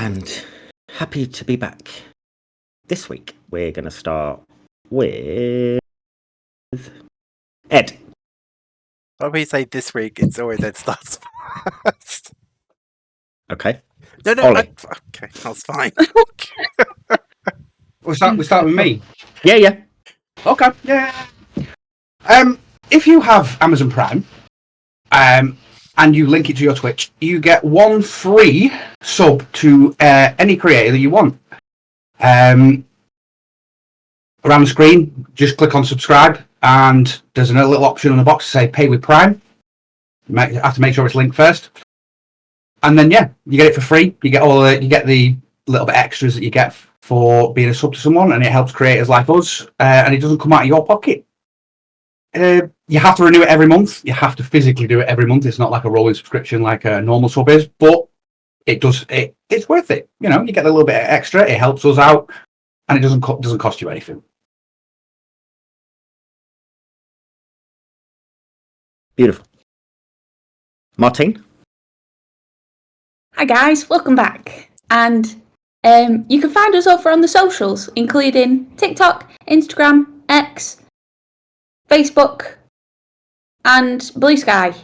and happy to be back. This week, we're going to start with Ed. When we say this week, it's always Ed starts first. Okay. No, Ollie. okay, that's fine. We start with me. Yeah. Okay. Yeah. If you have Amazon Prime, and you link it to your Twitch, you get one free sub to any creator that you want. Around the screen, just click on subscribe, and there's a little option on the box to say pay with Prime. You have to make sure it's linked first, and then you get it for free. You get the little bit extras that you get for being a sub to someone, and it helps creators like us, and it doesn't come out of your pocket. You have to renew it every month. You have to physically do it every month. It's not like a rolling subscription like a normal sub is, but it does. It's worth it. You get a little bit extra. It helps us out, and it doesn't cost you anything. Beautiful. Martine? Hi guys, welcome back. And you can find us over on the socials, including TikTok, Instagram, X, Facebook, and Blue Sky.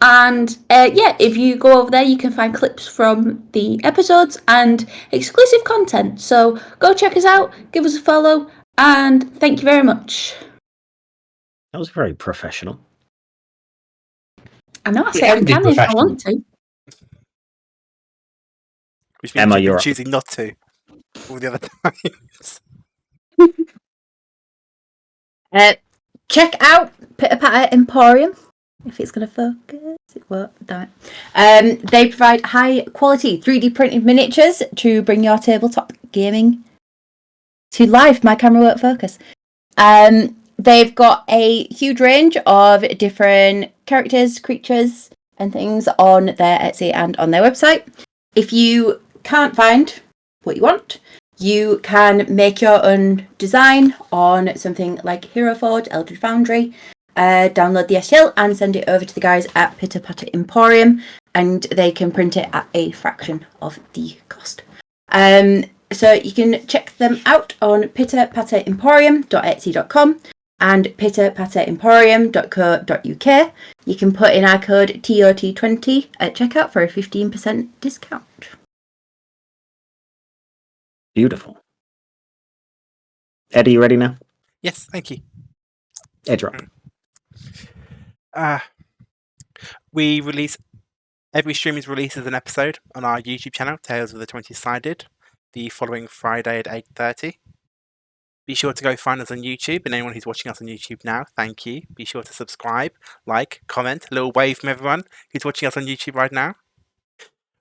And if you go over there, you can find clips from the episodes and exclusive content. So go check us out, give us a follow, and thank you very much. That was very professional. I know, I say I can if I want to. Which means Emma, you're you're choosing not to all the other times. Check out Pitter Patter Emporium. If it's going to focus, it won't. Damn it. They provide high quality 3D printed miniatures to bring your tabletop gaming to life. My camera won't focus. They've got a huge range of different characters, creatures, and things on their Etsy and on their website. If you can't find what you want, you can make your own design on something like Hero Forge, Eldritch Foundry. Download the STL and send it over to the guys at Pitter Patter Emporium, and they can print it at a fraction of the cost. So you can check them out on pitterpatteremporium.etsy.com and pitterpatteremporium.co.uk. You can put in our code TOT20 at checkout for a 15% discount. Beautiful. Ed, are you ready now? Yes, thank you. Ed, drop. We release every stream is released as an episode on our YouTube channel, Tales of the 20-Sided, the following Friday at 8:30. Be sure to go find us on YouTube, and anyone who's watching us on YouTube now, thank you. Be sure to subscribe, like, comment, a little wave from everyone who's watching us on YouTube right now.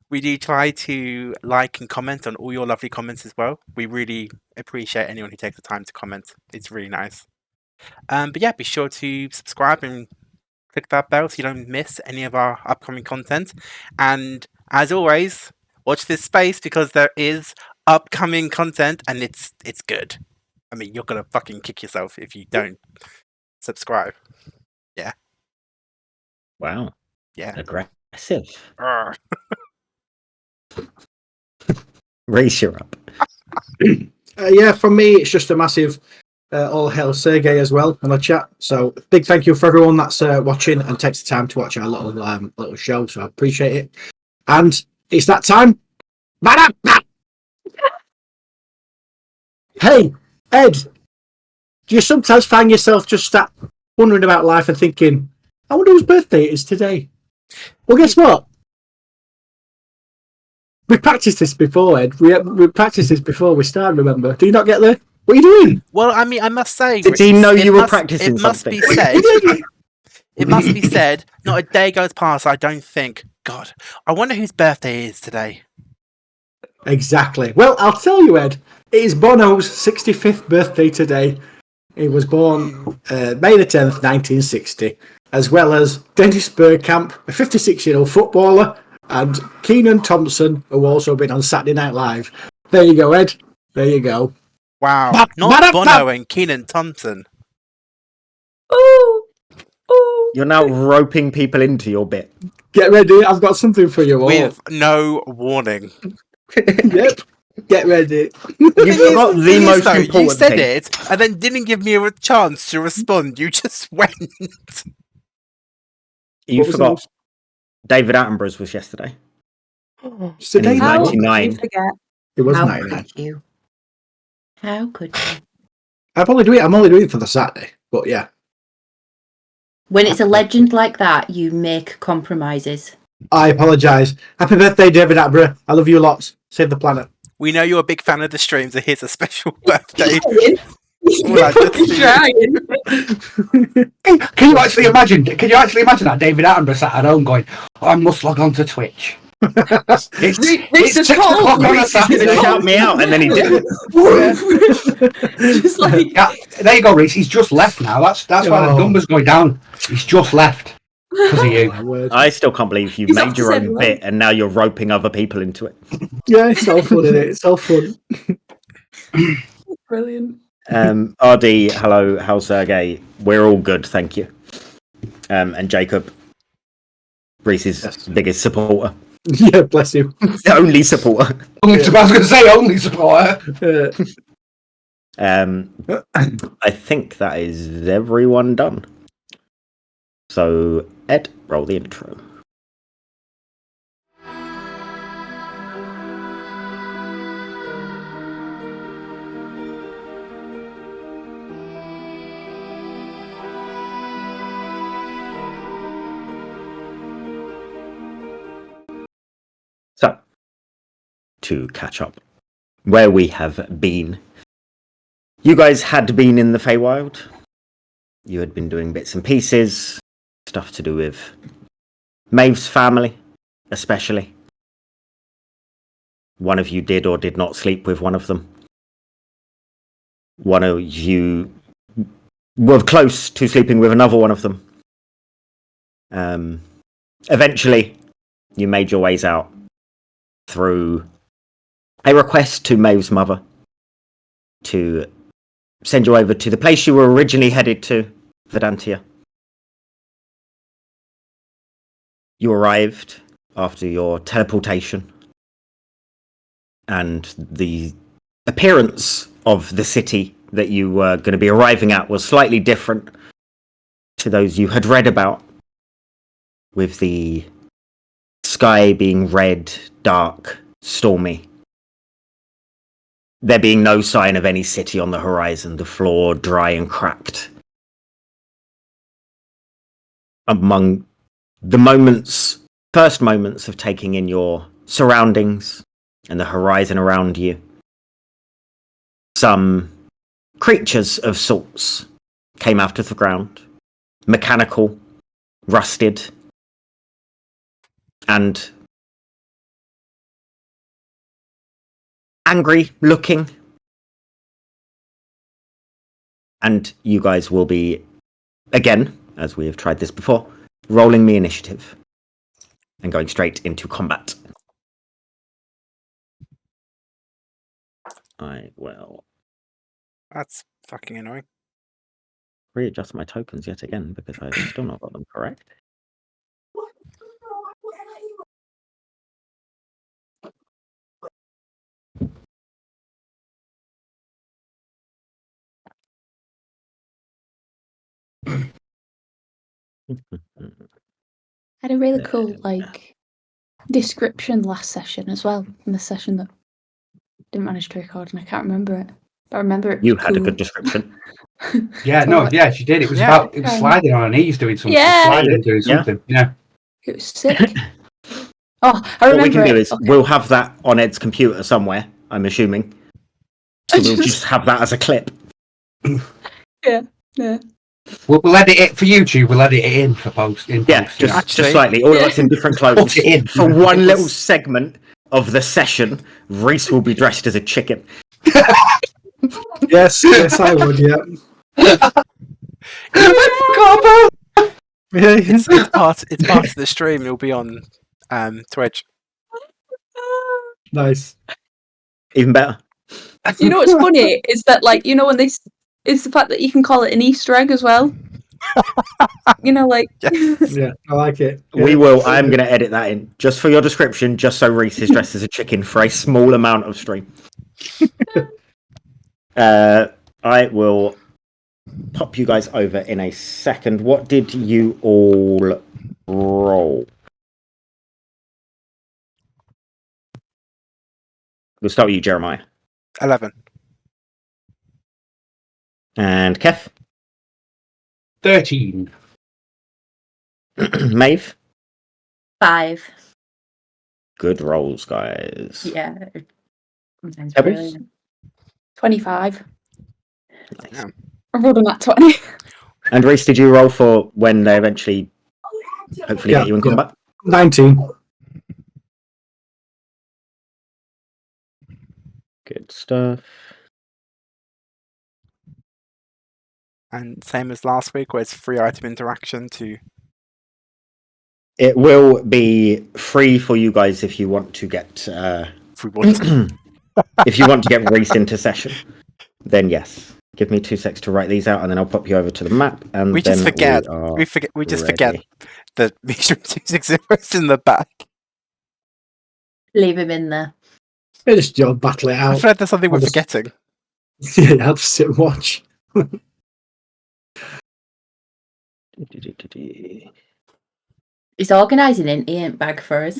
We do try to like and comment on all your lovely comments as well. We really appreciate anyone who takes the time to comment. It's really nice. But yeah, be sure to subscribe and click that bell so you don't miss any of our upcoming content. And as always, watch this space because there is upcoming content and it's good. I mean, you're gonna fucking kick yourself if you don't subscribe. Yeah. Wow. Yeah. Aggressive. Arrgh. Raise your up. From me, it's just a massive all hail Sergey as well in the chat. So big thank you for everyone that's watching and takes the time to watch our little show. So I appreciate it. And it's that time. Hey, Ed, do you sometimes find yourself just wondering about life and thinking, I wonder whose birthday it is today? Well, guess what? We practiced this before, Ed. We practiced this before we started, remember? Do you not get the... What are you doing? Well, I mean, I must say... Did he know you were practicing something? It must be said, not a day goes past I don't think, God, I wonder whose birthday it is today. Exactly. Well, I'll tell you, Ed, it is Bono's 65th birthday today. He was born May the 10th, 1960, as well as Dennis Bergkamp, a 56-year-old footballer, and Keenan Thompson, who also been on Saturday Night Live. There you go, Ed. There you go. Wow. Not Bono and Keenan Thompson. Ooh. You're now roping people into your bit. Get ready. I've got something for you all. With no warning. Yep. Get ready. You forgot the Thing is, most though, important you said thing. it, and then didn't give me a chance to respond. You just went. You What was the forgot most- David Attenborough's was yesterday. So And he was David- How 99. could you forget? It was How 99. could you? How could you? I'm only doing it for the Saturday, but yeah. When it's a legend like that, you make compromises. I apologise. Happy birthday, David Attenborough. I love you lots. Save the planet. We know you're a big fan of the stream, so here's a special birthday. He's Well, I just- trying. Can you actually imagine? Can you actually imagine that David Attenborough sat at home going, "I must log on to Twitch." It's Reese is 6 o'clock cold. on a He's gonna Saturday. shout me out, and then he didn't. Just like Yeah, there you go, Reese. He's just left now. That's why the Oh. numbers going down. He's just left because of you. My word. I still can't believe you He's made up your to own 7 bit, and now you're roping other people into it. Yeah, it's all fun, isn't it? It's all fun. brilliant. RD, hello, how's Sergey? We're all good, thank you. And Jacob, Reese's Yes. biggest supporter. Yeah, bless you. Only supporter. I was going to say only supporter. I think that is everyone done. So, Ed, roll the intro. So, to catch up where we have been. You guys had been in the Feywild. You had been doing bits and pieces, stuff to do with Maeve's family, especially. One of you did or did not sleep with one of them. One of you were close to sleeping with another one of them. Eventually, you made your ways out through a request to Maeve's mother to send you over to the place you were originally headed to, Vedantia. You arrived after your teleportation, and the appearance of the city that you were going to be arriving at was slightly different to those you had read about, with the sky being red, dark, stormy. There being no sign of any city on the horizon, the floor dry and cracked. Among the first moments of taking in your surroundings and the horizon around you, some creatures of sorts came out of the ground, mechanical, rusted, and angry looking. And you guys will be, again, as we have tried this before, rolling me initiative and going straight into combat. I will That's fucking annoying. readjust my tokens yet again because I've still not got them correct. Had a really cool description last session as well, in the session that didn't manage to record, and I can't remember it. But I remember it. You was had a cool. good description. Yeah, no, yeah, she did. It was Yeah. about it was sliding on her knees doing something. Yeah. Sliding and doing Yeah. something. Yeah. It was sick. Oh, I What remember we can do it. is Okay. we'll have that on Ed's computer somewhere, I'm assuming. So we'll just have that as a clip. Yeah. We'll edit it for YouTube. We'll edit it in for post. In Yeah, post, just, Actually- just slightly. All of us in different clothes. Put it in. For one little segment of the session, Reese will be dressed as a chicken. Yes, I would, yeah. I forgot about. Yeah, It's part of the stream. It'll be on Twitch. nice. Even better. You know what's funny is that, when this, it's the fact that you can call it an Easter egg as well. You know, like Yeah, I like it. We Yeah. will. I'm going to edit that in just for your description, just so Reese is dressed as a chicken for a small amount of stream. I will pop you guys over in a second. What did you all roll? We'll start with you, Jeremiah. 11. And Kef? 13. Maeve? 5. Good rolls, guys. Yeah. Sometimes Pebbles? brilliant. 25. Yeah. I rolled on that 20. And Reese, did you roll for when they eventually hopefully get you in combat? 19. Good stuff. And same as last week, where it's free item interaction to. It will be free for you guys if you want to get Free water. if you want to get Reese into session. Then yes. Give me 2 secs to write these out, and then I'll pop you over to the map. And We then just forget. are We just ready. forget that Mission 260 is in the back. Leave him in there. Yeah, just battle it I out. feel like there's something we're I'll just- forgetting. Yeah, I'll just sit and watch. He's organising an Ian bag for us.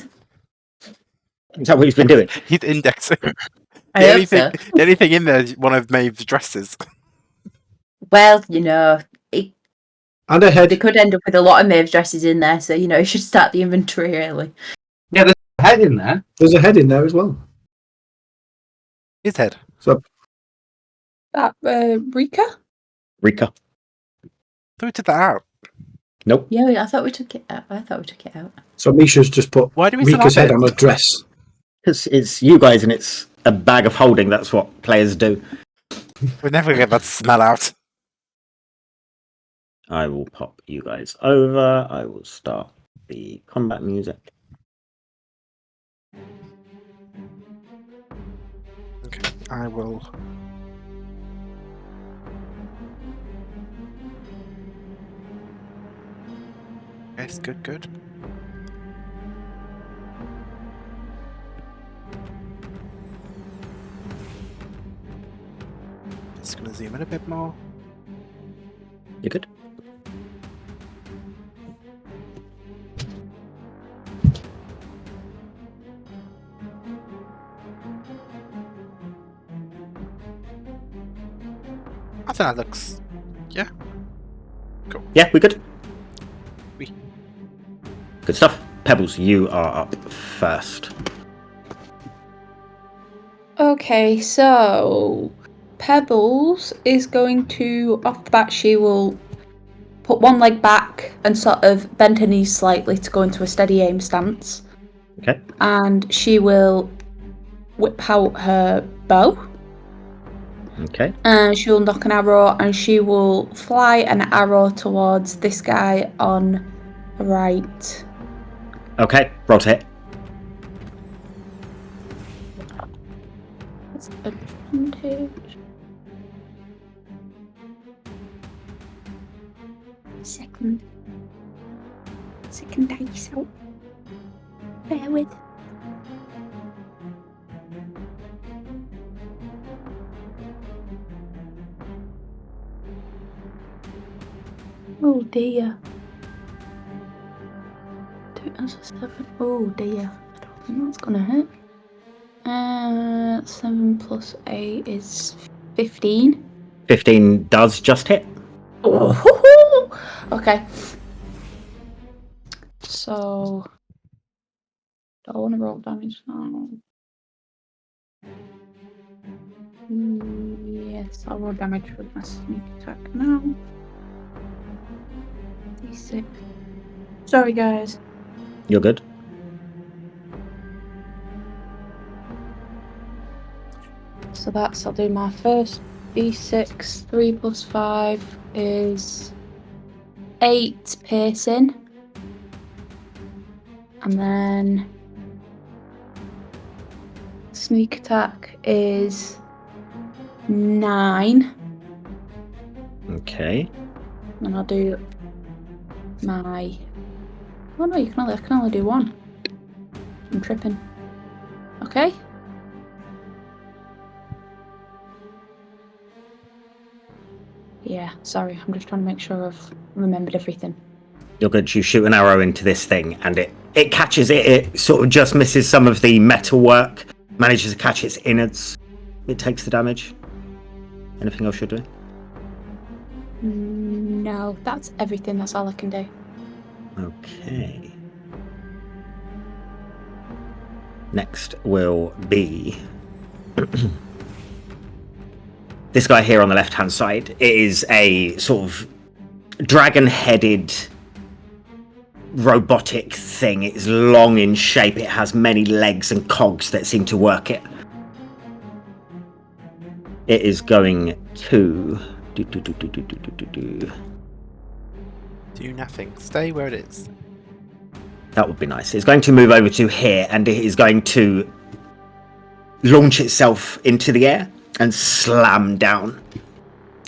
Is that what he's been doing? He's indexing. I The hope only so. thing, the only thing in there is one of Maeve's dresses. Well, you know, And a head. they could end up with a lot of Maeve's dresses in there, so, you know, you should start the inventory early. Yeah, there's a head in there. There's a head in there as well. His head. That Rika? Rika? Who took that out? Nope. Yeah, I thought we took it out. So Misha's just put Why do we still Rika's have head it? on a dress. It's you guys, and it's a bag of holding. That's what players do. We're never going to get that smell out. I will pop you guys over. I will start the combat music. Okay, I will. Yes, good. Just going to zoom in a bit more. You good? I think that looks. Yeah, we good. We. Good stuff. Pebbles, you are up first. Okay, so Pebbles is going to, off the bat, she will put one leg back and sort of bend her knees slightly to go into a steady aim stance. Okay. And she will whip out her bow. Okay. And she'll knock an arrow, and she will fly an arrow towards this guy on the right. Okay. Roll to hit. That's advantage. Second dice out. Bear with. Oh dear. That's a 7. Oh dear. I don't think that's gonna hit. 7 plus 8 is 15. 15 does just hit. Oh, okay. So, do I want to roll damage now? Yes, I'll roll damage with my sneak attack now. D6. Sorry, guys. You're good. So I'll do my first D6. 3 plus 5 is 8 piercing. And then sneak attack is 9. Okay. And I'll do my... Oh no, I can only do one. I'm tripping. Okay. Yeah, sorry, I'm just trying to make sure I've remembered everything. You're good. You shoot an arrow into this thing, and it catches it. It sort of just misses some of the metal work, manages to catch its innards. It takes the damage. Anything else you're doing? No, that's everything. That's all I can do. Okay. Next will be this guy here on the left-hand side. It is a sort of dragon-headed robotic thing. It's long in shape. It has many legs and cogs that seem to work it. It is going to Do nothing. Stay where it is. That would be nice. It's going to move over to here, and it is going to launch itself into the air and slam down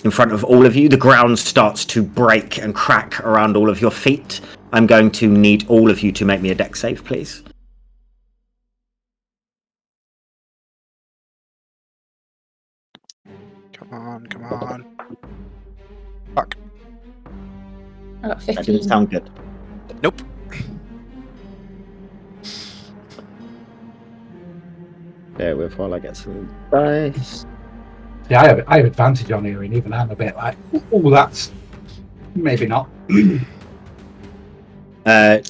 in front of all of you. The ground starts to break and crack around all of your feet. I'm going to need all of you to make me a dex save, please. Come on. Fuck. I got That 15. didn't sound good. Nope. Bear with while I get some dice. Yeah, I have advantage on here, and even I'm a bit like, oh, that's maybe not. Did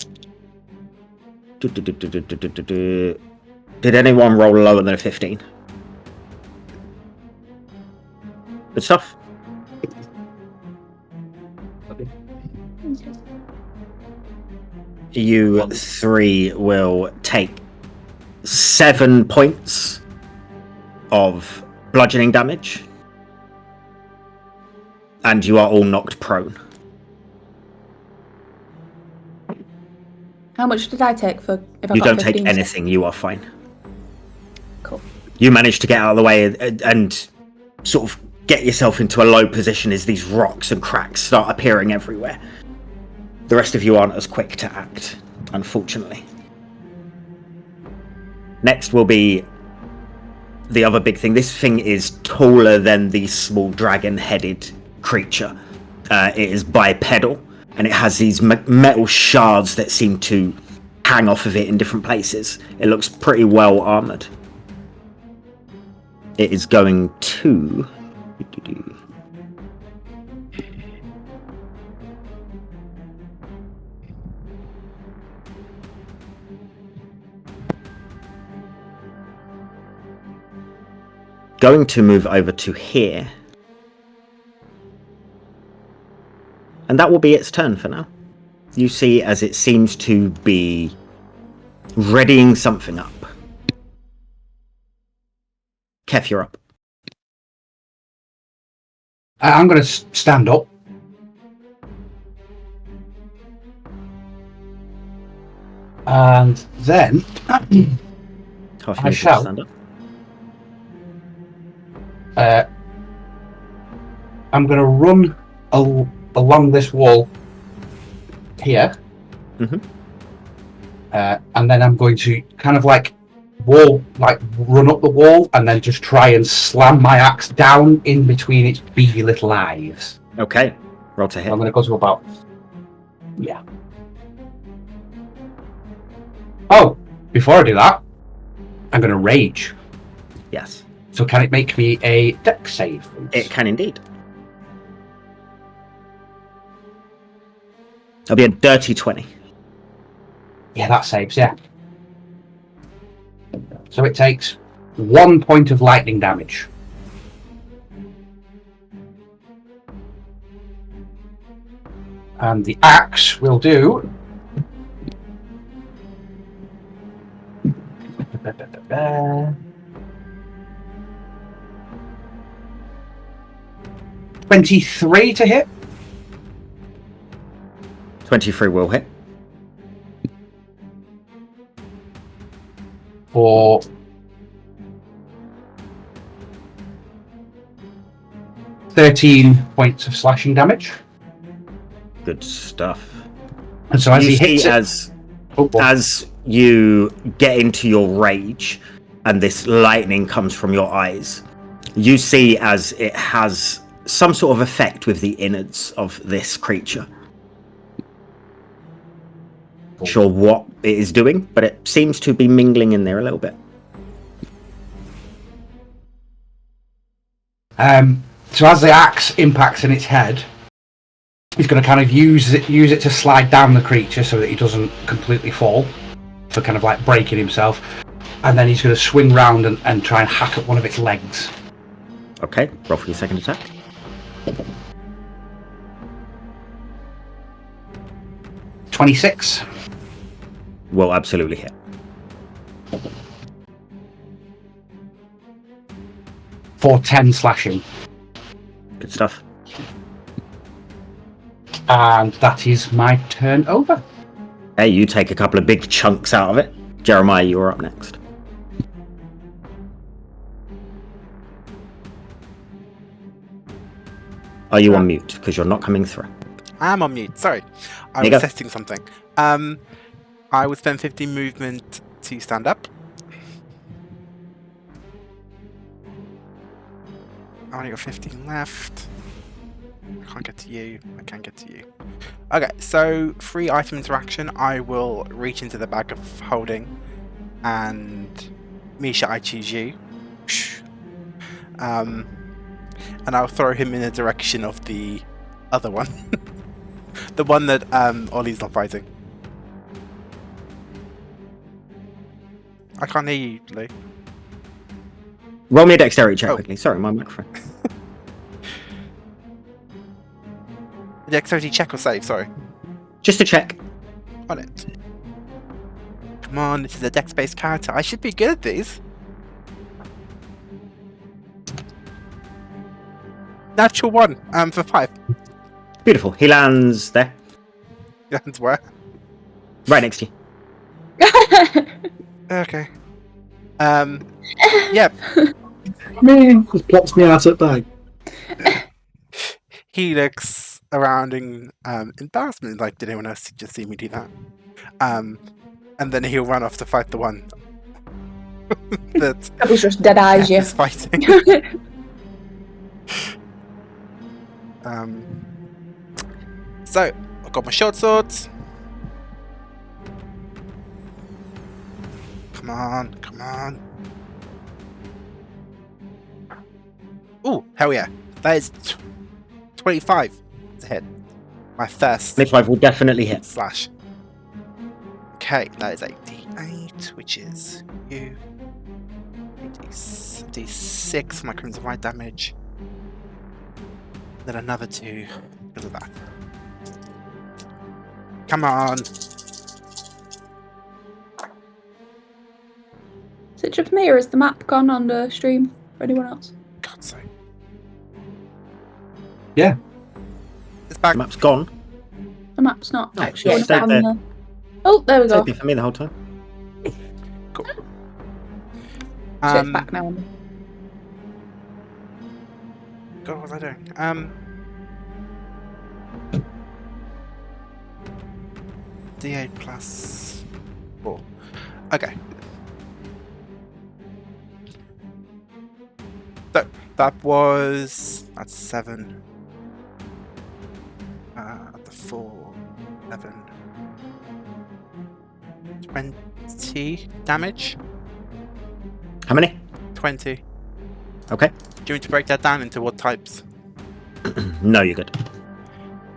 anyone roll lower than a 15? Good stuff. You three will take 7 points of bludgeoning damage, and you are all knocked prone. How much did I take for if I You got don't take 15? anything, you are fine. Cool. You manage to get out of the way and sort of get yourself into a low position as these rocks and cracks start appearing everywhere. The rest of you aren't as quick to act, unfortunately. Next will be the other big thing. This thing is taller than the small dragon-headed creature. It is bipedal, and it has these metal shards that seem to hang off of it in different places. It looks pretty well armored. It is going to... going to move over to here. And that will be its turn for now. You see as it seems to be readying something up. Kef, you're up. I'm going to stand up. And then Tosh, I you shall. stand up. I'm going to run along this wall here. Mhm. And then I'm going to kind of run up the wall and then just try and slam my axe down in between its beady little eyes. Okay, roll to hit. I'm going to go to about... Yeah. Oh, before I do that, I'm going to rage. Yes, So can it make me a dex save, please? it can indeed. That'll be a dirty 20. Yeah, that saves, yeah. So it takes 1 point of lightning damage. And the axe will do... 23 to hit. 23 will hit. For 13 points of slashing damage. Good stuff. And so as you he see hits it, as you get into your rage and this lightning comes from your eyes, you see as it has some sort of effect with the innards of this creature. Sure what it is doing, but it seems to be mingling in there a little bit. So as the axe impacts in its head, he's going to kind of use it to slide down the creature so that he doesn't completely fall, for kind of like breaking himself. And then he's going to swing round and try and hack at one of its legs. Okay, roll for your second attack. 26. Will absolutely hit. For 10 slashing. Good stuff. And that is my turn over. Hey, you take a couple of big chunks out of it. Jeremiah, you're up next. Are you on mute? Because you're not coming through. I'm on mute. Sorry, I There you was go. testing something. I would spend 15 movement to stand up. I only got 15 left. I can't get to you. I can get to you. Okay, so free item interaction. I will reach into the bag of holding, and Misha, I choose you. And I'll throw him in the direction of the other one, the one that Ollie's not fighting. I can't hear you, Lou. Roll me a dexterity check Oh. quickly. Sorry, my microphone. Dexterity check or save? Sorry. Just to check. On it. Come on, this is a dex-based character. I should be good at these. Natural 1. For 5. Beautiful. He lands there, And where? right next to you. Okay. Yeah. Just plops me out at bag. He looks around in embarrassment, like, did anyone else just see me do that? And then he'll run off to fight the one that That was just dead eyes, is yeah. fighting. So, I've got my short swords. Come on, come on. Ooh, hell yeah. That is 25 to hit. My first 25 will definitely hit. slash. Okay, that is a D8, which is you. D6 for my crimson white damage. Then another 2 because of that. Come on. Is it just me or is the map gone on the stream for anyone else? God's sake. Yeah. It's back. The map's gone. The map's not No, actually it's stayed on there. the... Oh, there we go. It's for me the whole time. Cool. So it's back now. God, what was I doing? D8 plus 4. Okay. So that's 7. The 4, 11, 20 damage. How many? 20. Okay. Do you want me to break that down into what types? No, you're good.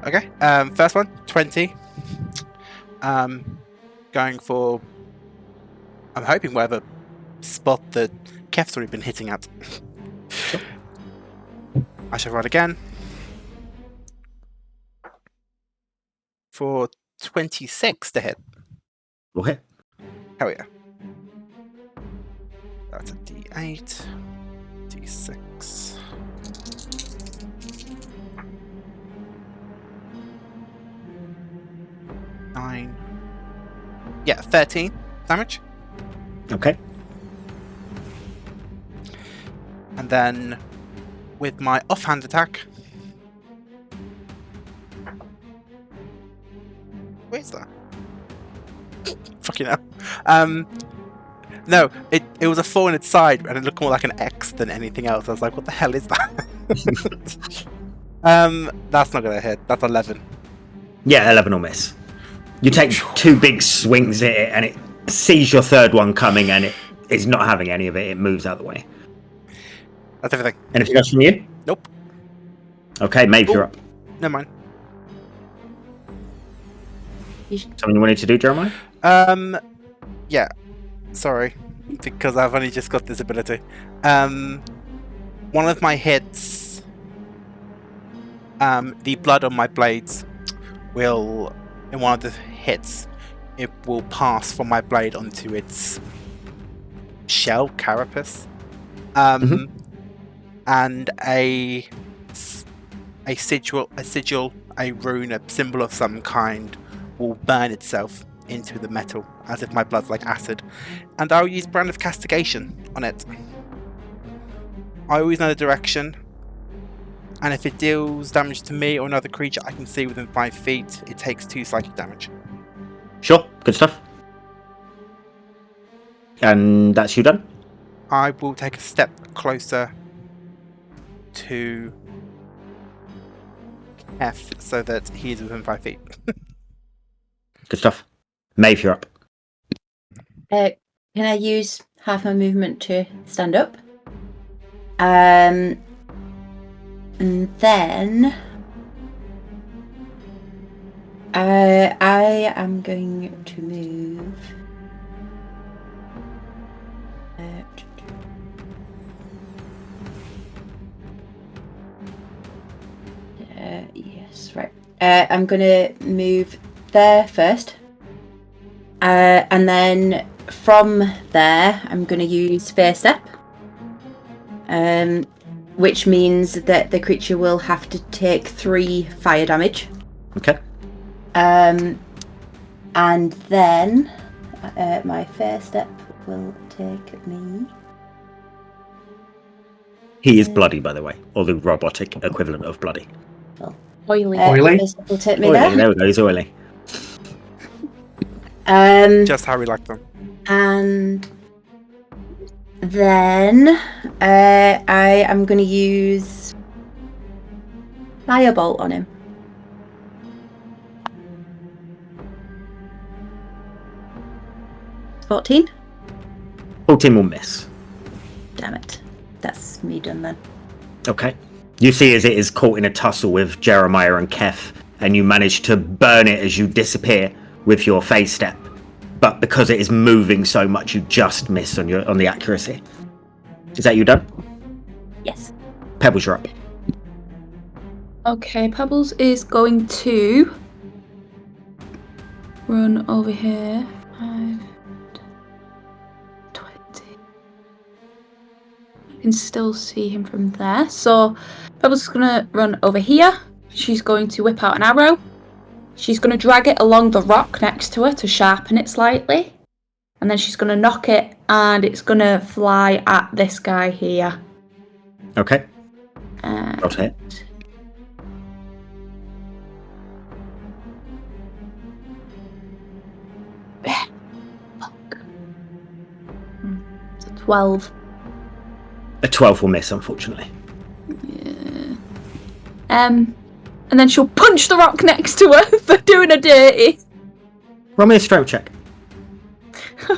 Okay. First one, 20. Going for. I'm hoping whatever spot that Kev's already been hitting at. I shall roll again. For 26 to hit. We'll hit. Hell yeah. That's a D8. D6. Nine. Yeah, 13 damage. Okay. And then with my offhand attack. Where's that? Fucking hell. No, it was a 4 in its side, and it looked more like an X than anything else. I was like, what the hell is that? That's not gonna hit. That's 11. Yeah, 11 will miss. You take 2 big swings at it, and it sees your third one coming, and it is not having any of it. It moves out of the way. That's everything. Anything else from you? Nope. Okay, Maeve, you're up. Never mind. Something you wanted to do, Jeremiah? Yeah. Sorry, because I've only just got this ability. One of my hits, the blood on my blades will, in one of the hits, it will pass from my blade onto its shell, carapace, and a sigil, a rune, a symbol of some kind, will burn itself into the metal as if my blood's like acid, and I'll use Brand of Castigation on it. I always know the direction, and if it deals damage to me or another creature I can see within 5 feet, it takes 2 psychic damage. Sure, good stuff. And that's you done? I will take a step closer to F so that he is within 5 feet. Good stuff. Maeve, you're up. Can I use half my movement to stand up? And then I am going to move. Yes, right. I'm going to move there first. And then from there, I'm going to use Fair Step. Which means that the creature will have to take 3 fire damage. Okay. And then my Fair Step will take me. He is bloody, by the way, or the robotic equivalent of bloody. Oily. Oily? Fair Step will take me Oily, there. there we go, he's oily. Just how we like them. And then I am going to use Firebolt on him. $14. 14 will miss. Damn it. That's me done then. Okay. You see as it is caught in a tussle with Jeremiah and Kef, and you manage to burn it as you disappear with your phase step. But because it is moving so much, you just miss on the accuracy. Is that you done? Yes. Pebbles, you're up. Okay, Pebbles is going to run over here. 5, 20. You can still see him from there. So Pebbles is going to run over here. She's going to whip out an arrow. She's going to drag it along the rock next to her to sharpen it slightly. And then she's going to knock it, and it's going to fly at this guy here. Okay. Got it. It's a 12. A 12 will miss, unfortunately. Yeah. And then she'll punch the rock next to her for doing a dirty. Roll me a strength check. 4.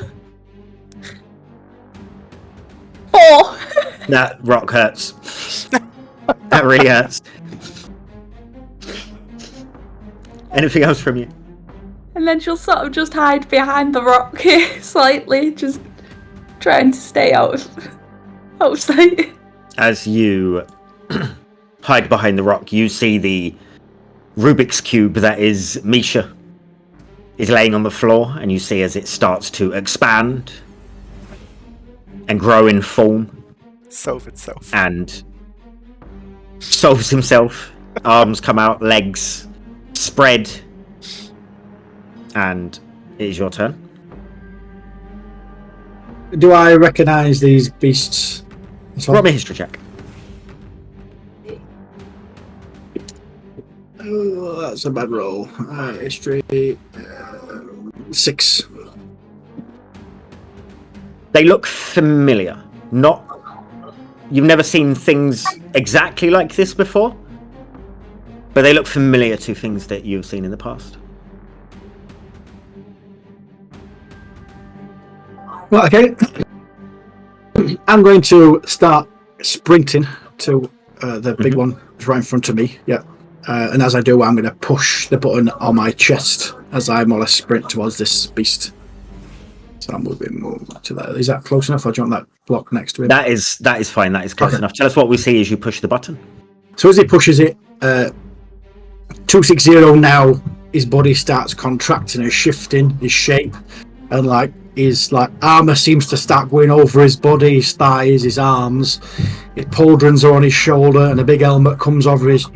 That rock hurts. That really hurts. Anything else from you? And then she'll sort of just hide behind the rock here slightly, just trying to stay out of sight. As you hide behind the rock, you see the Rubik's Cube that is Misha is laying on the floor, and you see as it starts to expand and grow in form. Solve itself. And solves himself. Arms come out, legs spread. And it is your turn. Do I recognise these beasts? Roll me a history check. Oh, that's a bad roll. History 6. They look familiar. You've never seen things exactly like this before, but they look familiar to things that you've seen in the past. Well, okay. I'm going to start sprinting to the big one that's right in front of me. Yeah. And as I do, I'm going to push the button on my chest as I more or less sprint towards this beast. So I'm moving to that. Is that close enough, or do you want that block next to him? That is fine. That is close enough. Tell us what we see as you push the button. So as he pushes it, 260 now, his body starts contracting and shifting his shape, and his armor seems to start going over his body, his thighs, his arms. His pauldrons are on his shoulder, and a big helmet comes over his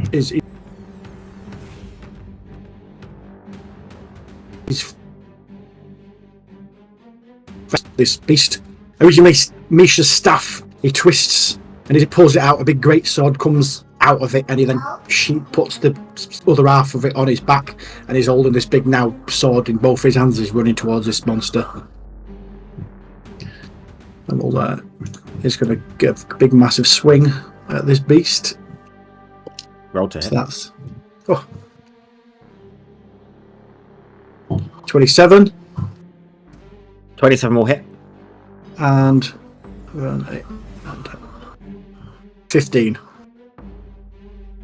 this beast. Originally Misha's staff, he twists, and as he pulls it out, a big great sword comes out of it, and he then puts the other half of it on his back, and he's holding this big now sword in both his hands. He's running towards this monster, and he's going to give a big massive swing at this beast. Roll to hit. So that's 27. 27 will hit. And 15.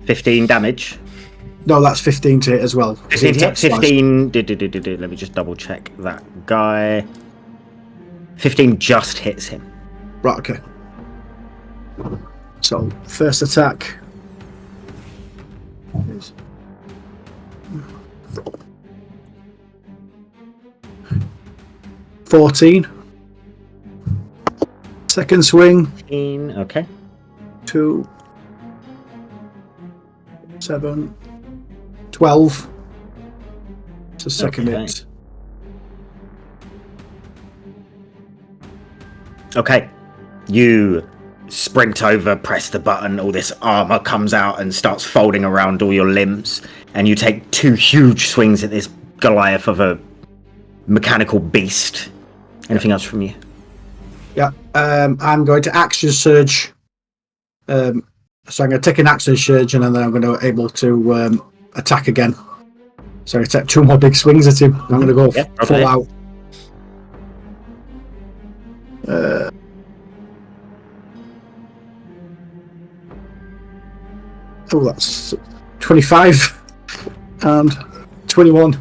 15 damage. No, that's 15 to hit as well. 15 hit. 15. Let me just double check that guy. 15 just hits him. Right, okay. So, first attack is 14. Second swing. 15. Okay. 2, 7, 12. It's a second Okay. hit. Okay. You sprint over, press the button, all this armor comes out and starts folding around all your limbs, and you take 2 huge swings at this Goliath of a mechanical beast. Anything else from you? Yeah, I'm going to action surge. So I'm going to take an action surge, and then I'm going to be able to attack again. So I take 2 more big swings at him. I'm going to go full out. That's 25 and 21.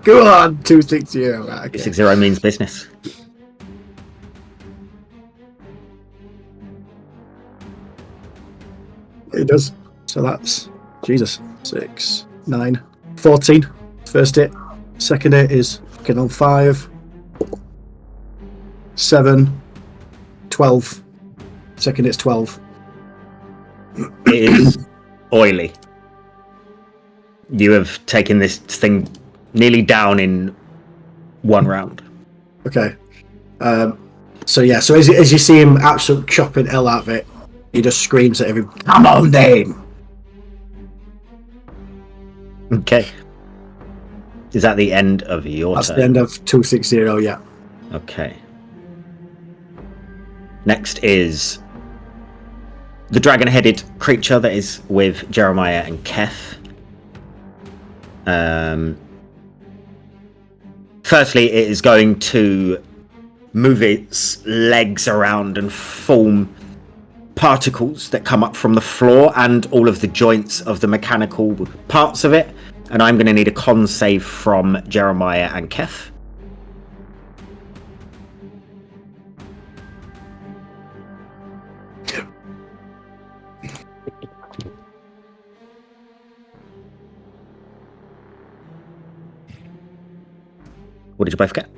Go on, 260. Right, okay. 260 means business. It does. So that's 6, 9, 14. First hit. Second hit is fucking on 5, 7, 12. Second hit's 12. It is oily. You have taken this thing nearly down in 1 round. Okay. So as you see him absolutely chopping hell out of it, he just screams at everyone, "Come on then!" Okay. Is that the end of your That's turn? the end of 260, yeah. Okay. Next is the dragon-headed creature that is with Jeremiah and Keth. Firstly, it is going to move its legs around and form particles that come up from the floor and all of the joints of the mechanical parts of it. And I'm going to need a con save from Jeremiah and Keth. What did you both get?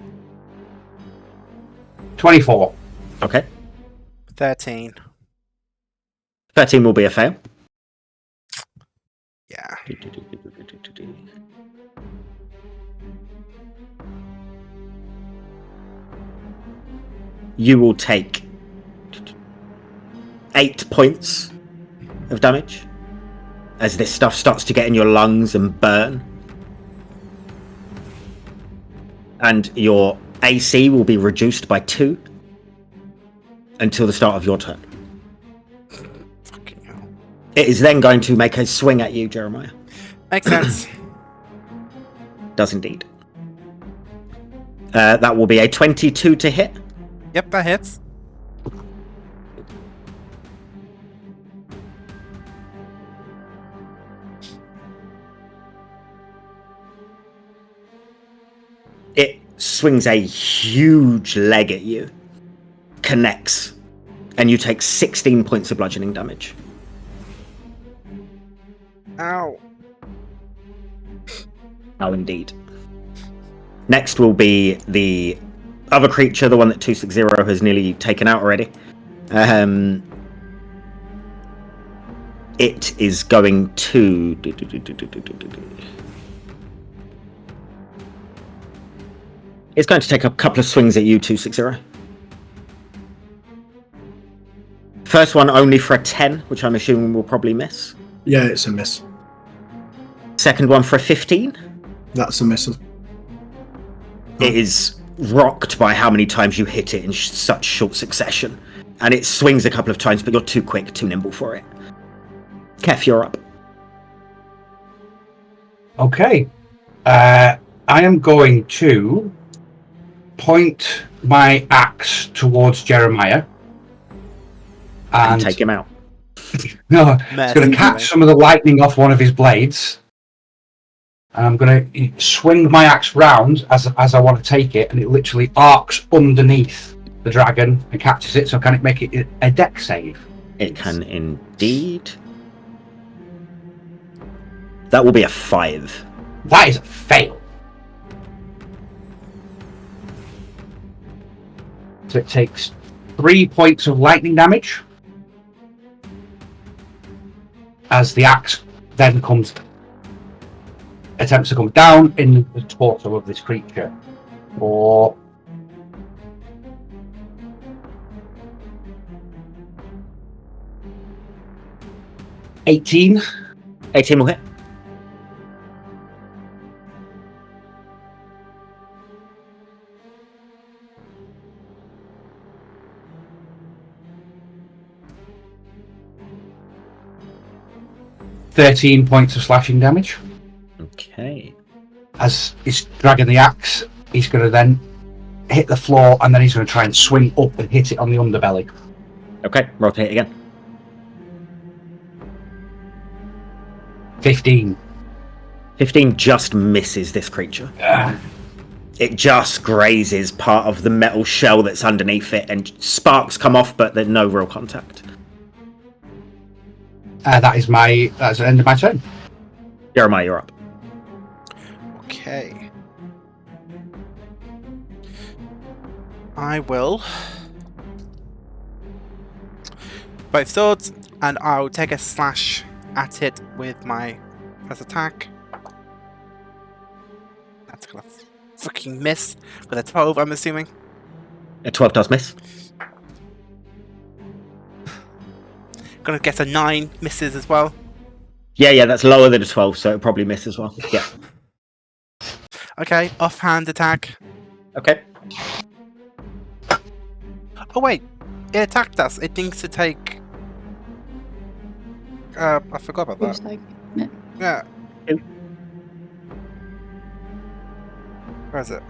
24. Okay. 13. 13 will be a fail. Yeah. You will take 8 points of damage as this stuff starts to get in your lungs and burn. And your AC will be reduced by 2 until the start of your turn. Fucking hell. It is then going to make a swing at you, Jeremiah. Makes sense. Does indeed. That will be a 22 to hit. Yep, that hits. It swings a huge leg at you, connects, and you take 16 points of bludgeoning damage. Ow. Oh, indeed. Next will be the other creature, the one that 260 has nearly taken out already. It is going to... It's going to take a couple of swings at you, 260. First one only for a 10, which I'm assuming will probably miss. Yeah, it's a miss. Second one for a 15. That's a miss. It is rocked by how many times you hit it in such short succession. And it swings a couple of times, but you're too quick, too nimble for it. Kef, you're up. Okay. I am going to point my axe towards Jeremiah. And take him out. No, it's going to catch some of the lightning off one of his blades. And I'm going to swing my axe round as I want to take it, and it literally arcs underneath the dragon and catches it. So can it make it a deck save? It can indeed. That will be a 5. That is a fail. So it takes 3 points of lightning damage as the axe then attempts to come down in the torso of this creature for 18. 18 will hit. $13 points of slashing damage. Okay. As he's dragging the axe, he's going to then hit the floor, and then he's going to try and swing up and hit it on the underbelly. Okay, rotate again. 15. 15 just misses this creature. It just grazes part of the metal shell that's underneath it, and sparks come off, but there's no real contact. That's the end of my turn. Jeremiah, you're up. Okay. I will both swords, and I'll take a slash at it with my first attack. That's gonna fucking miss with a 12, I'm assuming. A 12 does miss. Gonna get a 9, misses as well. Yeah, that's lower than a 12, so it'll probably miss as well. Yeah. Okay, offhand attack. Okay. Oh wait, it attacked us. It needs to take. I forgot about that. Yeah. Where is it?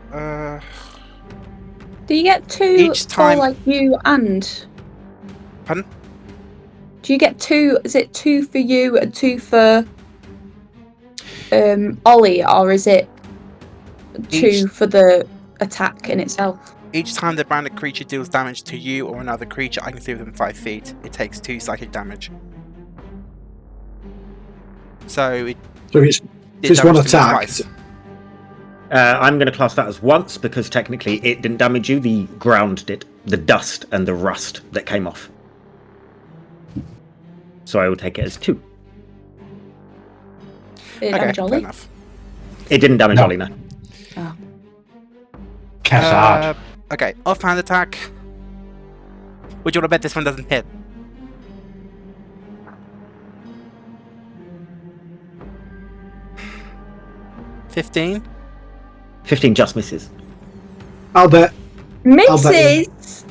Do you get 2 Each time- for like you and? Pardon? Do you get 2? Is it 2 for you and 2 for Ollie, or is it 2 for the attack in itself? Each time the branded creature deals damage to you or another creature I can see within 5 feet, it takes 2 psychic damage. So if it's did one damage to me attack, twice. I'm going to class that as once, because technically it didn't damage you, the ground did. The dust and the rust that came off. So I will take it as 2. Did it Okay, damage fair Ollie? enough. It didn't damage No. Ollie, no. Oh. Cassard. Okay, offhand attack. Would you want to bet this one doesn't hit? $15. 15 just misses. I'll bet. Misses.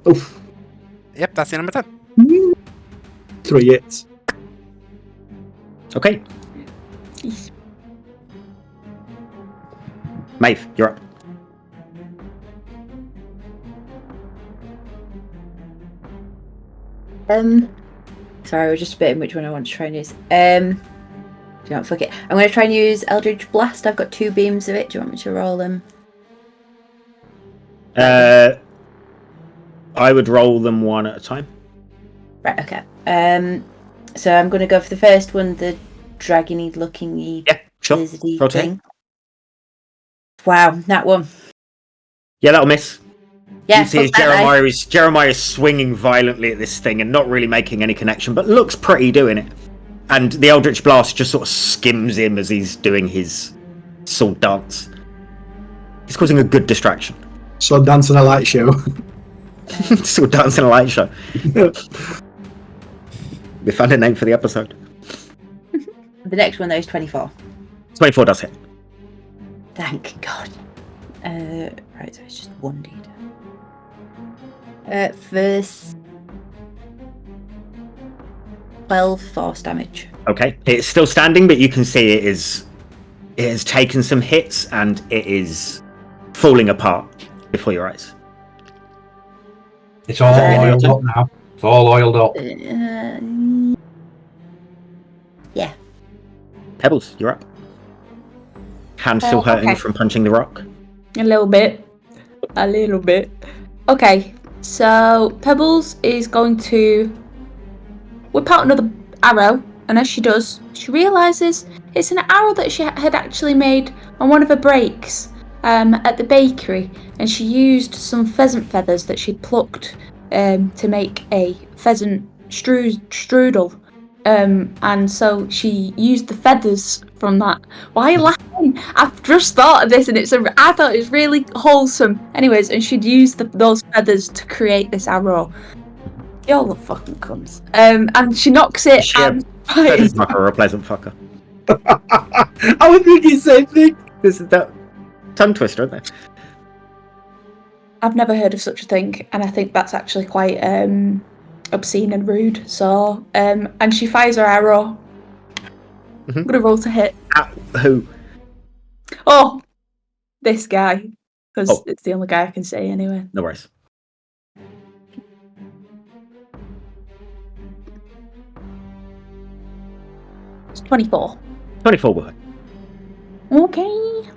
Oof. Yep, that's the number 10. 3 hits. Okay. Jeez. Maeve, you're up. Sorry, I was just debating which one I want to try and use. Do you want to flick it? I'm going to try and use Eldritch Blast. I've got 2 beams of it. Do you want me to roll them? I would roll them one at a time. Right, okay. So I'm going to go for the first one, the dragony looking Yeah, sure. lizardy Roll to thing. Wow, that one. Yeah, that'll miss. Yeah, You see as fuck that, eh? Jeremiah is swinging violently at this thing and not really making any connection, but looks pretty doing it. And the Eldritch Blast just sort of skims him as he's doing his sword dance. He's causing a good distraction. So dance on a light show. Sword dance in a light show. We found a name for the episode. The next one, though, is 24. 24 does hit. Thank God. Right, so it's just 1d. First 12 force damage. Okay, it's still standing, but you can see it has taken some hits and it is falling apart before your eyes. It's all oiled up now. It's all oiled up. Yeah. Pebbles, you're up. Hand still hurting okay. from punching the rock. A little bit. Okay, so Pebbles is going to whip out another arrow, and as she does, she realises it's an arrow that she had actually made on one of her breaks at the bakery, and she used some pheasant feathers that she'd plucked to make a pheasant strudel. And so she used the feathers from that. Why are you laughing? I've just thought of this, and I thought it was really wholesome. Anyways, and she'd used those feathers to create this arrow. You're the fucking cunts. And she knocks it. Is she a feathered fucker or a pleasant fucker? I was thinking the same thing. This is that tongue twister, isn't it? I've never heard of such a thing, and I think that's actually quite obscene and rude. So, and she fires her arrow. I'm gonna roll to hit. Who? Oh, this guy, because Oh. it's the only guy I can say anyway. No worries. It's 24. 24 will hit. Okay.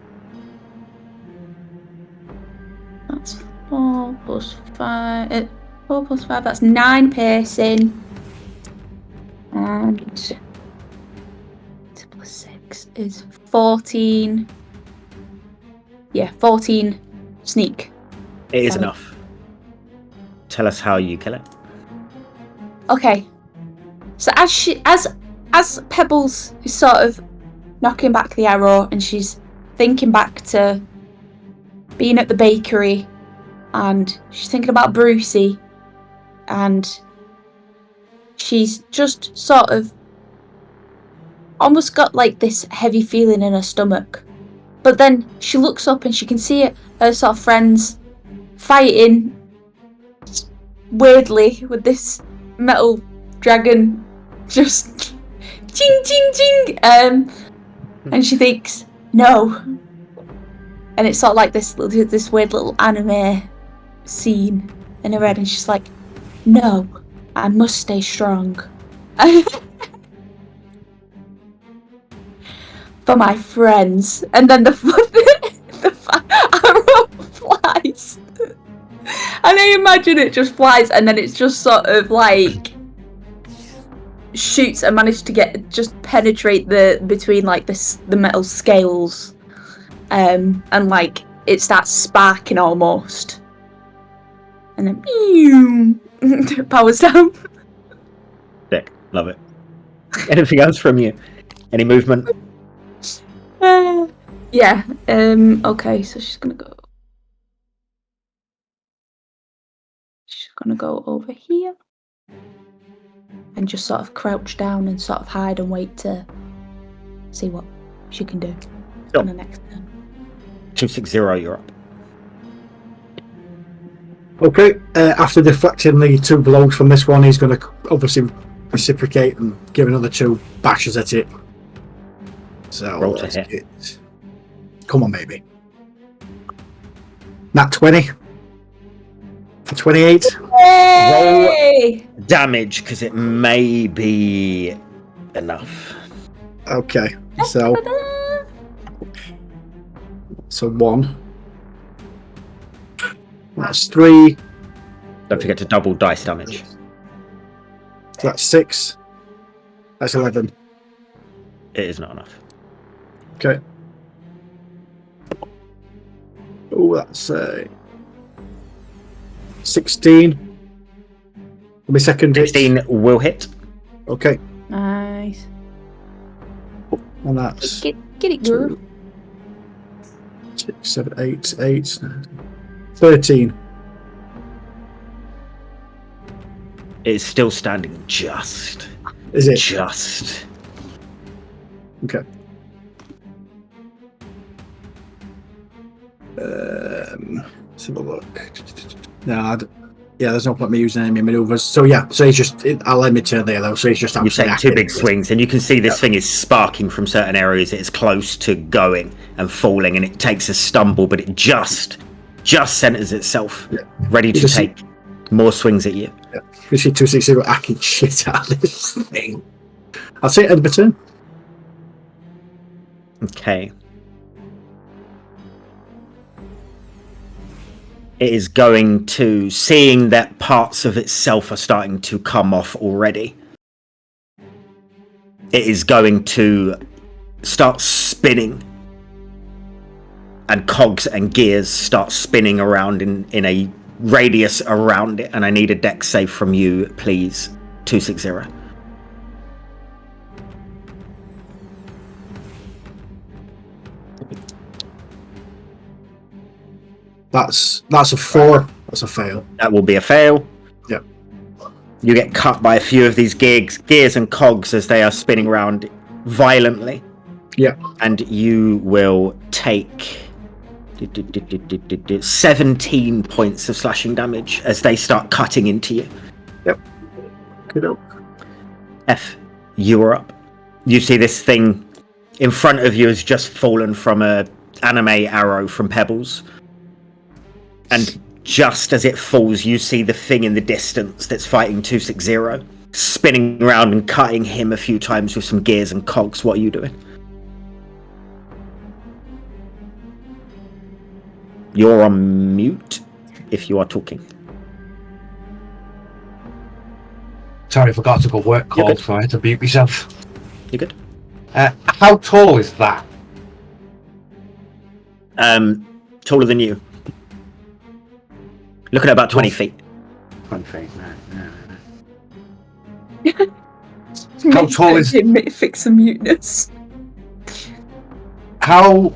That's 4 plus 5. 4 plus 5, that's 9 piercing. And 2 plus 6 is 14. Yeah, 14 sneak. It is enough. Tell us how you kill it. Okay. So as Pebbles is sort of knocking back the arrow, and she's thinking back to being at the bakery, and she's thinking about Brucey, and she's just sort of almost got like this heavy feeling in her stomach. But then she looks up and she can see her sort of friends fighting weirdly with this metal dragon, just ching ching ching. And she thinks, no. And it's sort of like this weird little anime scene in her head, and she's like, no, I must stay strong. For my friends. And then the arrow flies. And I imagine it just flies, and then it's just sort of like shoots and manages to penetrate between like the metal scales, and like it starts sparking almost, and then powers down. Sick. Love it. Anything else from you? Any movement? Yeah. Okay, so she's gonna go over here and just sort of crouch down and sort of hide and wait to see what she can do Sure. on the next turn. 260, you're up. Okay, after deflecting the 2 blows from this one, he's going to obviously reciprocate and give another 2 bashes at it. So, Roll to hit. Come on, baby. Nat 20. 28. Yay! Damage, because it may be enough. Okay, so 1. That's 3. Don't forget to double dice damage. So that's 6. That's 11. It is not enough. Okay. Oh, that's 16. My second hit. 16 will hit. Okay, Nice. and that's Get it, girl. 6, 7, 8, 8, 13. It is still standing just. Is it? Just. Okay. Let's have a look. No, there's no point me using any maneuvers. So yeah, so he's just. I'll end my turn there though. So he's just. You take 2 big swings, and you can see this thing is sparking from certain areas. It's close to going and falling, and it takes a stumble, but it just centers itself, ready to Just- take more swings at you. You see 260 hacking shit out of this thing. I'll say it end of my turn. Okay. It is going to, seeing that parts of itself are starting to come off already, it is going to start spinning, and cogs and gears start spinning around in a radius around it, and I need a dex save from you, please. 260. That's a 4. That's a fail. That will be a fail. Yep. You get cut by a few of these gears and cogs as they are spinning around violently. Yep. And you will take 17 points of slashing damage as they start cutting into you. Good. F, you are up. You see this thing in front of you has just fallen from a anime arrow from Pebbles. And just as it falls, you see the thing in the distance that's fighting 260, spinning around and cutting him a few times with some gears and cogs. What are you doing? You're on mute if you are talking. Sorry, I forgot to go work You're call, good. so I had to mute myself. You good? How tall is that? Taller than you. Looking at about 20 feet. 20 feet. How tall is- fix some muteness? How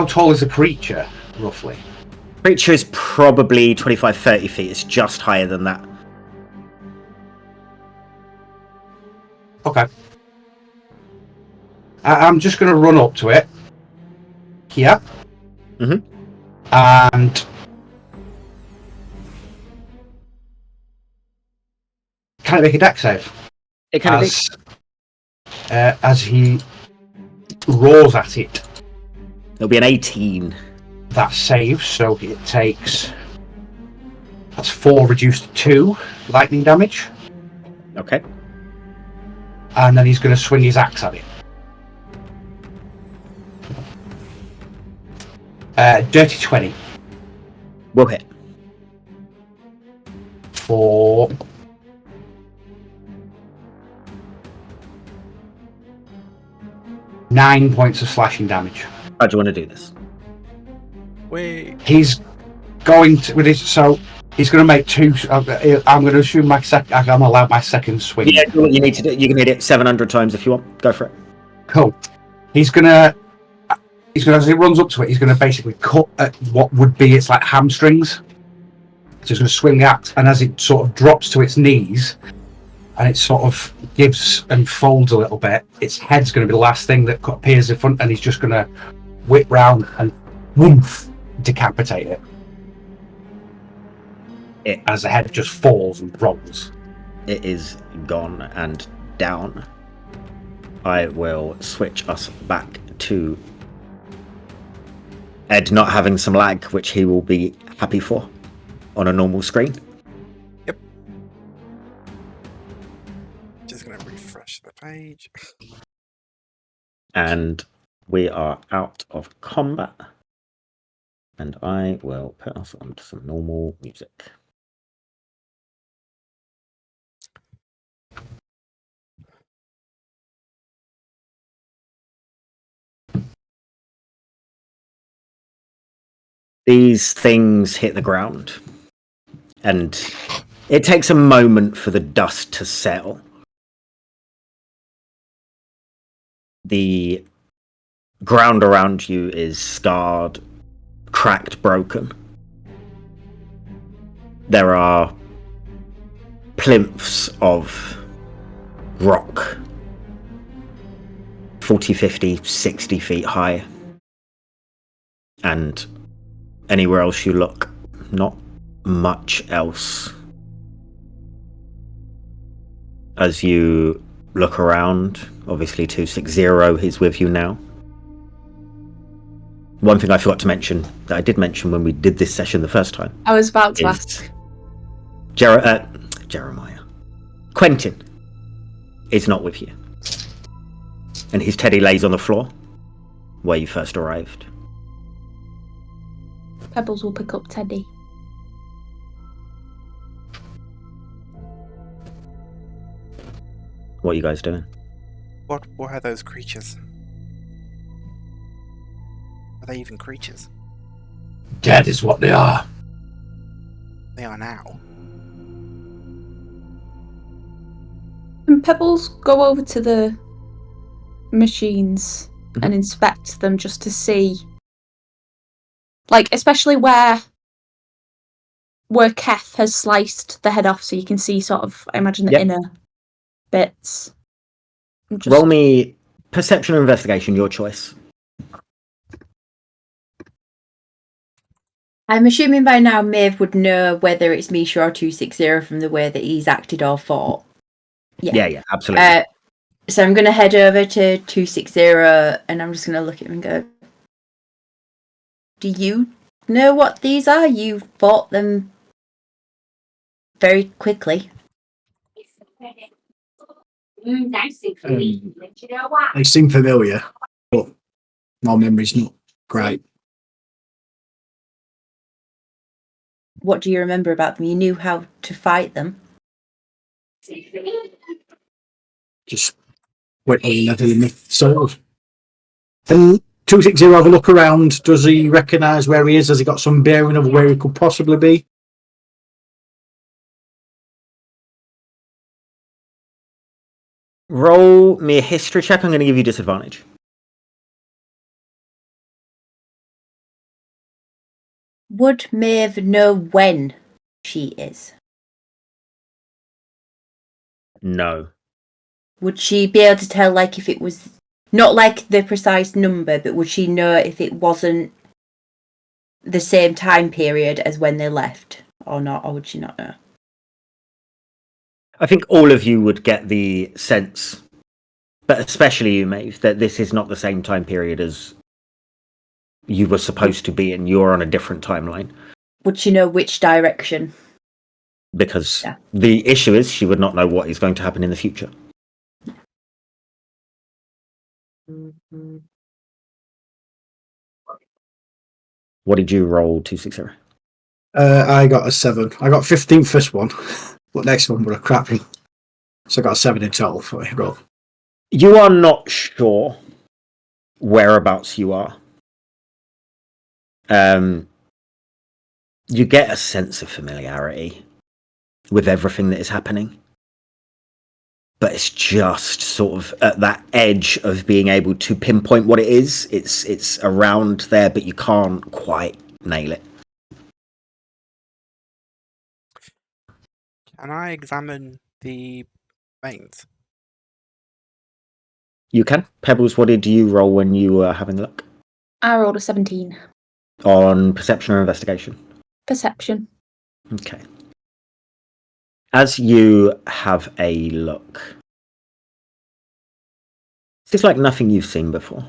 tall is the creature, roughly? Creature is probably 25, 30 feet. It's just higher than that. Okay. I'm just going to run up to it. Here. Mhm. And can I make a dex save? It kind of As he roars at it, It'll be an 18. that saves, so it takes... That's 4 reduced to 2 lightning damage. Okay. And then he's going to swing his axe at it. Dirty 20 We'll hit. for... Nine points of slashing damage. How do you want to do this? Wait. He's going to... With his, so he's going to make 2... I'm going to assume I'm allowed my second swing. Yeah, do what you need to do. You can hit it 700 times if you want. Go for it. Cool. He's gonna as he runs up to it, he's gonna basically cut at what would be its like hamstrings. So he's gonna swing the axe, and as it sort of drops to its knees, and it sort of gives and folds a little bit, its head's gonna be the last thing that appears in front, and he's just gonna whip round and woof, decapitate it. It As the head just falls and rolls. It is gone and down. I will switch us back to Ed not having some lag, which he will be happy for on a normal screen. Yep. Just going to refresh the page. And we are out of combat. And I will put us onto some normal music. These things hit the ground, and it takes a moment for the dust to settle. The ground around you is scarred, cracked, broken. There are plinths of rock 40, 50, 60 feet high. And anywhere else you look, not much else. As you look around, obviously 260 is with you now. One thing I forgot to mention, that I did mention when we did this session the first time. I was about to ask. Jeremiah. Quentin is not with you. And his teddy lays on the floor, where you first arrived. Pebbles will pick up Teddy. What are you guys doing? What are those creatures? Are they even creatures? Dead is what they are. They are now. Can Pebbles go over to the machines and inspect them just to see, like, especially where Keth has sliced the head off, so you can see sort of, I imagine, the inner bits. Roll me perception or investigation, your choice. I'm assuming by now Maeve would know whether it's Misha or 260 from the way that he's acted or fought. Yeah, absolutely. So I'm going to head over to 260 and I'm just going to look at him and go, do you know what these are? You fought them very quickly. They seem familiar, but my memory's not great. What do you remember about them? You knew how to fight them. Just went on the sword. And 260 have a look around. Does he recognise where he is? Has he got some bearing of where he could possibly be? Roll me a history check. I'm going to give you disadvantage. Would Maeve know when she is? No. Would she be able to tell, like, if it was not like the precise number, but would she know if it wasn't the same time period as when they left or not, or would she not know? I think all of you would get the sense, but especially you, Maeve, that this is not the same time period as you were supposed to be in. You're on a different timeline. Would she know which direction? Because the issue is she would not know what is going to happen in the future. What did you roll, 260? I got a 7. I got 15 first one, but next one was a crap one. So I got a 7 in total for a roll. You are not sure whereabouts you are. You get a sense of familiarity with everything that is happening. But it's just sort of at that edge of being able to pinpoint what it is. It's around there, but you can't quite nail it. Can I examine the veins? You can. Pebbles, what did you roll when you were having a look? I rolled a 17. On perception or investigation? Perception. Okay. As you have a look, it's like nothing you've seen before.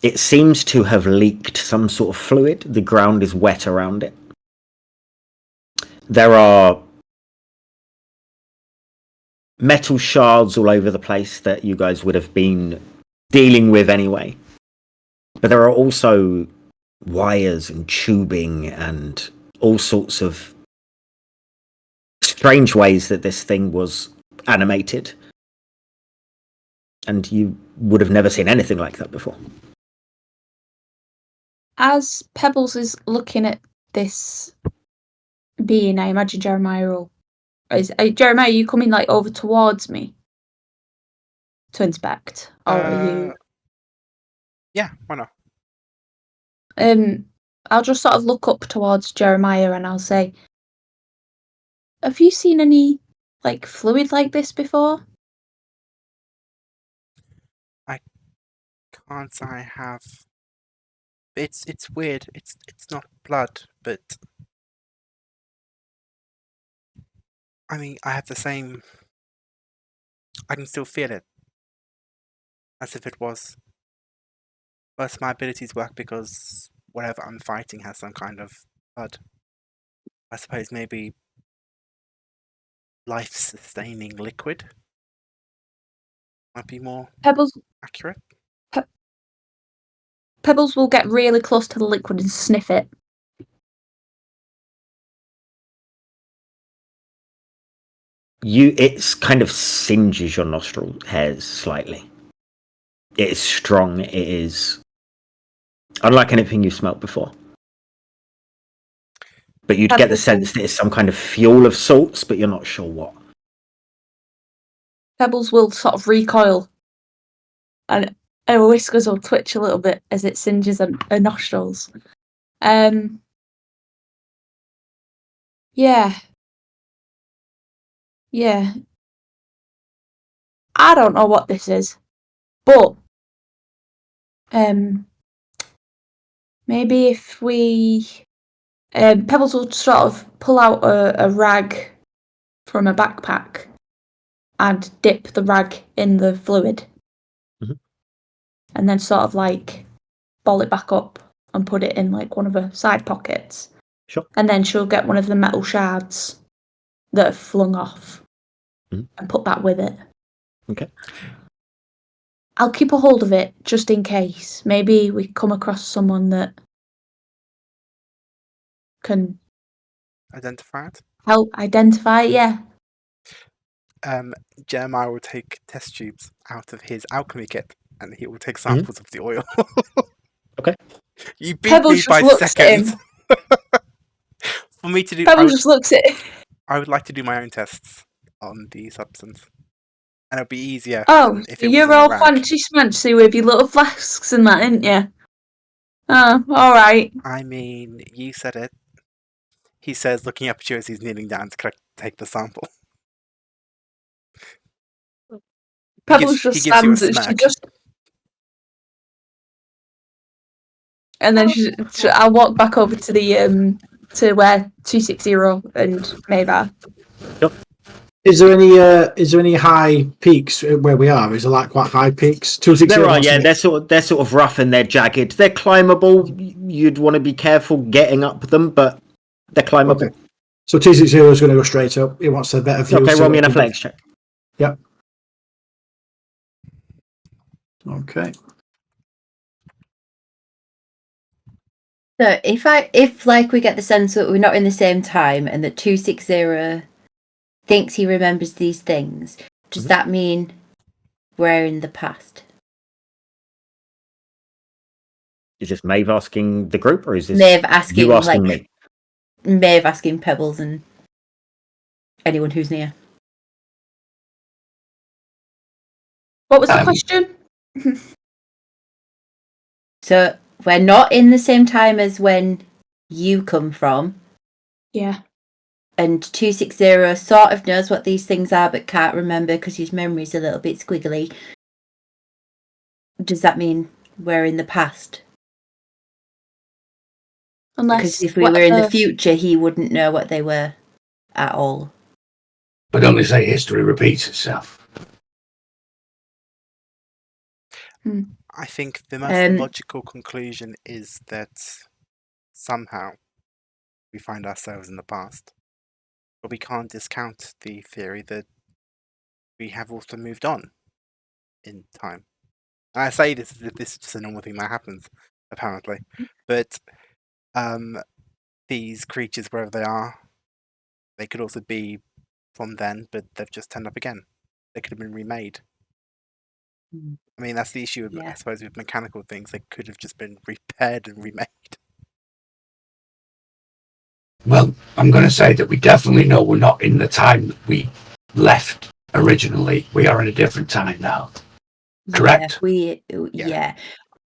It seems to have leaked some sort of fluid. The ground is wet around it. There are metal shards all over the place that you guys would have been dealing with anyway. But there are also wires and tubing and all sorts of strange ways that this thing was animated. And you would have never seen anything like that before. As Pebbles is looking at this being, I imagine Jeremiah will... Jeremiah, are you coming like over towards me to inspect? Or are you... Yeah, why not? I'll just sort of look up towards Jeremiah and I'll say, have you seen any like fluid like this before? Can't say I have. It's weird. It's not blood, but I mean I have the same. I can still feel it, as if it was. But my abilities work because whatever I'm fighting has some kind of blood. I suppose maybe life-sustaining liquid might be more accurate. Pebbles will get really close to the liquid and sniff it. It's kind of singes your nostril hairs slightly. It is strong. It is unlike anything you've smelt before. But you'd get the sense that it's some kind of fuel of sorts, but you're not sure what. Pebbles will sort of recoil, and her whiskers will twitch a little bit as it singes her nostrils. Yeah. I don't know what this is, but maybe if we... Pebbles will sort of pull out a rag from a backpack and dip the rag in the fluid. Mm-hmm. And then sort of like ball it back up and put it in like one of her side pockets. Sure. And then she'll get one of the metal shards that are flung off and put that with it. Okay. I'll keep a hold of it just in case. Maybe we come across someone that can Identify it. help identify it, yeah. Jeremiah will take test tubes out of his alchemy kit and he will take samples of the oil. Okay. You beat Pebbles me just by looks seconds. at him. For me to do, Pebbles just looks at him. I would like to do my own tests on the substance. And it'll be easier Oh, if so it you're was on a all rack. fancy smancy with your little flasks and that, ain't you? Oh, alright. I mean, you said it. He says, looking up at you as he's kneeling down to take the sample. Pebbles just he gives you a stands and she smirk. just... And then I'll walk back over to the to where 260 and Maeve are. Yep. Is there any high peaks where we are? Is there like quite high peaks? 260. There are, yeah. They're sort of rough and they're jagged. They're climbable. You'd want to be careful getting up them, but they're climbable. Okay. So 260 is going to go straight up. He wants a better view. Okay, roll me an athletics check. Yep. Okay. So if like we get the sense that we're not in the same time and that 260 thinks he remembers these things, does that mean we're in the past? Is this Maeve asking the group, or is this Maeve asking, you asking me? Maeve asking Pebbles and anyone who's near. What was the question? So we're not in the same time as when you come from. Yeah. And 260 sort of knows what these things are but can't remember because his memory's a little bit squiggly. Does that mean were in the past. Unless Because if we were in the whatever- future, he wouldn't know what they were at all. But only say history repeats itself. I think the most logical conclusion is that somehow we find ourselves in the past. But we can't discount the theory that we have also moved on in time. And I say this as if this is just a normal thing that happens, apparently. But these creatures, wherever they are, they could also be from then, but they've just turned up again. They could have been remade. I mean, that's the issue, I suppose, with mechanical things. They could have just been repaired and remade. Well, I'm going to say that we definitely know we're not in the time that we left originally. We are in a different time now. Correct? Yeah.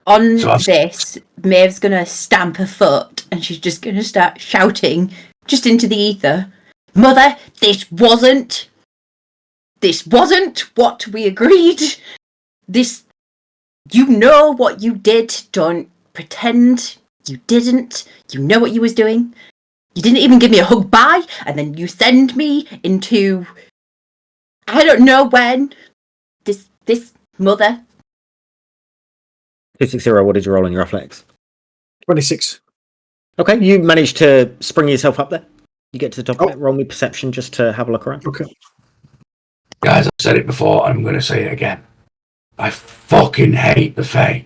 On this, Maeve's going to stamp her foot and she's just going to start shouting just into the ether, Mother, this wasn't what we agreed. You know what you did. Don't pretend you didn't. You know what you was doing. You didn't even give me a hug bye, and then you send me into I don't know when. This mother. 260, what did you roll on your athletics? 26. Okay, you managed to spring yourself up there. You get to the top of it. Roll me perception just to have a look around. Okay. Guys, I've said it before, I'm going to say it again. I fucking hate the Fae.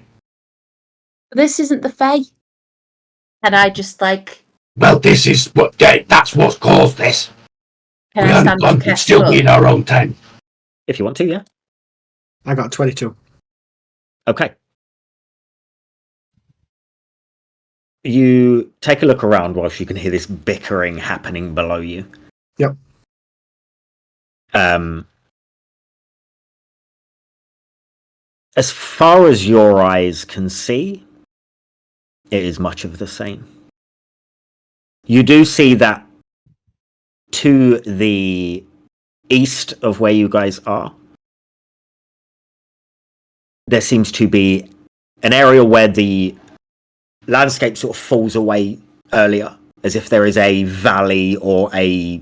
This isn't the Fae. And I just Well, this is that's what's caused this. Can we I haven't stand gone to still be in our own tent. If you want to, yeah. I got 22. Okay. You take a look around whilst you can hear this bickering happening below you. Yep. As far as your eyes can see, it is much of the same. You do see that to the east of where you guys are, there seems to be an area where the landscape sort of falls away earlier, as if there is a valley or a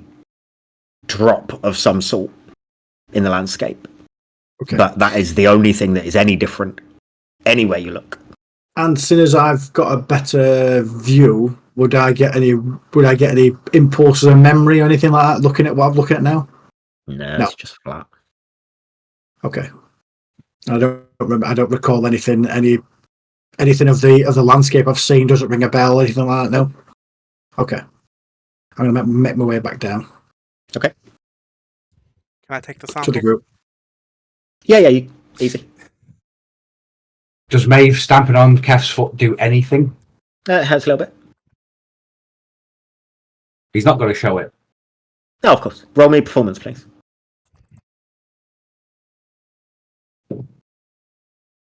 drop of some sort in the landscape. Okay. But that is the only thing that is any different anywhere you look. And soon as I've got a better view, would I get any impulses of memory or anything like that looking at what I'm looking at now? No, it's just flat. Okay. I don't remember. I don't recall anything of the landscape I've seen. Doesn't ring a bell, anything like that. No. Okay. I'm gonna make my way back down. Okay. Can I take the To sample? the group. Yeah, easy. Does Maeve stamping on Kev's foot do anything? It hurts a little bit. He's not going to show it. No, of course. Roll me performance, please.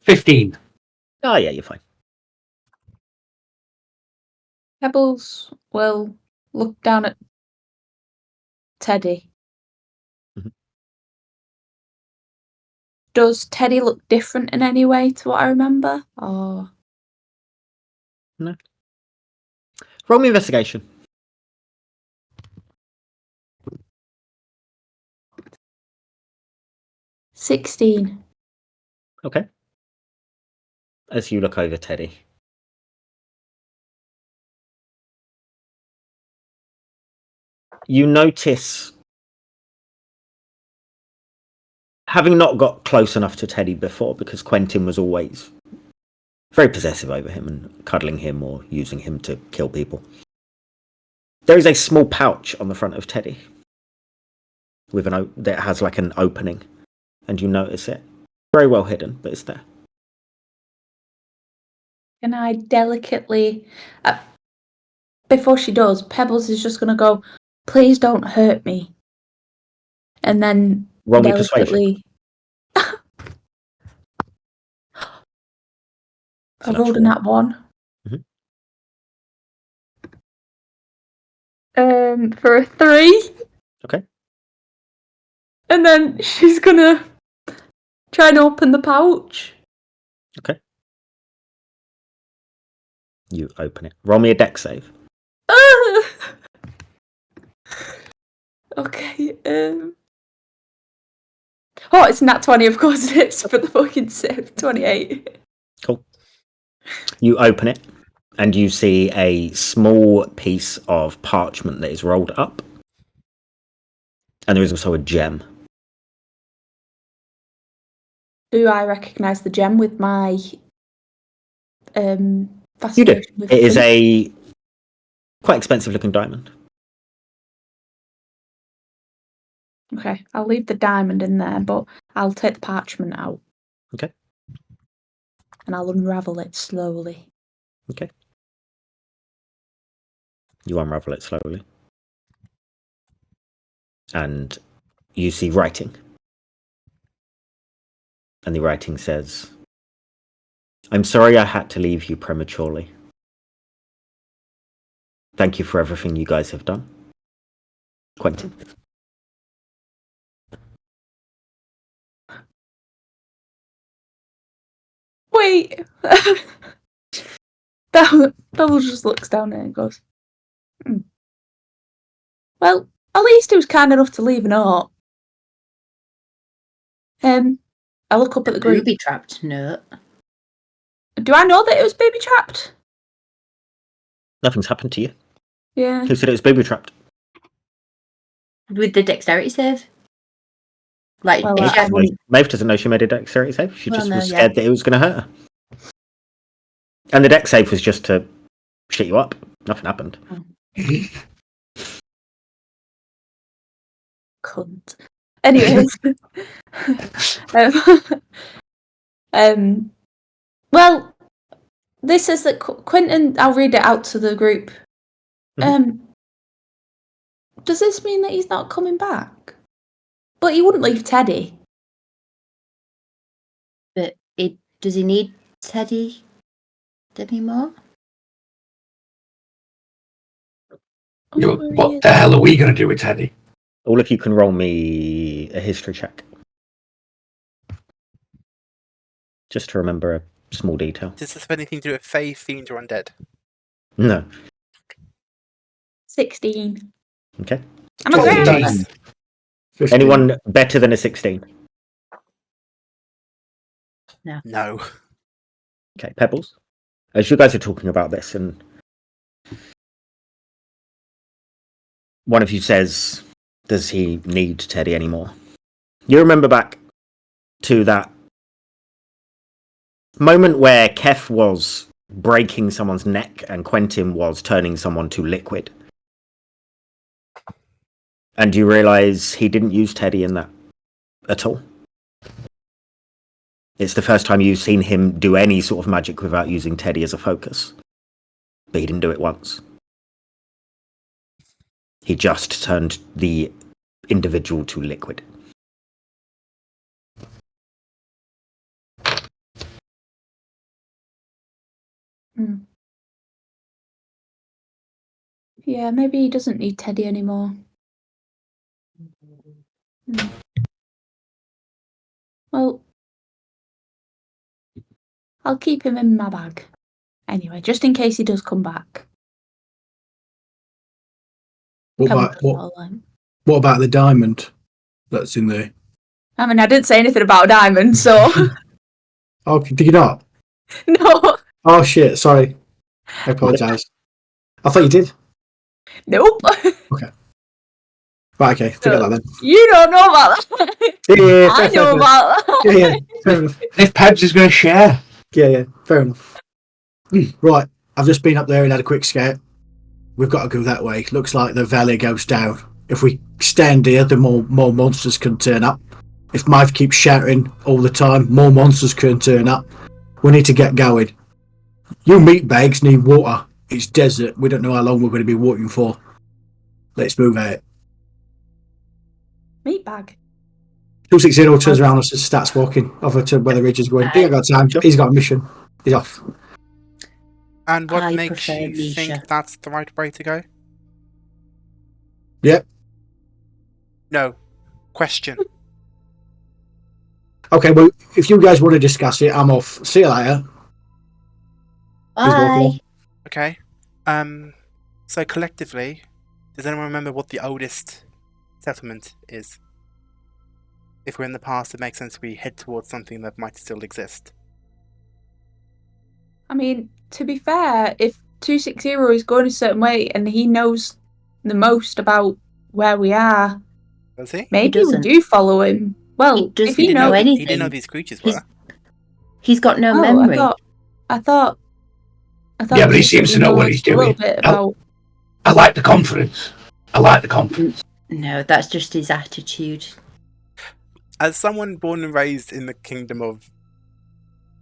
15. Oh, yeah, you're fine. Pebbles will look down at Teddy. Mhm. Does Teddy look different in any way to what I remember? Or No. Roll me investigation. 16. Okay. As you look over Teddy. You notice, having not got close enough to Teddy before, because Quentin was always very possessive over him and cuddling him or using him to kill people, there is a small pouch on the front of Teddy with that has like an opening, and you notice it. Very well hidden, but it's there. Can I delicately... before she does, Pebbles is just going to go, please don't hurt me. And then Roll me delicately... I rolled a natural nat 1. For a 3. Okay. And then she's going to try and open the pouch. Okay. You open it. Roll me a deck save. Okay. Oh, it's nat 20, of course it is, for the fucking save. 28. Cool. You open it, and you see a small piece of parchment that is rolled up. And there is also a gem. Do I recognise the gem with my You do. fascination with It is them? a quite expensive looking diamond. Okay, I'll leave the diamond in there, but I'll take the parchment out. Okay. And I'll unravel it slowly. Okay. You unravel it slowly. And you see writing. And the writing says, I'm sorry I had to leave you prematurely. Thank you for everything you guys have done. Quentin. Wait! Bevel just looks down and goes, Well, at least he was kind enough to leave a note. I look up at the group. Booby trapped note. Do I know that it was baby trapped? Nothing's happened to you. Yeah. Who said it was booby trapped? With the dexterity save? Like, Well, if she I had wouldn't- Maeve doesn't know she made a dex save. She Well, just no, was yeah. scared that it was going to hurt her. And the dex save was just to shit you up. Nothing happened. Cunt. Anyways. Well, this says that Quentin, I'll read it out to the group. Does this mean that he's not coming back? But he wouldn't leave Teddy. But does he need Teddy anymore? What the hell are we going to do with Teddy? All of you can roll me a history check. Just to remember a small detail. Does this have anything to do with Fae, Fiend, or Undead? No. 16. Okay. I'm a Oh, great nice. artist. 15. Anyone better than a 16? No. Okay, Pebbles. As you guys are talking about this, and one of you says, does he need Teddy anymore? You remember back to that moment where Kef was breaking someone's neck and Quentin was turning someone to liquid. And you realise he didn't use Teddy in that at all. It's the first time you've seen him do any sort of magic without using Teddy as a focus. But he didn't do it once. He just turned the individual to liquid. Yeah, maybe he doesn't need Teddy anymore. Well, I'll keep him in my bag. Anyway, just in case he does come back. What about the diamond that's in there? I mean, I didn't say anything about a diamond, so... Oh, did you not? No. Oh, shit, sorry. I apologise. I thought you did. Nope. Right, okay, forget that then. You don't know about that. Yeah, I know about that. Yeah, fair enough. If Pebs is going to share. Yeah, fair enough. Right, I've just been up there and had a quick scout. We've got to go that way. Looks like the valley goes down. If we stand here, the more monsters can turn up. If Maeve keeps shouting all the time, more monsters can turn up. We need to get going. You meat bags need water. It's desert. We don't know how long we're going to be walking for. Let's move out. Meat bag. 260 turns around and says, starts walking over to where the ridge is going. He ain't got time. He's got a mission. He's off. And what I makes prefer you leisure. think that's the right way to go? Yep. No. Question. Okay, well, if you guys want to discuss it, I'm off. See you later. He's walking Bye. off. Okay. So collectively, does anyone remember what the oldest settlement is? If we're in the past, it makes sense we head towards something that might still exist. I mean, to be fair, if 260 is going a certain way and he knows the most about where we are, Does he? maybe we doesn't. do follow him. Well, doesn't if he know knows, anything. He didn't know these creatures He's- were. He's got no oh, memory. I thought. Yeah, but he seems to know what he's A little doing. bit about. I like the confidence. No, that's just his attitude. As someone born and raised in the kingdom of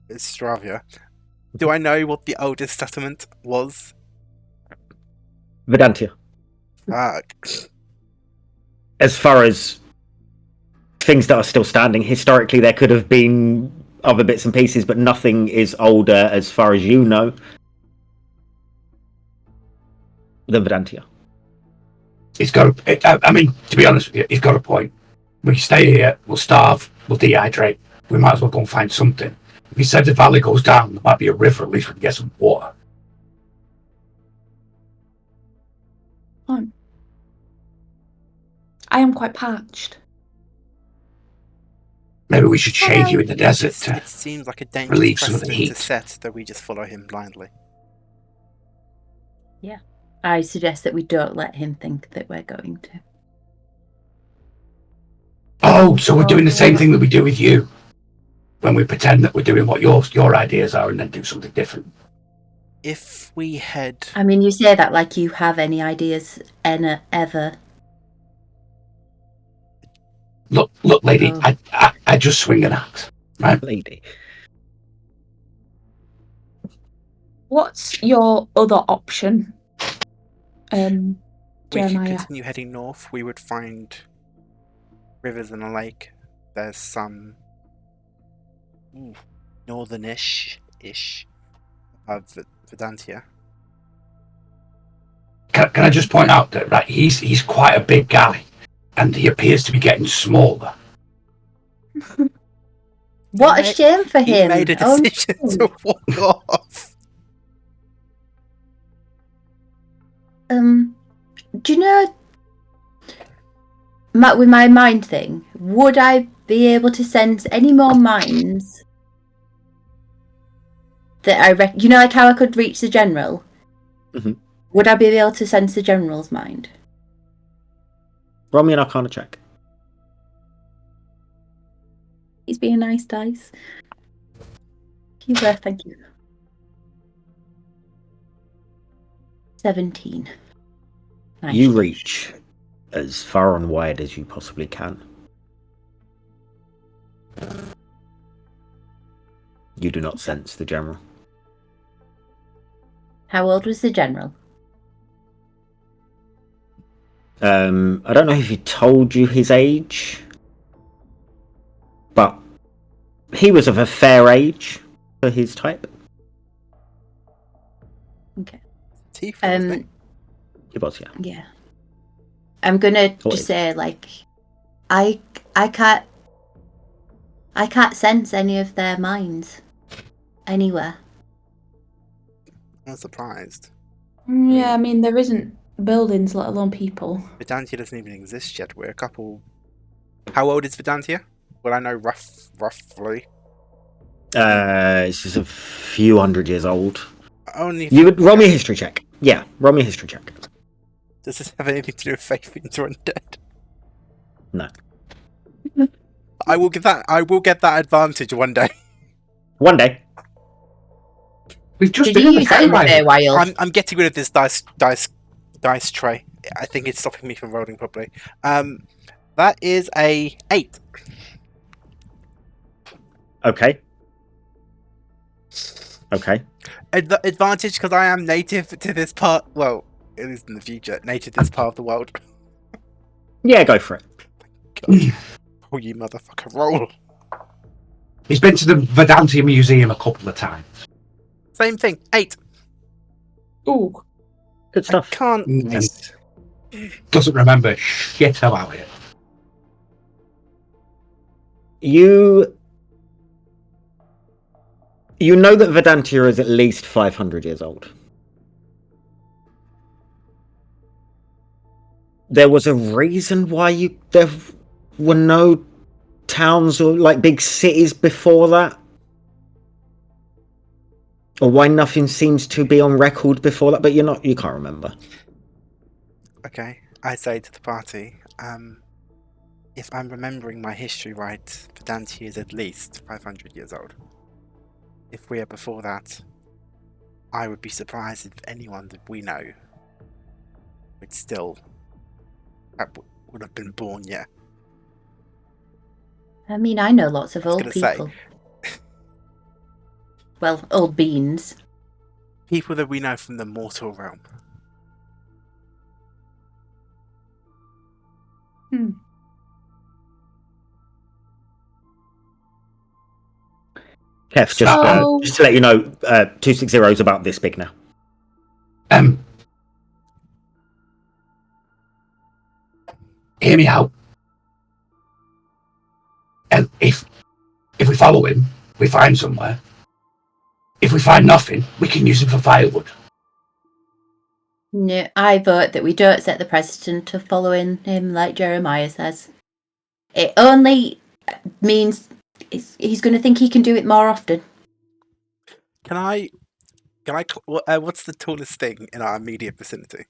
Stravia, do I know what the oldest settlement was? Vedantia. Fuck. As far as things that are still standing, historically there could have been other bits and pieces, but nothing is older, as far as you know, than Vedantia. He's got. I mean, to be honest with you, he's got a point. We stay here, we'll starve, we'll dehydrate. We might as well go and find something. If he said the valley goes down, there might be a river. At least we can get some water. I am quite parched. Maybe we should shave you in the desert to It seems like a dangerous relieve some of the precedent to heat. set that we just follow him blindly. I suggest that we don't let him think that we're going to. Oh, so we're doing the same thing that we do with you. When we pretend that we're doing what your ideas are and then do something different. If we head... I mean, you say that like you have any ideas ever. Look, lady, Oh. I just swing an axe, right? Lady. What's your other option, We could Jeremiah? continue heading north. We would find rivers and a lake. There's some northern-ish of Vedantia. Can I just point out that right, he's quite a big guy, and he appears to be getting smaller. What a shame for He him. made a Oh, decision no. to walk off. Do you know, with my mind thing, would I be able to sense any more minds that you know, like how I could reach the general? Mhm. Would I be able to sense the general's mind? Roll me an Arcana check. He's being nice, dice. Thank you. 17. Nice. You reach as far and wide as you possibly can. You do not sense the general. How old was the general? I don't know if he told you his age, but he was of a fair age for his type. Okay. Teeth, wasn't it? He was, yeah. Yeah. I'm gonna What just is- say, like, I can't sense any of their minds anywhere. I'm surprised. Yeah, I mean, there isn't buildings, let alone people. Vedantia doesn't even exist yet. We're a couple... How old is Vedantia? Well, I know roughly. It's just a few hundred years old. Only... You would roll me a history check. Yeah, roll me a history check. Does this have anything to do with faith into undead? No. I will get that advantage one day. One day. We've just Did been you in the use it in the Feywild. Feywild? I'm getting rid of this dice tray. I think it's stopping me from rolling properly. That is a 8. Okay. Okay. Advantage because I am native to this part. Well, at least in the future, native to this part of the world. Yeah, go for it. God. Oh, you motherfucker, roll. He's been to the Vedantia Museum a couple of times. Same thing, 8. Ooh. Good stuff. I can't. Nice. Doesn't remember shit about it. You know that Vedantia is at least 500 years old. there was a reason why there were no towns or like big cities before that? Or why nothing seems to be on record before that, but you can't remember. Okay, I say to the party, if I'm remembering my history right, Vedanta is at least 500 years old. If we are before that, I would be surprised if anyone that we know would have been born yet. I mean, I know lots of old gonna say. people. Well, old beans. People that we know from the mortal realm. Kev, just to let you know, 260 is about this big now. Hear me out. And if we follow him, we find somewhere. If we find nothing, we can use him for firewood. No, I vote that we don't set the precedent of following him like Jeremiah says. It only means he's going to think he can do it more often. What's the tallest thing in our immediate vicinity?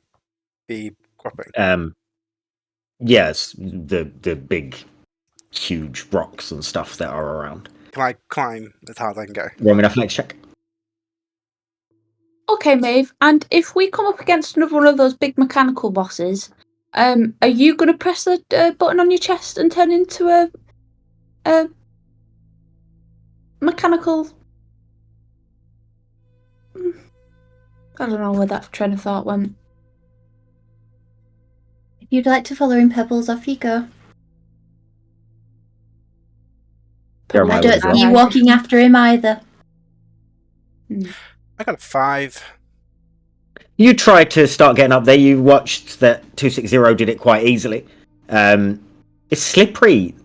The cropping. Yes, the big, huge rocks and stuff that are around. Can I climb as hard as I can go? Roll me an athletics check. Okay, Maeve. And if we come up against another one of those big mechanical bosses, are you going to press the button on your chest and turn into a mechanical? I don't know where that train of thought went. If you'd like to follow in Pebbles, off you go. Jeremiah I don't would see you walking after him either. I got a 5. You tried to start getting up there. You watched that 260 did it quite easily. It's slippery.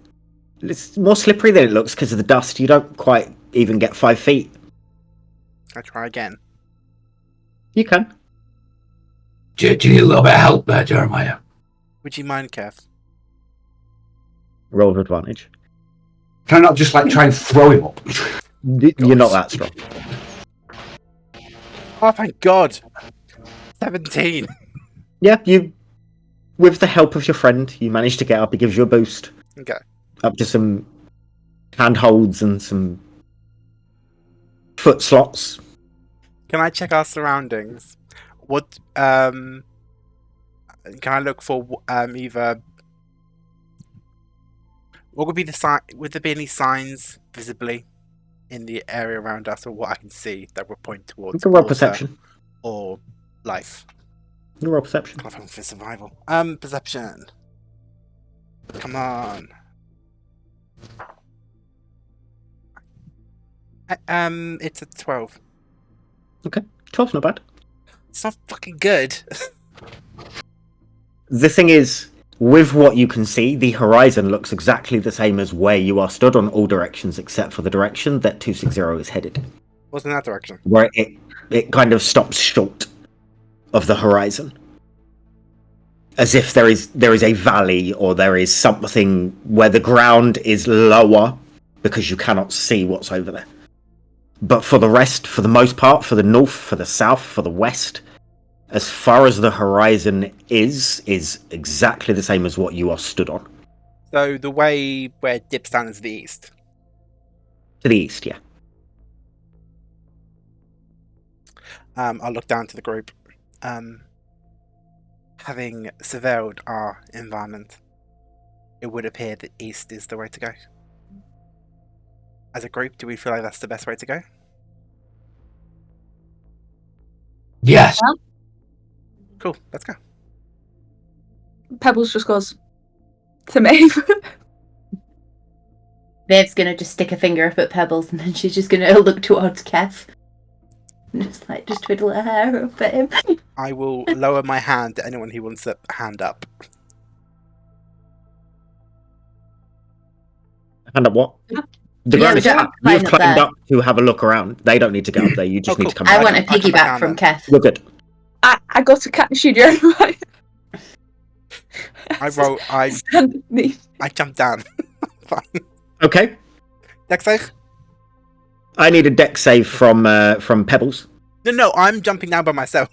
It's more slippery than it looks because of the dust. You don't quite even get 5 feet. I try again. You can. Do you need a little bit of help there, Jeremiah? Would you mind, Kev? Roll of advantage. Can I not just try and throw him up? You're not that strong. Oh, thank God! 17. Yeah, you. With the help of your friend, you manage to get up. He gives you a boost. Okay. Up to some handholds and some foot slots. Can I check our surroundings? What can I look for? Either what would be the sign? Would there be any signs visibly in the area around us, or what I can see that would point towards? You can roll water perception. or life. You roll perception. I'm for survival. Perception. Come on. It's a 12. Okay, 12's not bad. It's not fucking good. The thing is, with what you can see, the horizon looks exactly the same as where you are stood on all directions except for the direction that 260 is headed. What's in that direction? Where it kind of stops short of the horizon. As if there is a valley or there is something where the ground is lower because you cannot see what's over there. But for the rest, for the most part, for the north, for the south, for the west, as far as the horizon is exactly the same as what you are stood on. So the way where it dips down is the east. To the east, yeah. I'll look down to the group. Having surveilled our environment, it would appear that east is the way to go. As a group, do we feel like that's the best way to go? Yes. Cool, let's go. Pebbles just goes to Maeve. Maeve's going to just stick a finger up at Pebbles and then she's just going to look towards Kev. Just twiddle her hair up at him. I will lower my hand to anyone who wants a hand up. Hand up what? The Yeah, ground we is don't have flat. to climb You've up climbed there. up to have a look around. They don't need to get up there. You just Oh, need to cool. come I back. want a I can piggyback back from down Kev. You're good. I go to catch you, Jeremiah. I Stand me. jumped down. Fine. Okay. Dex save? I need a deck save from Pebbles. No, I'm jumping down by myself.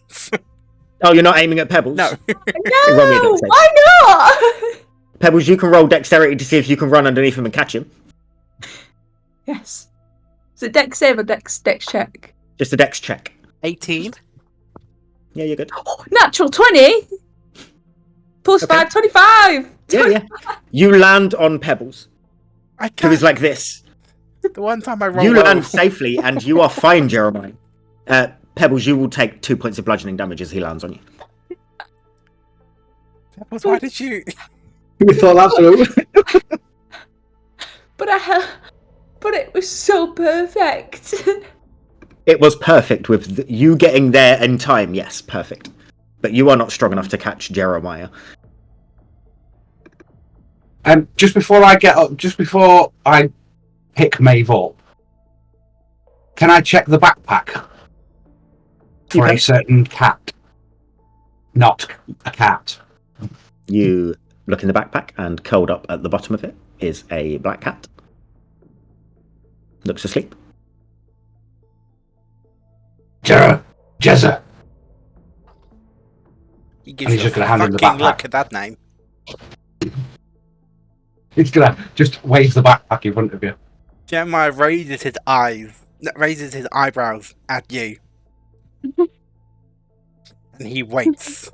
Oh, you're not aiming at Pebbles? No. Roll me a No, dex save. why not? Pebbles, you can roll dexterity to see if you can run underneath him and catch him. Yes. Is it dex save or dex check? Just a dex check. 18. Yeah, you're good. Oh, natural 20. Plus Okay. 5, 25. Yeah. You land on Pebbles, I who can't. is like this. The one time I rolled You well. land safely, and you are fine, Jeremiah. Pebbles, you will take 2 points of bludgeoning damage as he lands on you. Pebbles, why did you? We thought that through. But it was so perfect. It was perfect with you getting there in time. Yes, perfect. But you are not strong enough to catch Jeremiah. Just before I get up, just before I pick Maeve up, can I check the backpack for a certain cat? Not a cat. You look in the backpack, and curled up at the bottom of it is a black cat. Looks asleep. Jezza. He And gives he's you just a gonna hand him the fucking backpack. look at that name. He's gonna just wave the backpack in front of you. Jeremiah raises his eyebrows at you. And he waits.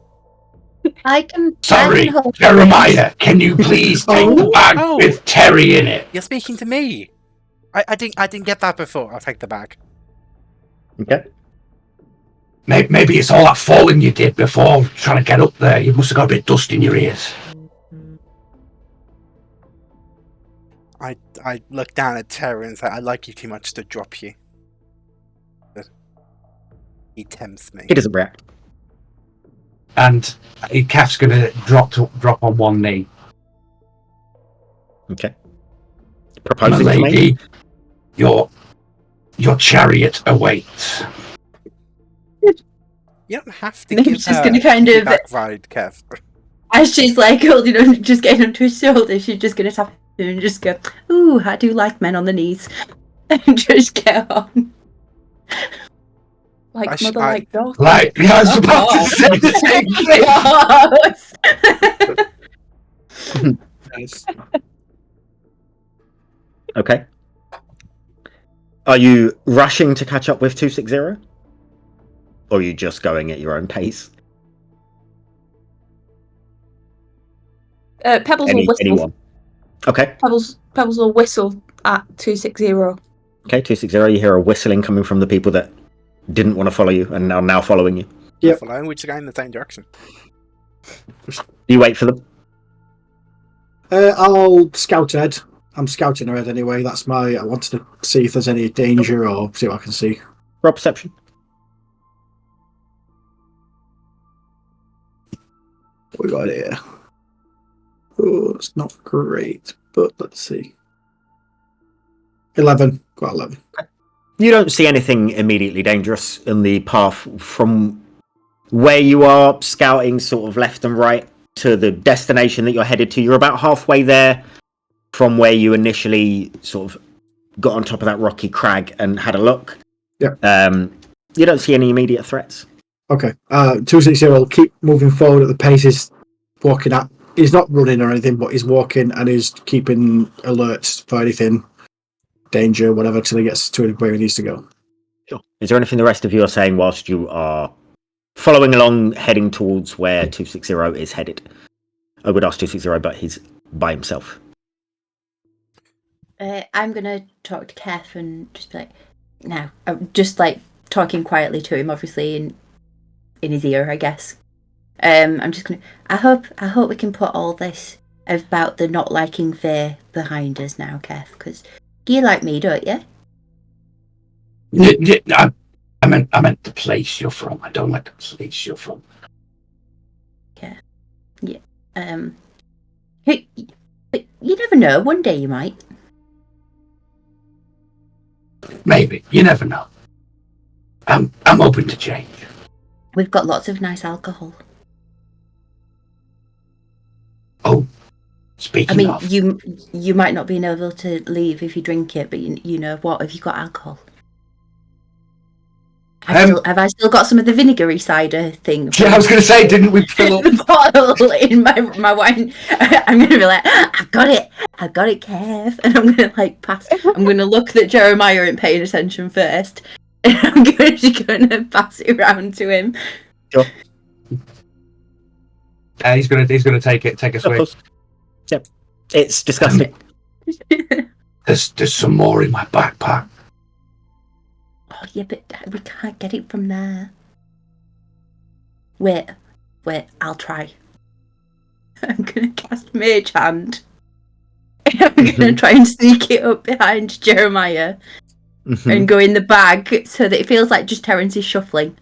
I can. Sorry, I can hold Jeremiah, can you please take the bag Oh. with Terry in it? You're speaking to me. I didn't get that before. I'll take the bag. Okay. Maybe it's all that falling you did before trying to get up there. You must have got a bit of dust in your ears. I look down at Terry and say, I like you too much to drop you. But he tempts me. He doesn't react. And Kef's gonna drop on one knee. Okay. My Proposing to me. lady, your chariot awaits. You don't have to I'm give just her gonna kind a of- back ride, Kev. As she's like holding on, just getting onto his shoulder, she's just gonna tap him and just go, "Ooh, I do like men on the knees," and just get on. Like I mother, like daughter. Like, I was about to say the same thing. Nice. Okay. Are you rushing to catch up with 260? Or are you just going at your own pace? Pebbles will whistle. Anyone? Okay. Pebbles will whistle at 260. Okay, 260. You hear a whistling coming from the people that didn't want to follow you and are now following you. Yep. Following, we're just going in the same direction. Do you wait for them? I'll scout ahead. I'm scouting ahead anyway. That's I wanted to see if there's any danger or see what I can see. Roll perception. What we got here? Oh, it's not great, but let's see. 11. Got 11. You don't see anything immediately dangerous in the path from where you are scouting sort of left and right to the destination that you're headed to. You're about halfway there from where you initially sort of got on top of that rocky crag and had a look. Yeah. You don't see any immediate threats. Okay. 260 will keep moving forward at the pace he's walking at. He's not running or anything, but he's walking and he's keeping alerts for anything, danger, whatever, till he gets to where he needs to go. Sure. Is there anything the rest of you are saying whilst you are following along, heading towards where 260 is headed? I would ask 260, but he's by himself. I'm gonna talk to Kef and just be like, "Now, just like talking quietly to him, obviously in his ear, I guess. I'm just gonna. I hope we can put all this about the not liking Faye behind us now, Kef, because you like me, don't you?" I meant the place you're from. I don't like the place you're from. Yeah. You never know. One day you might. Maybe. You never know. I'm open to change. We've got lots of nice alcohol. Speaking mean, of, you might not be able to leave if you drink it, but you know what? Have you got alcohol? Have I still got some of the vinegary cider thing? yeah, I was going to say, didn't we fill up? The bottle in my wine. I'm gonna be like, I've got it, Kev, and I'm gonna like pass. I'm gonna look that Jeremiah ain't paying attention first, and I'm gonna pass it around to him. Sure. He's gonna take a Of swig. course. Yep. It's disgusting. There's some more in my backpack. Oh yeah, but we can't get it from there. Wait, I'll try. I'm gonna cast Mage Hand. I'm gonna try and sneak it up behind Jeremiah and go in the bag so that it feels like just Terence is shuffling.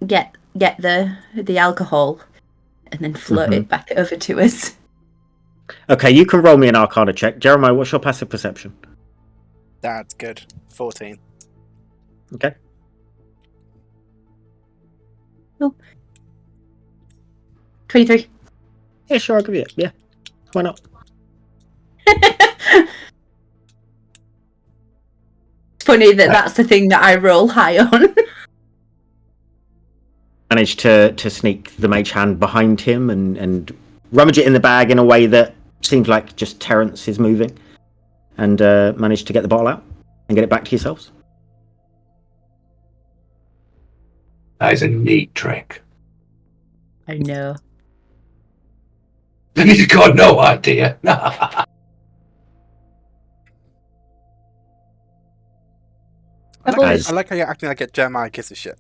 Get the alcohol and then float it back over to us. Okay, you can roll me an Arcana check. Jeremiah, what's your passive perception? That's good. 14. Okay. Oh. 23. Yeah, sure, I'll give you it. Yeah. Why not? It's funny that that's the thing that I roll high on. Managed to sneak the mage hand behind him and rummage it in the bag in a way that seems like just Terence is moving, and managed to get the bottle out and get it back to yourselves. That is a neat trick. I know. And he's got no idea. I like how you're acting like Jeremiah gives a shit.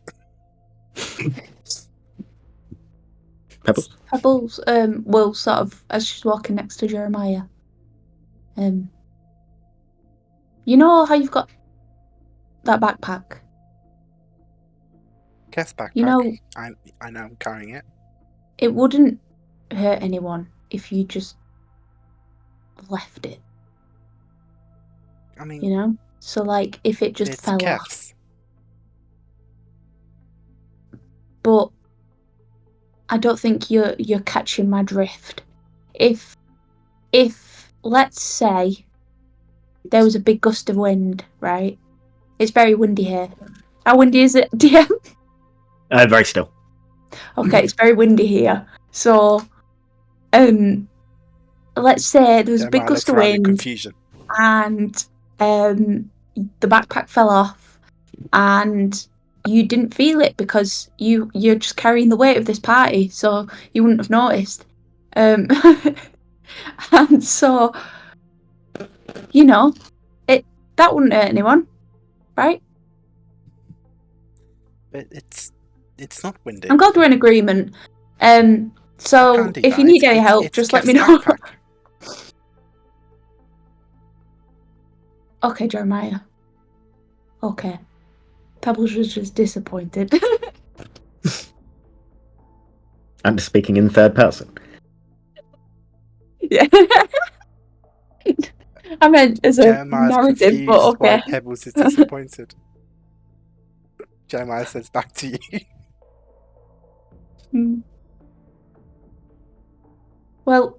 Pebbles? Pebbles will sort of, as she's walking next to Jeremiah, you know how you've got that backpack? Guess backpack. You know, I know I'm carrying it. it wouldn't hurt anyone if you just left it, I mean, you know? So, like, if it just it's fell off. Kev's. But I don't think you're catching my drift. If let's say there was a big gust of wind, right? It's very windy here. How windy is it, DM? Very still. Okay, it's very windy here. So, let's say there was a big Jeremiah gust looks of around in wind confusion. and the backpack fell off and you didn't feel it because you're just carrying the weight of this party, so you wouldn't have noticed. And so, you know, that wouldn't hurt anyone, right? But it's not windy. I'm glad we're in agreement. So Can't do if you that. need any help, It's just let Kev's me know. backpack. Okay, Jeremiah. Okay. Pebbles was just disappointed. And speaking in third person. Yeah. I meant as a Jeremiah's narrative, confused but okay. why Pebbles is disappointed. Jeremiah says back to you. Well,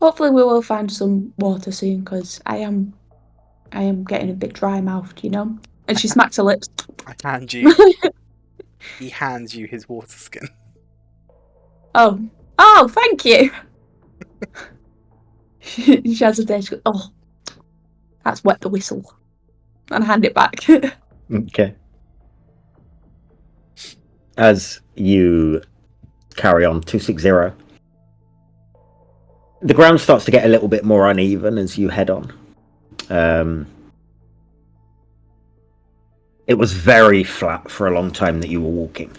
hopefully we will find some water soon, because I am getting a bit dry mouthed, you know. And she smacks her lips. I hand you. He hands you his water skin. Oh, thank you. She has a day. She goes, oh, that's wet the whistle, and I hand it back. Okay. As you carry on, 260, the ground starts to get a little bit more uneven as you head on. It was very flat for a long time that you were walking.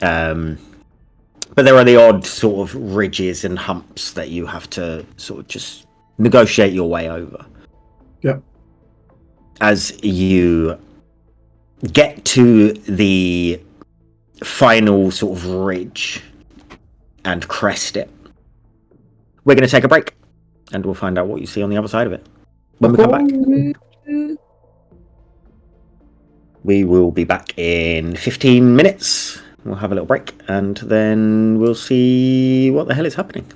But there are the odd sort of ridges and humps that you have to sort of just negotiate your way over. Yep. As you get to the final sort of ridge and crest it, we're going to take a break and we'll find out what you see on the other side of it when we come back. We will be back in 15 minutes. We'll have a little break and then we'll see what the hell is happening.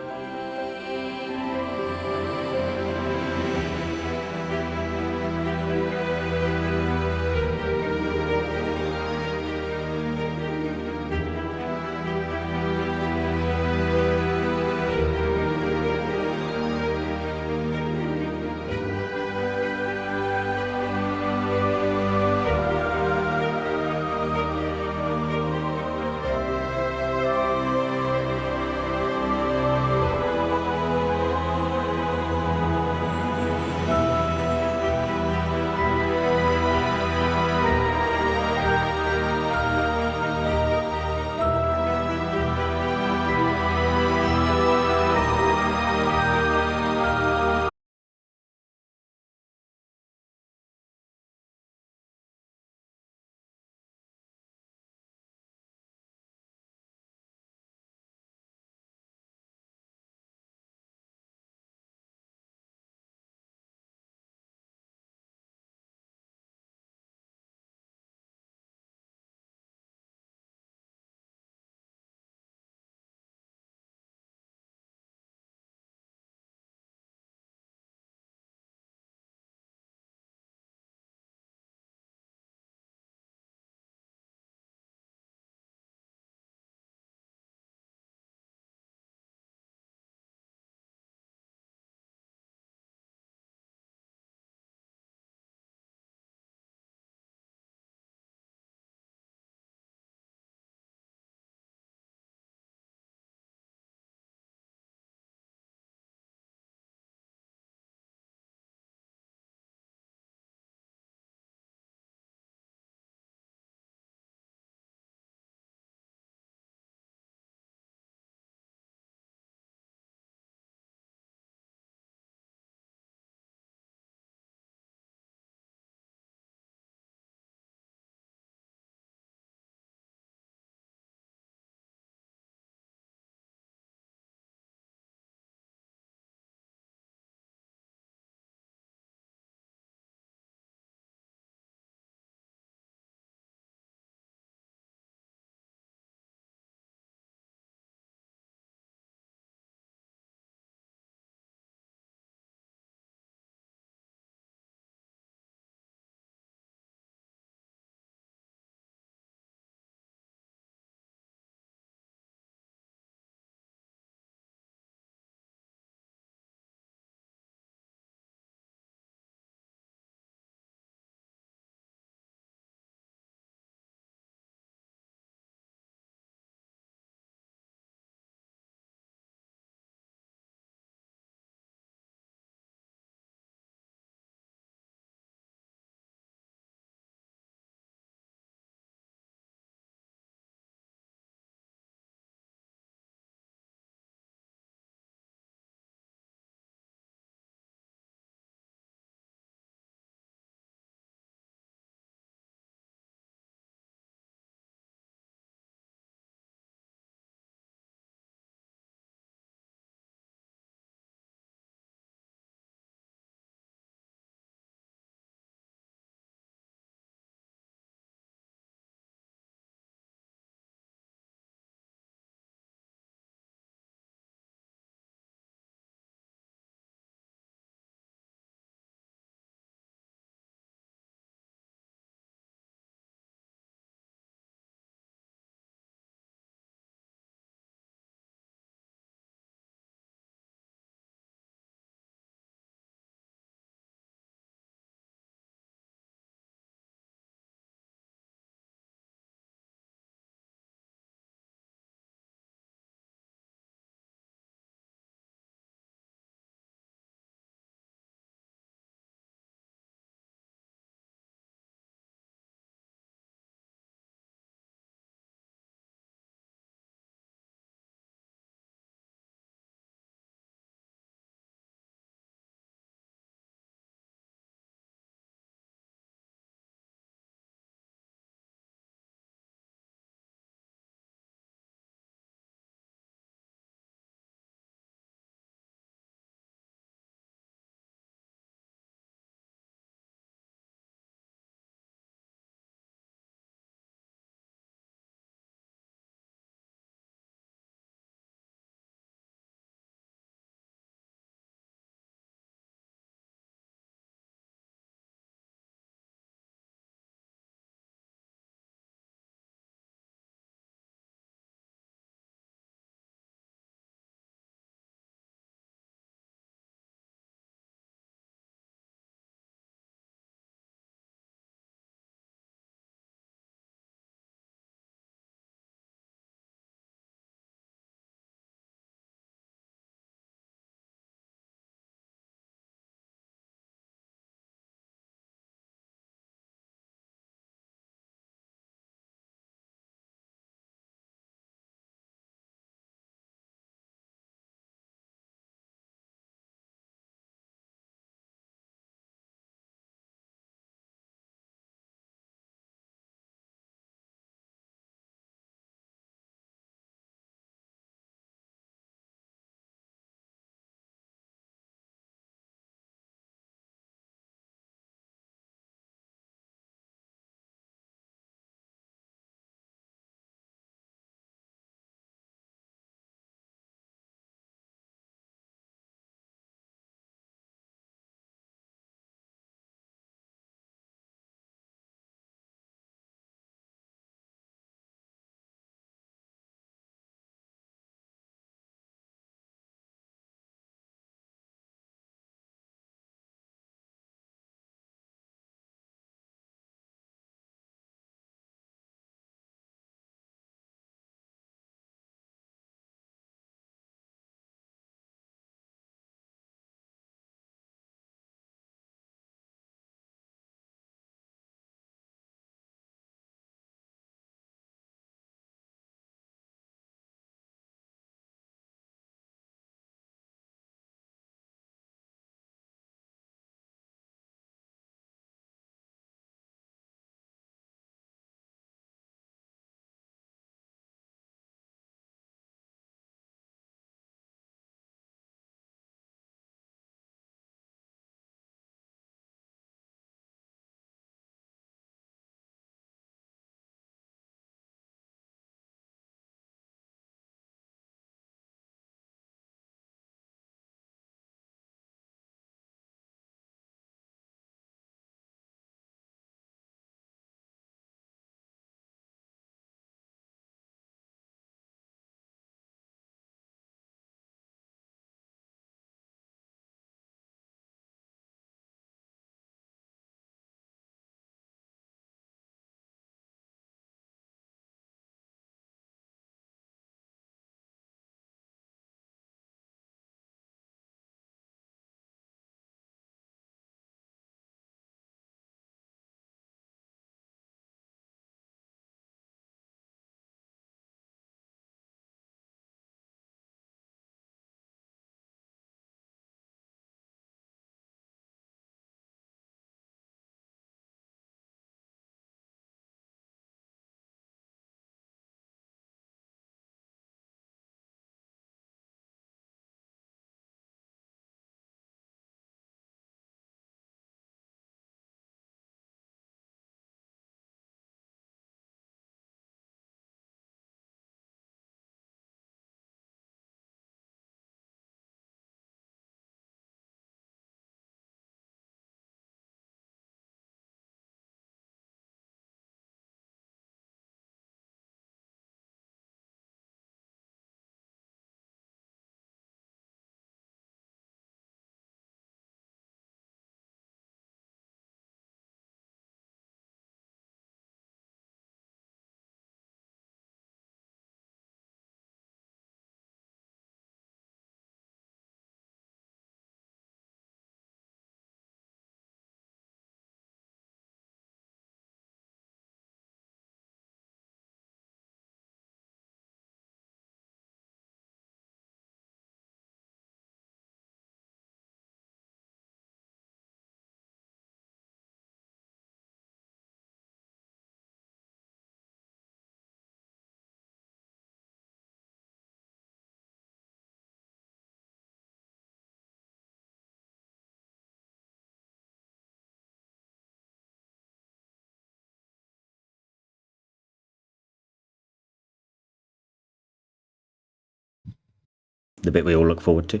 the bit we all look forward to.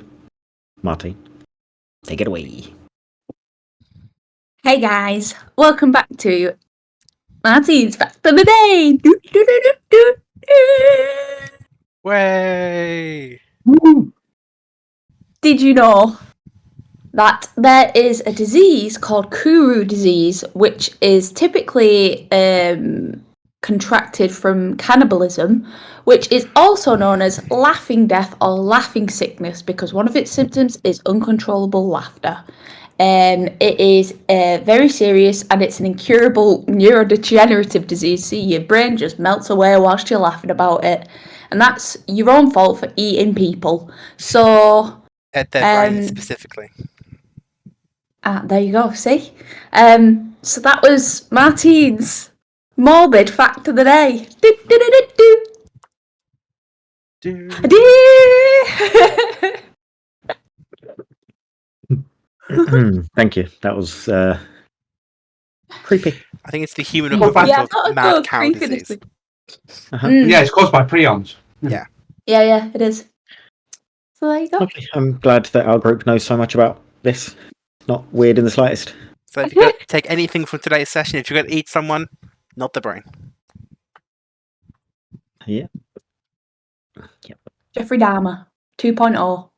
Martine, take it away. Hey guys, welcome back to Martin's Fact of the Day. Way! Did you know that there is a disease called Kuru disease, which is typically contracted from cannibalism, which is also known as laughing death or laughing sickness, because one of its symptoms is uncontrollable laughter. It is very serious, and it's an incurable neurodegenerative disease. See, your brain just melts away whilst you're laughing about it, and that's your own fault for eating people. So, At their brain specifically. there you go. See, so that was Martine's morbid fact of the day. Thank you. That was creepy. I think it's the human Well, equivalent Yeah, I of thought it mad was cow creepy, disease. this Uh-huh. Yeah, it's caused by prions. Yeah, it is. So there you go. Lovely. I'm glad that our group knows so much about this. Not weird in the slightest. So if you're going to take anything from today's session, if you're going to eat someone, not the brain. Yeah. Jeffrey Dahmer 2.0.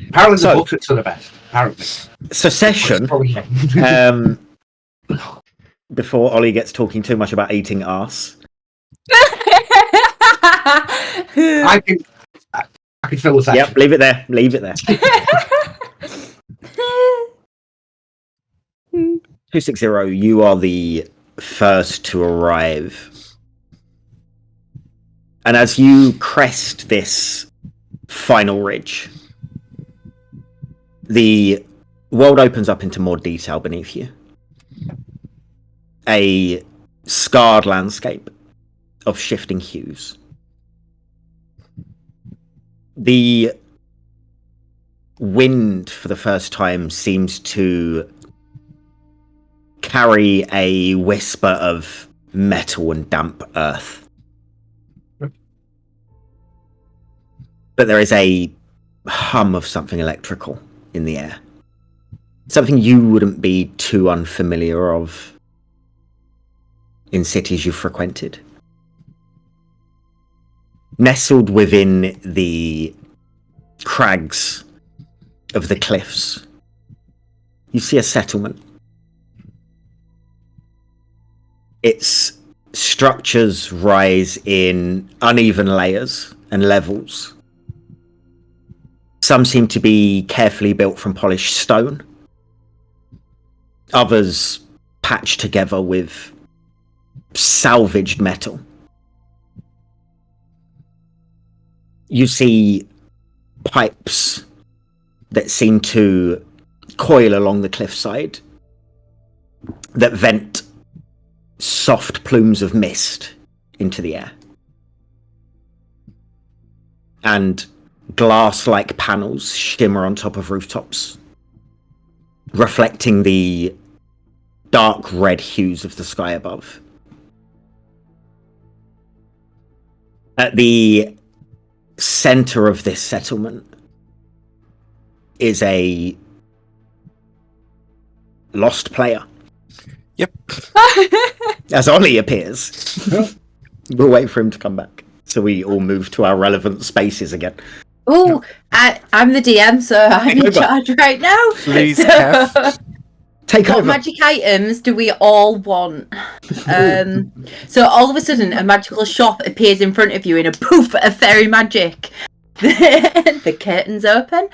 Apparently, So- the buckets are the best. Apparently. Secession. Before Ollie gets talking too much about eating arse. I can fill the session. Yep, leave it there. Leave it there. 260, you are the first to arrive. And as you crest this final ridge, the world opens up into more detail beneath you. A scarred landscape of shifting hues. The wind, for the first time, seems to carry a whisper of metal and damp earth. But there is a hum of something electrical in the air. Something you wouldn't be too unfamiliar of in cities you've frequented. Nestled within the crags of the cliffs, you see a settlement. Its structures rise in uneven layers and levels. Some seem to be carefully built from polished stone. Others patched together with salvaged metal. You see pipes that seem to coil along the cliffside that vent soft plumes of mist into the air. And glass-like panels shimmer on top of rooftops, reflecting the dark red hues of the sky above. At the center of this settlement is a lost player. Yep. As Ollie appears. We'll wait for him to come back, so we all move to our relevant spaces again. Oh, I'm the DM, so I'm in over. charge right now. Please, So, Kev. Take what over. magic items do we all want? So all of a sudden, a magical shop appears in front of you in a poof of fairy magic. The curtains open,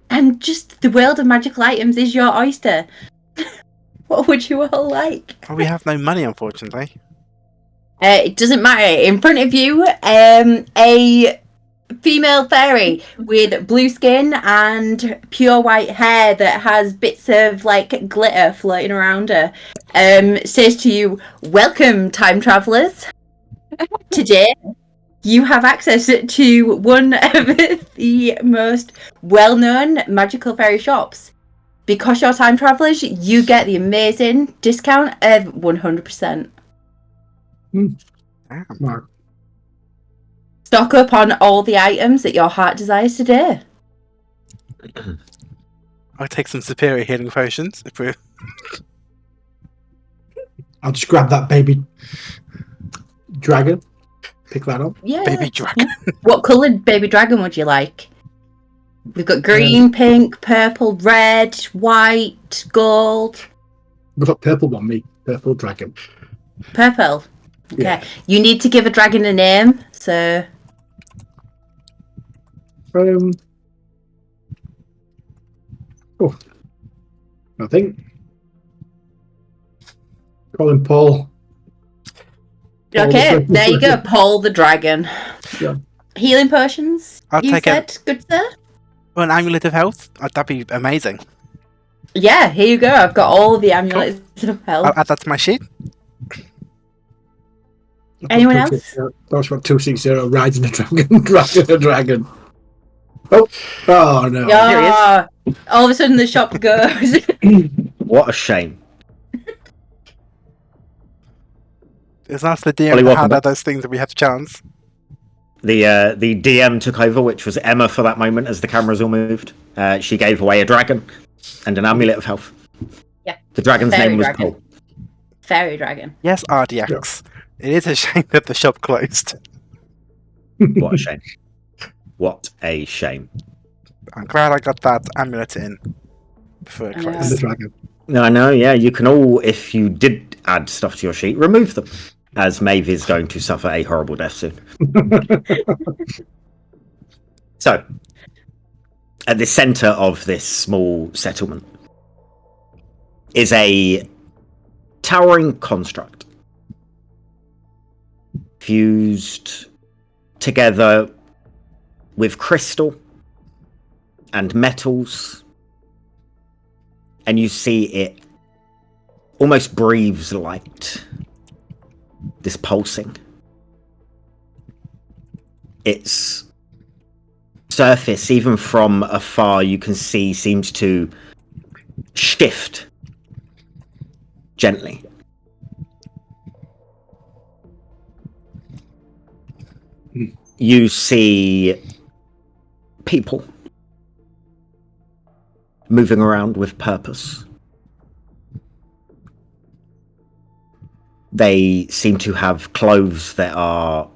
and just the world of magical items is your oyster. What would you all like? Oh, we have no money, unfortunately. It doesn't matter. In front of you, a female fairy with blue skin and pure white hair that has bits of like glitter floating around her says to you, "Welcome, time travelers. Today you have access to one of the most well-known magical fairy shops. Because you're time travelers, you get the amazing discount of 100%. Damn. Mark. Stock up on all the items that your heart desires today. I'll take some superior healing potions. If we're... I'll just grab that baby dragon, pick that up. Yeah. Baby dragon. What coloured baby dragon would you like? We've got green, pink, purple, red, white, gold. We've got purple one, me. Purple dragon. Purple. Okay. Yeah. You need to give a dragon a name, so... I think. Call him Paul. Okay, there you go. Paul the dragon. Yeah. Healing potions, I'll you take said, good sir? Well, an amulet of health? That'd be amazing. Yeah, here you go. I've got all the amulets of health. I'll add that to my sheet. Anyone else? That's what 260 riding a dragon. Riding a dragon. Oh no. Yeah. All of a sudden the shop goes. What a shame. It's nice the Ollie, DM welcome had back. those things that we had a chance. The DM took over, which was Emma for that moment as the cameras all moved. She gave away a dragon and an amulet of health. Yeah. The dragon's Fairy name was dragon. Paul. Fairy dragon. Yes, RDX. It is a shame that the shop closed. What a shame. What a shame. I'm glad I got that amulet in before it I know. And the closed. dragon. No, I know, yeah. You can all, if you did add stuff to your sheet, remove them, as Maeve is going to suffer a horrible death soon. So, at the centre of this small settlement is a towering construct fused together with crystal and metals, and you see it almost breathes light, this pulsing. Its surface, even from afar, you can see seems to shift gently. You see people moving around with purpose. They seem to have clothes that are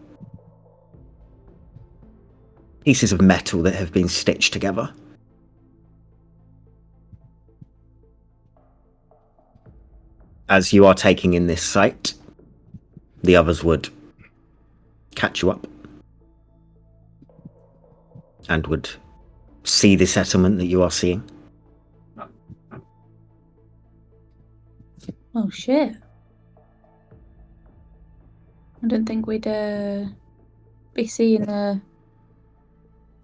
pieces of metal that have been stitched together. As you are taking in this sight, the others would catch you up and would see the settlement that you are seeing. Oh shit. I didn't think we'd be seeing a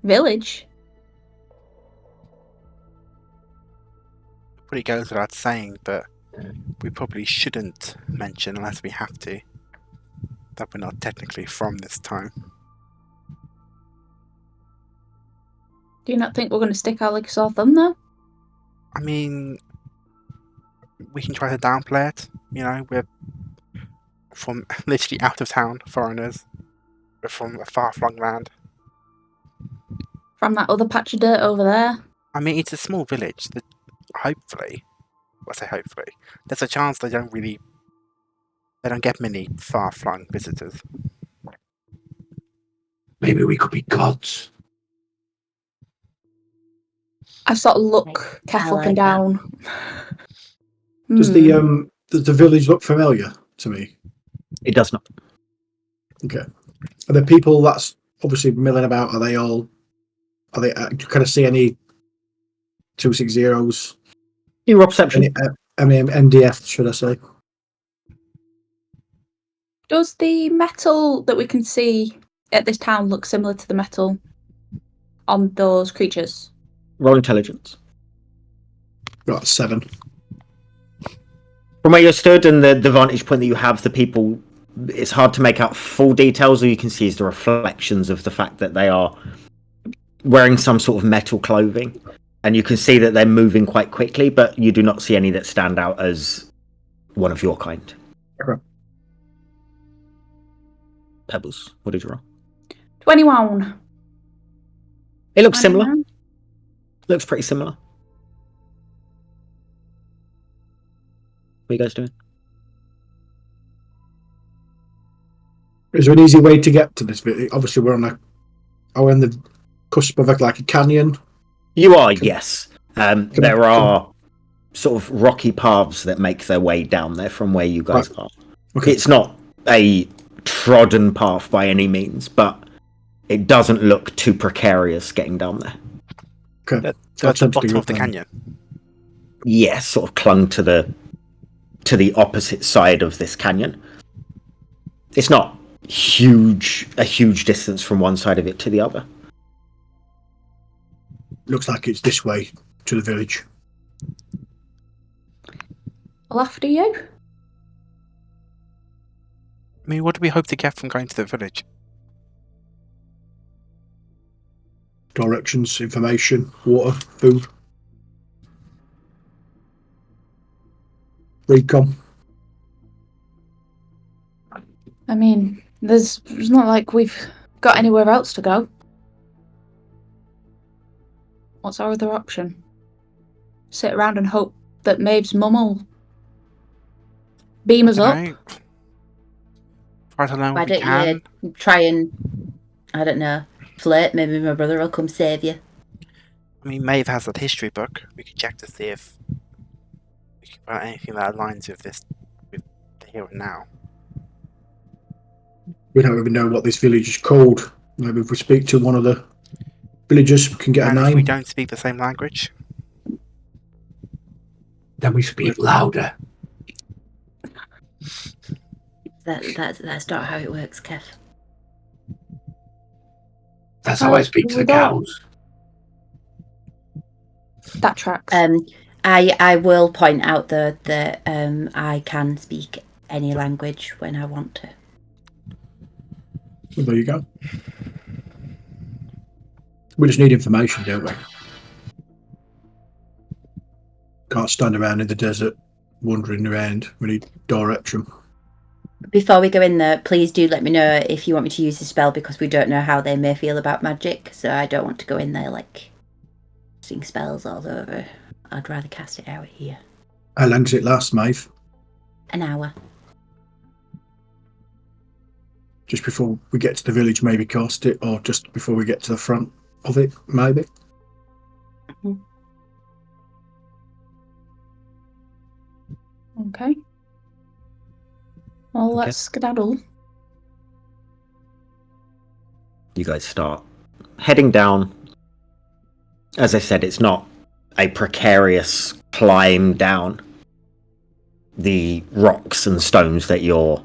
village. Pretty goes without saying, but we probably shouldn't mention, unless we have to, that we're not technically from this time. Do you not think we're going to stick out like a sore thumb though? I mean, we can try to downplay it. You know, we're from literally out of town foreigners. We're from a far-flung land. From that other patch of dirt over there? I mean, it's a small village that hopefully, well, I say hopefully, there's a chance they don't get many far-flung visitors. Maybe we could be gods. I sort of look I Kath up like and that. down. Does the village look familiar to me? It does not. Okay. Are there people that's obviously milling about? Are they all? Are they? Can I see any 260s? You roll perception. Any MDF, should I say? Does the metal that we can see at this town look similar to the metal on those creatures? Roll intelligence. Got 7. From where you're stood and the vantage point that you have, the people, it's hard to make out full details. All you can see is the reflections of the fact that they are wearing some sort of metal clothing. And you can see that they're moving quite quickly, but you do not see any that stand out as one of your kind. Okay. Pebbles, what did you roll? 21. It looks similar. 29. Looks pretty similar. What are you guys doing? Is there an easy way to get to this bit? Obviously, we're on the cusp of like a canyon. You are, yes. There are sort of rocky paths that make their way down there from where you guys are. Okay. It's not a trodden path by any means, but it doesn't look too precarious getting down there. Okay. At the bottom of the canyon. Yes, sort of clung to the opposite side of this canyon. It's not a huge distance from one side of it to the other. Looks like it's this way to the village. Well, after you. I mean, what do we hope to get from going to the village? Directions, information, water, food. Recon. I mean, it's not like we've got anywhere else to go. What's our other option? Sit around and hope that Maeve's mum will beam us up? Right. Try to learn Why what we don't can. you try and, I don't know, flirt? Maybe my brother will come save you. I mean, Maeve has that history book. We could check to see if we can find anything that aligns with this, with the here and now. We don't even know what this village is called. Maybe if we speak to one of the villagers, we can get And a if we name. don't speak the same language, Then we speak louder. That's not how it works, Kev. That's how I speak to the cows. That tracks. I will point out though that I can speak any language when I want to. Well, there you go. We just need information, don't we? Can't stand around in the desert wandering around. We need direction. Before we go in there, please do let me know if you want me to use the spell, because we don't know how they may feel about magic, so I don't want to go in there like casting spells all over. I'd rather cast it out here. How long does it last, Maeve? An hour. Just before we get to the village, maybe cast it, or just before we get to the front of it, maybe? Okay. Well, let's skedaddle. You guys start heading down. As I said, it's not a precarious climb down. The rocks and stones that you're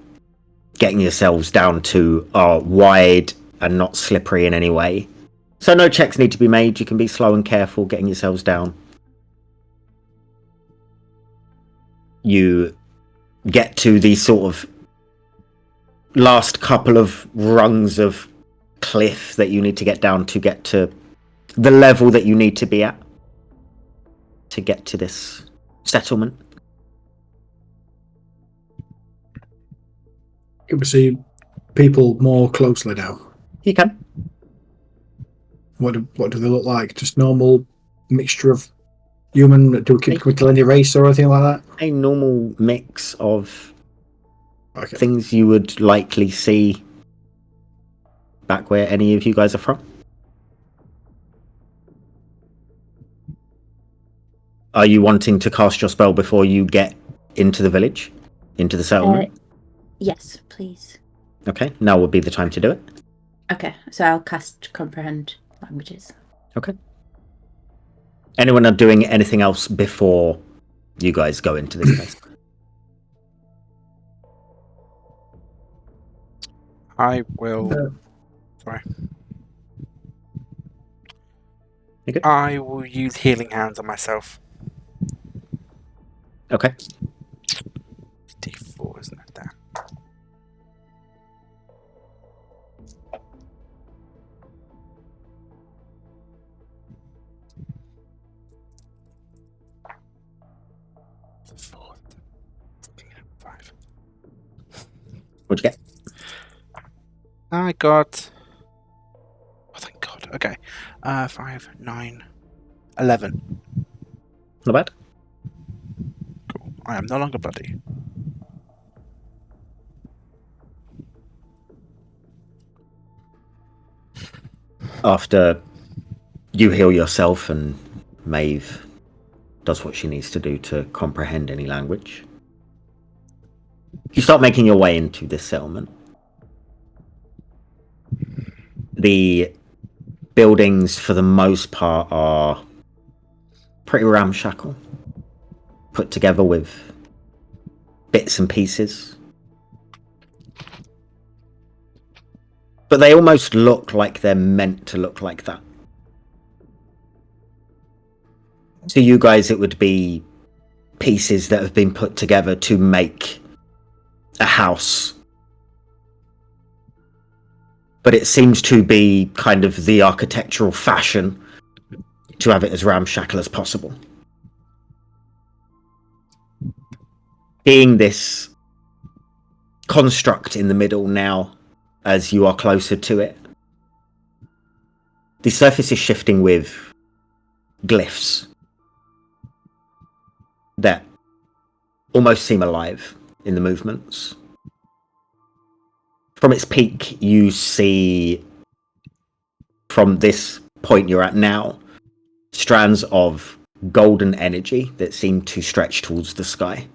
getting yourselves down to are wide and not slippery in any way. So no checks need to be made. You can be slow and careful getting yourselves down. You get to the sort of last couple of rungs of cliff that you need to get down to get to the level that you need to be at to get to this settlement. Can we see people more closely now? You can. What do they look like? Just normal mixture of human? Can we kill any race or anything like that? A normal mix of Okay. things you would likely see back where any of you guys are from. Are you wanting to cast your spell before you get into the village? Into the settlement? Yes, please. Okay, now would be the time to do it. Okay, so I'll cast Comprehend Languages. Okay. Anyone are doing anything else before you guys go into this place? I will. Sorry. You good? I will use Healing Hands on myself. Okay. D4, isn't it? There. Four, 5. What'd you get? I got Okay. 5, 9, 11. Not bad. Cool. I am no longer bloody. After you heal yourself and Maeve does what she needs to do to comprehend any language, you start making your way into this settlement. The buildings, for the most part, are pretty ramshackle, put together with bits and pieces. But they almost look like they're meant to look like that. To you guys, it would be pieces that have been put together to make a house. But it seems to be kind of the architectural fashion to have it as ramshackle as possible. Being this construct in the middle now, as you are closer to it, the surface is shifting with glyphs that almost seem alive in the movements. From its peak, you see, from this point you're at now, strands of golden energy that seem to stretch towards the sky.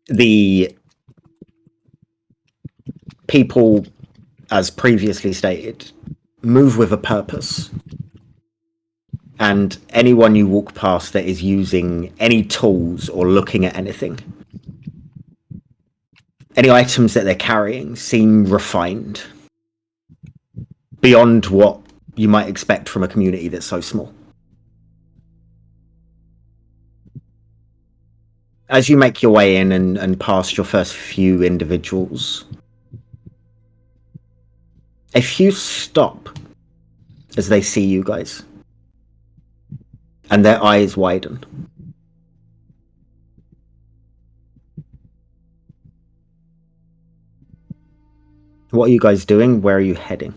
The people, as previously stated, move with a purpose. And anyone you walk past that is using any tools or looking at anything, any items that they're carrying seem refined beyond what you might expect from a community that's so small. As you make your way in and past your first few individuals, a few stop as they see you guys, and their eyes widen. What are you guys doing? Where are you heading?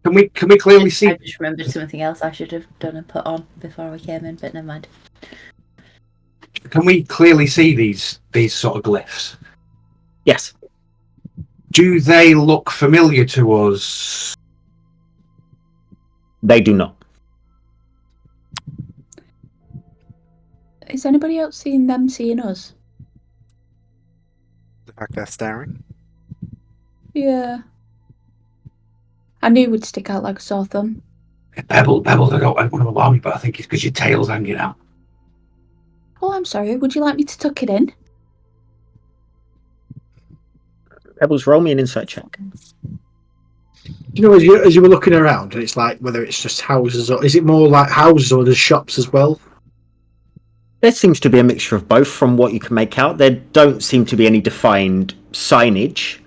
Can we clearly see? I just remembered something else I should have done and put on before we came in, but never mind. Can we clearly see these sort of glyphs? Yes. Do they look familiar to us? They do not. Is anybody else seeing them seeing us? The fact they're staring. Yeah. I knew we'd stick out like a sore thumb. Pebbles, I don't want to alarm you, but I think it's because your tail's hanging out. Oh, I'm sorry. Would you like me to tuck it in? Pebbles, roll me an insight check. You know, as you were looking around, and it's like whether it's just houses or is it more like houses or there's shops as well? There seems to be a mixture of both from what you can make out. There don't seem to be any defined signage.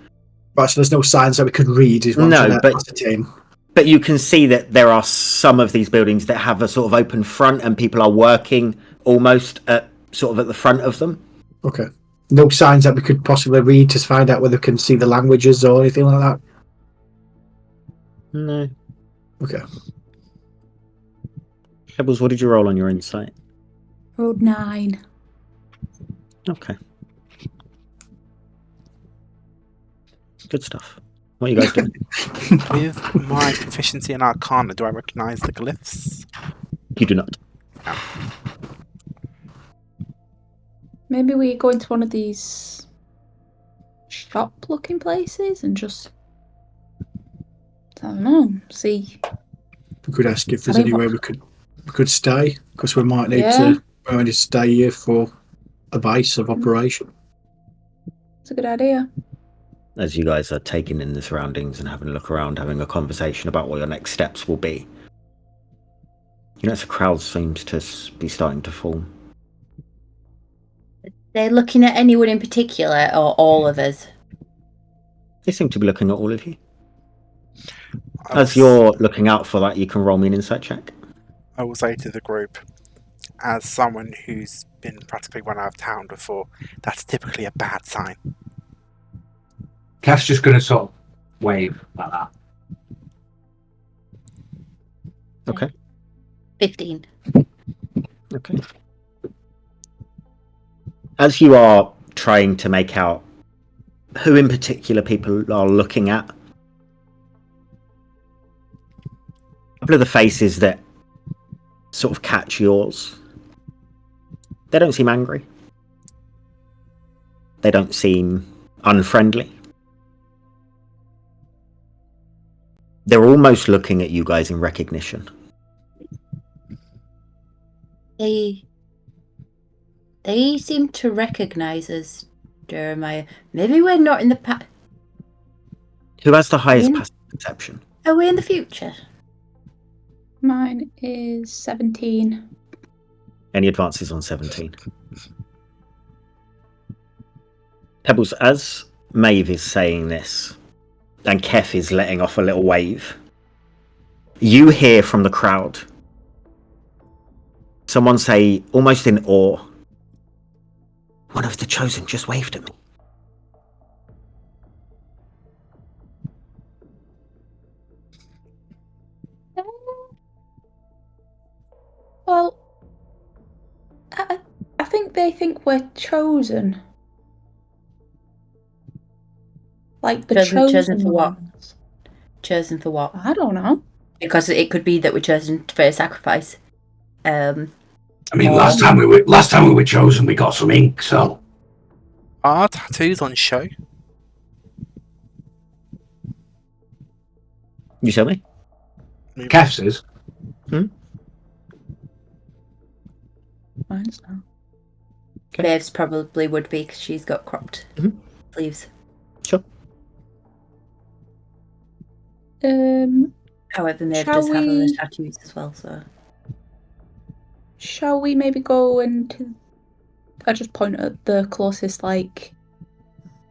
Right, so there's no signs that we could read. Is what No, I'm trying to but- ascertain. But you can see that there are some of these buildings that have a sort of open front and people are working almost at sort of at the front of them. Okay. No signs that we could possibly read to find out whether we can see the languages or anything like that. No. Okay. Pebbles, what did you roll on your insight? Road 9. Okay. Good stuff. What are you guys doing? With my proficiency in Arcana, do I recognise the glyphs? You do not. Maybe we go into one of these shop-looking places and just, I don't know, see. We could ask if there's I mean, anywhere we could stay, because we might need Yeah. to stay here for a base of operation. It's a good idea. As you guys are taking in the surroundings and having a look around, having a conversation about what your next steps will be, you notice a crowd seems to be starting to form. They're looking at anyone in particular or all of us? They seem to be looking at all of you. I As will you're looking out for that, you can roll me an insight check. I will say to the group, as someone who's been practically run out of town before, that's typically a bad sign. Kev's just going to sort of wave like that. Okay. 15. Okay. As you are trying to make out who in particular people are looking at, a couple of the faces that sort of catch yours, they don't seem angry. They don't seem unfriendly. They're almost looking at you guys in recognition. They seem to recognise us, Jeremiah. Maybe we're not in the past. Who has the highest In- passive perception? Are we in the future? Mine is 17. Any advances on 17? Pebbles, as Maeve is saying this, and Kef is letting off a little wave, you hear from the crowd someone say, almost in awe, "One of the chosen just waved at me." Well, I think they think we're chosen. Like the Chosen for what? ones. Chosen for what? I don't know. Because it could be that we're chosen for a sacrifice. I mean, last time we were chosen, we got some ink. So Are tattoos on show? You tell me? Kev says, Mine's not. Okay. Maeve's probably would be because she's got cropped Mhm. sleeves. Sure. However, Maeve Shall does have other we- tattoos as well, so. Shall we maybe go into... I just point at the closest, like,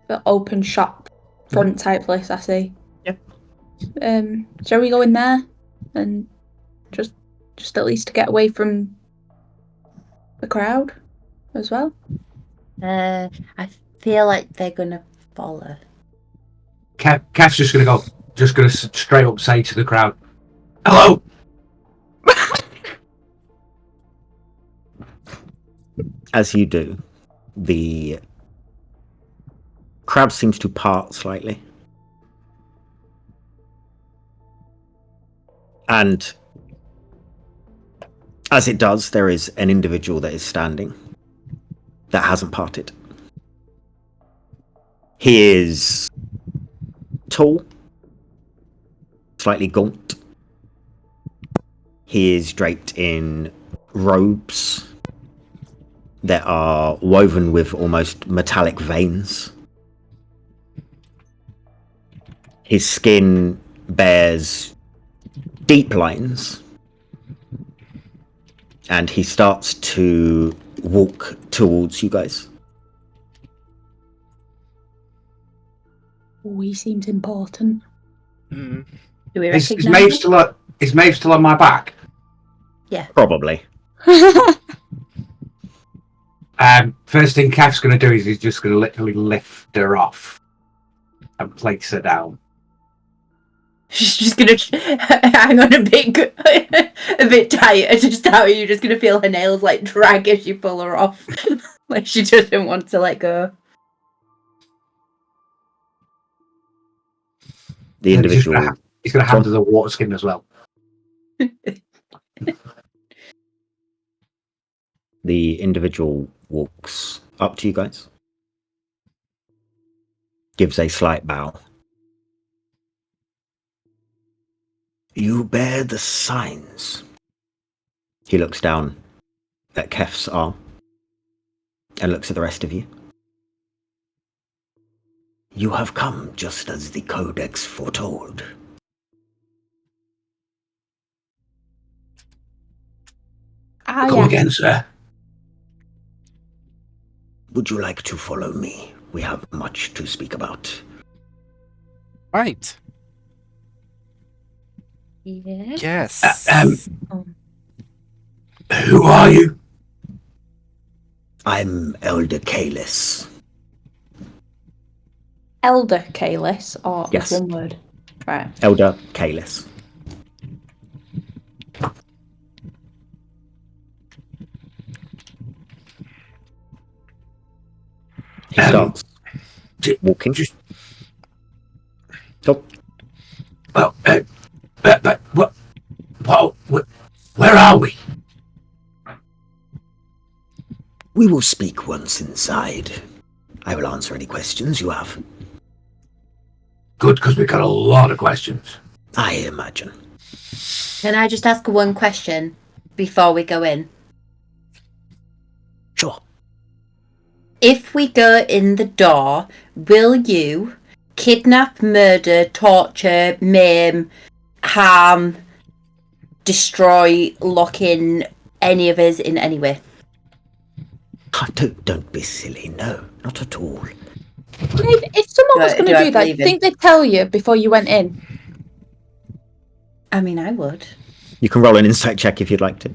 the open shop front type place I see. Yep. Shall we go in there and just at least to get away from the crowd as well? I feel like they're gonna follow. Kev's just going to straight up say to the crowd, "Hello." As you do, the crowd seems to part slightly. And as it does, there is an individual that is standing that hasn't parted. He is tall, slightly gaunt. He is draped in robes that are woven with almost metallic veins. His skin bears deep lines, and he starts to walk towards you guys. He seems important. Mm. Do we Is recognise Maeve him? is Maeve still on my back? Probably. First thing Kev's going to do is he's just going to literally lift her off and place her down. She's just gonna hang on a bit tighter. Just how you're just gonna feel her nails like drag as you pull her off, like she doesn't want to let go. The And he's individual. going to hand her the water skin as well. The individual walks up to you guys, gives a slight bow. You bear the signs. He looks down at Kef's arm and looks at the rest of you. You have come just as the Codex foretold. Come Yeah. again, sir. Would you like to follow me? We have much to speak about. Right. Yeah. Yes. Who are you? I'm Elder Kalis. Elder Kalis, or Yes. is one word? Right. Elder Kalis. He starts walking. Oh, Well, where are we? we will speak once inside. I will answer any questions you have. Good, because we got a lot of questions. I imagine. Can I just ask one question before we go in? Sure. If we go in the door, will you kidnap, murder, torture, maim, harm, destroy, lock in any of us in any way? Oh, don't be silly. No, not at all. If someone was going Do to I do that, do believe you in? think they'd tell you before you went in? I mean, I would. You can roll an insight check if you'd like to.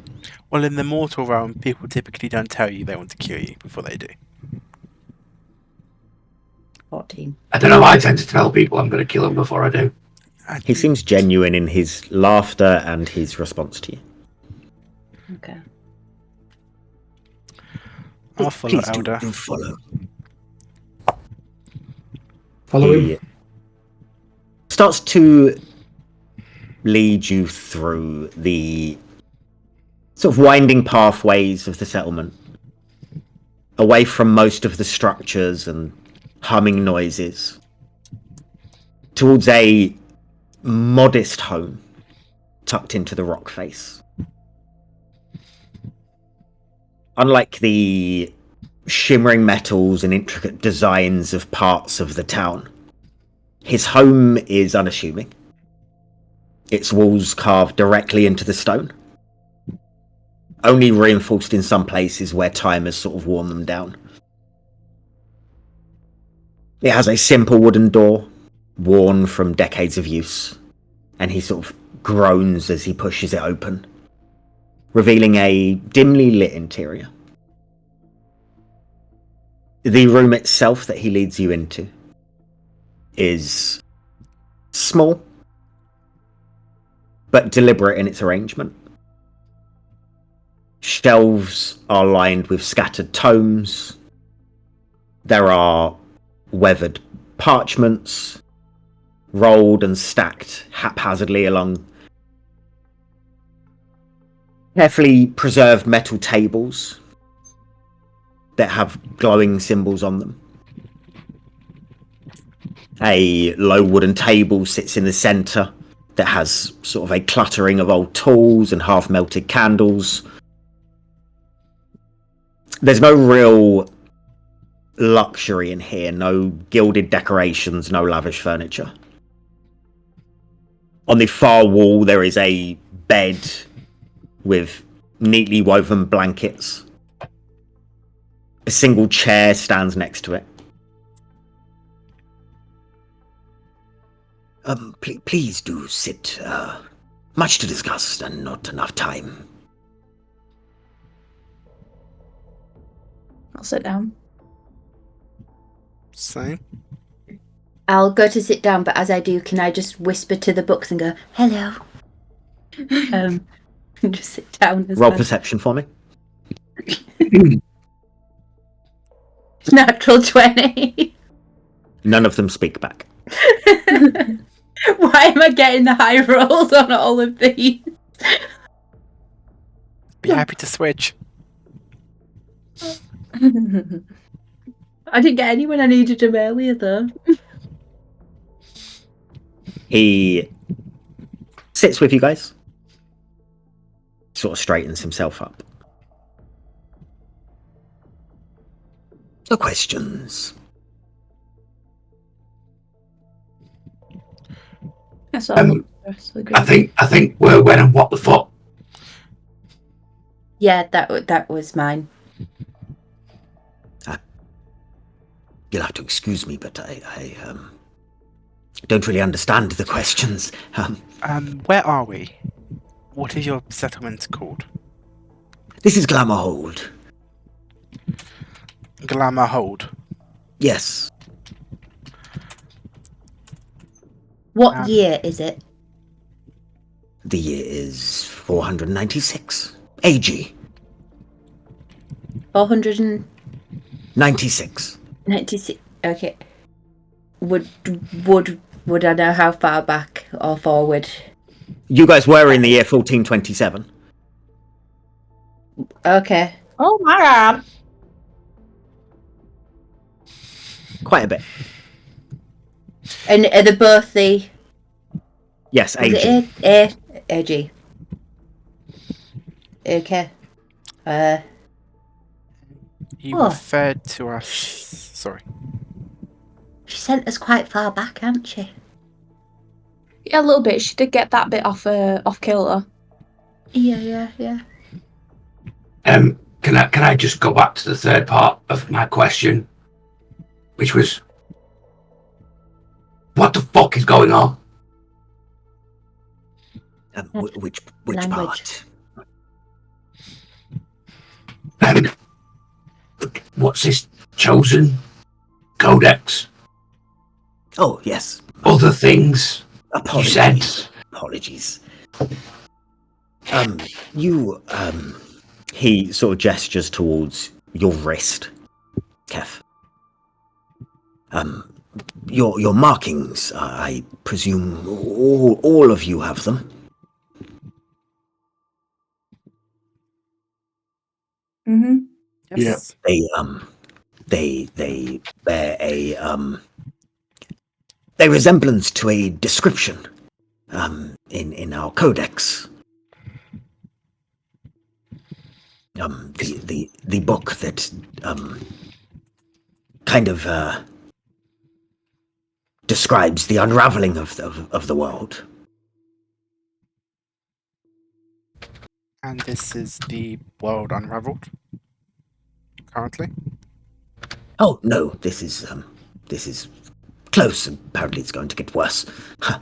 Well, in the mortal realm, people typically don't tell you they want to kill you before they do. 14. I don't know. I tend to tell people I'm going to kill them before I do. He seems genuine in his laughter and his response to you. Okay. I'll follow Please Elder. do follow. Follow He him. starts to lead you through the sort of winding pathways of the settlement, away from most of the structures and humming noises, towards a modest home tucked into the rock face. Unlike the shimmering metals and intricate designs of parts of the town, his home is unassuming. Its walls carved directly into the stone, only reinforced in some places where time has sort of worn them down. It has a simple wooden door, worn from decades of use, and he sort of groans as he pushes it open, revealing a dimly lit interior. The room itself that he leads you into is small, but deliberate in its arrangement. Shelves are lined with scattered tomes. There are weathered parchments, rolled and stacked haphazardly along carefully preserved metal tables that have glowing symbols on them. A low wooden table sits in the centre that has sort of a cluttering of old tools and half-melted candles. There's no real luxury in here, no gilded decorations, no lavish furniture. On the far wall there is a bed with neatly woven blankets. A single chair stands next to it. Please do sit. Much to discuss and not enough time. I'll sit down. Same. I'll go to sit down, but as I do, can I just whisper to the books and go, hello? And just sit down as Roll well. perception for me. Natural 20. None of them speak back. Why am I getting the high rolls on all of these? Be happy to switch. I didn't get any when I needed them earlier, though. He sits with you guys, sort of straightens himself up. So questions? That's all. Um, The rest of the group. I think we're when and what the fuck. Yeah, that was mine. You'll have to excuse me, but I don't really understand the questions. Where are we? What is your settlement called? This is Glamourhold. Glamour Hold. Yes. What year is it? The year is 496 AG. 496. 96. Okay. Would I know how far back or forward? You guys were in the year 1427. Okay. Oh my god. Quite a bit. And are they both the... Yes, Is AG. it AG? Okay. You Oh. referred to us. Sorry. She sent us quite far back, hasn't she? Yeah, a little bit. She did get that bit off kilter. Yeah. Can I just go back to the third part of my question, which was, what the fuck is going on? Which Language. part? What's this chosen codex? Oh, yes. Other things you said. Apologies. He sort of gestures towards your wrist, Kef. Your markings, I presume all of you have them. Mm-hmm. Yes. They bear a resemblance to a description in our codex. The book that kind of describes the unraveling of the world. And this is the world unraveled. Currently. Oh no, this is close. Apparently, it's going to get worse. Okay.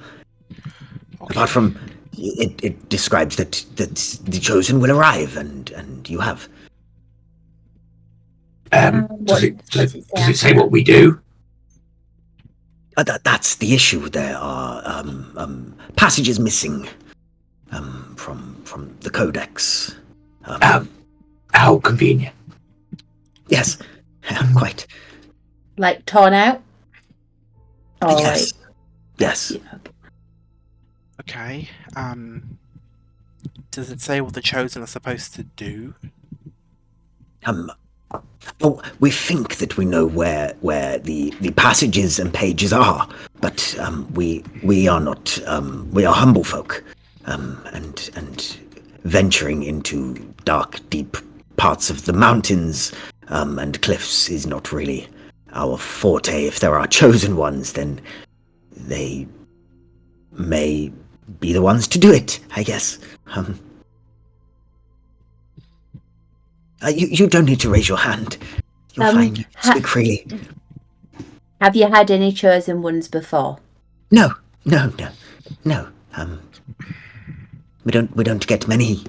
Apart from it describes that the chosen will arrive, and you have. Does it say what we do? That's the issue. There are passages missing from the codex. How convenient. Yes, quite. Like torn out? Or Yes, yes. Okay. Does it say what the chosen are supposed to do? Well, we think that we know where the passages and pages are, but we are not. We are humble folk, and venturing into dark, deep parts of the mountains and cliffs is not really our forte. If there are chosen ones, then they may be the ones to do it, I guess. You don't need to raise your hand. You're fine. You speak freely. Have you had any chosen ones before? No. We don't get many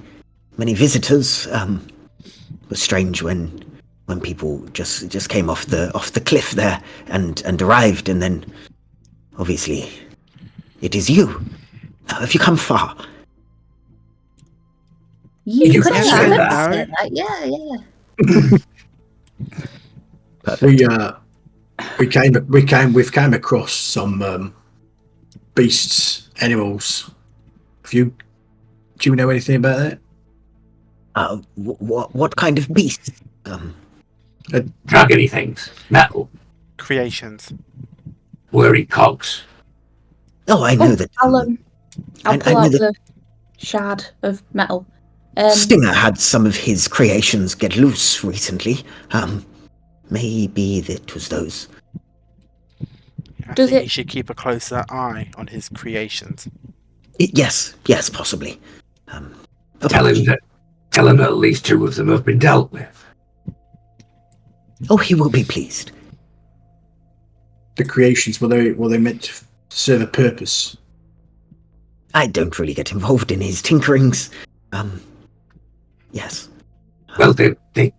visitors. It was strange when people just came off the cliff there and arrived, and then obviously it is you. Have you come far? You could have have said said that. that. Perfect. We've came across some beasts, animals. Do you know anything about that? What kind of beast? Dragony things. Metal. Creations. Worry cogs. Oh, I know that. I'll I pull know out that the shard of metal. Stinger had some of his creations get loose recently. Maybe that was those. I Does think it- you should keep a closer eye on his creations. Yes, possibly. Tell him that at least 2 of them have been dealt with. Oh, he will be pleased. The creations, were they meant to serve a purpose? I don't really get involved in his tinkerings. Yes. Well, they're a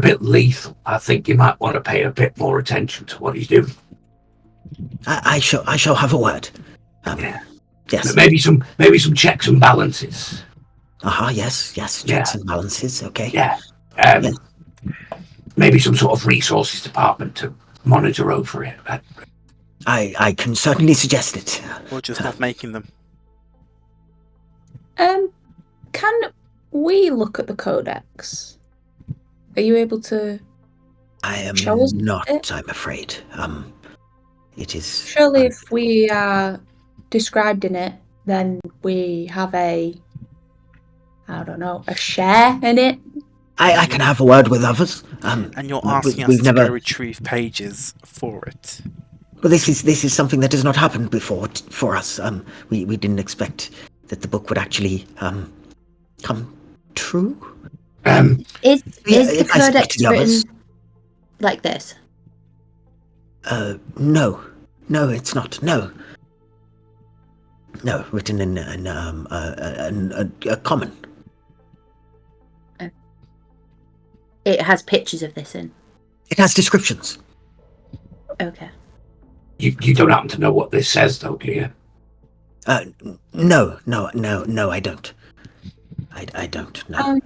bit lethal. I think you might want to pay a bit more attention to what he's doing. I shall have a word. Yeah. Yes. Maybe some checks and balances. Yes. Checks and balances. Okay. Yeah. Yes. Maybe some sort of resources department to monitor over it. I can certainly suggest it. Or just not making them. Can we look at the codex? Are you able to? I am Show us not. it. I'm afraid. It is. Surely, if we are described in it, then we have a share in it. I can have a word with others. And you're we- asking us we've to never. go retrieve pages for it. Well, this is something that has not happened before for us. We didn't expect that the book would actually come true. Is the if I speak codex to the others- written like this? No, it's not. No, written in a common. It has pictures of this in. It has descriptions. Okay. You don't happen to know what this says, though, do you? No, I don't. I don't know.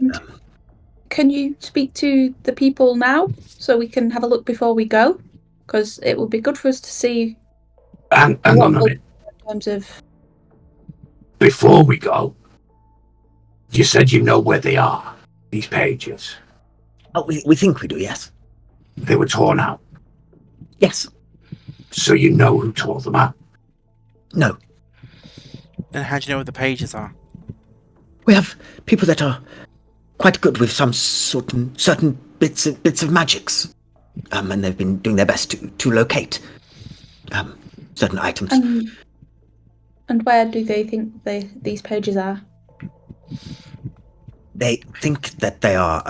Can you speak to the people now so we can have a look before we go? Because it would be good for us to see. Hang on a minute. In terms of. Before we go, you said you know where they are, these pages. Oh, we think we do, yes. They were torn out. Yes. So you know who tore them out. No. Then how do you know what the pages are? We have people that are quite good with some certain bits of magics. And they've been doing their best to locate certain items. And where do they think these pages are? They think that they are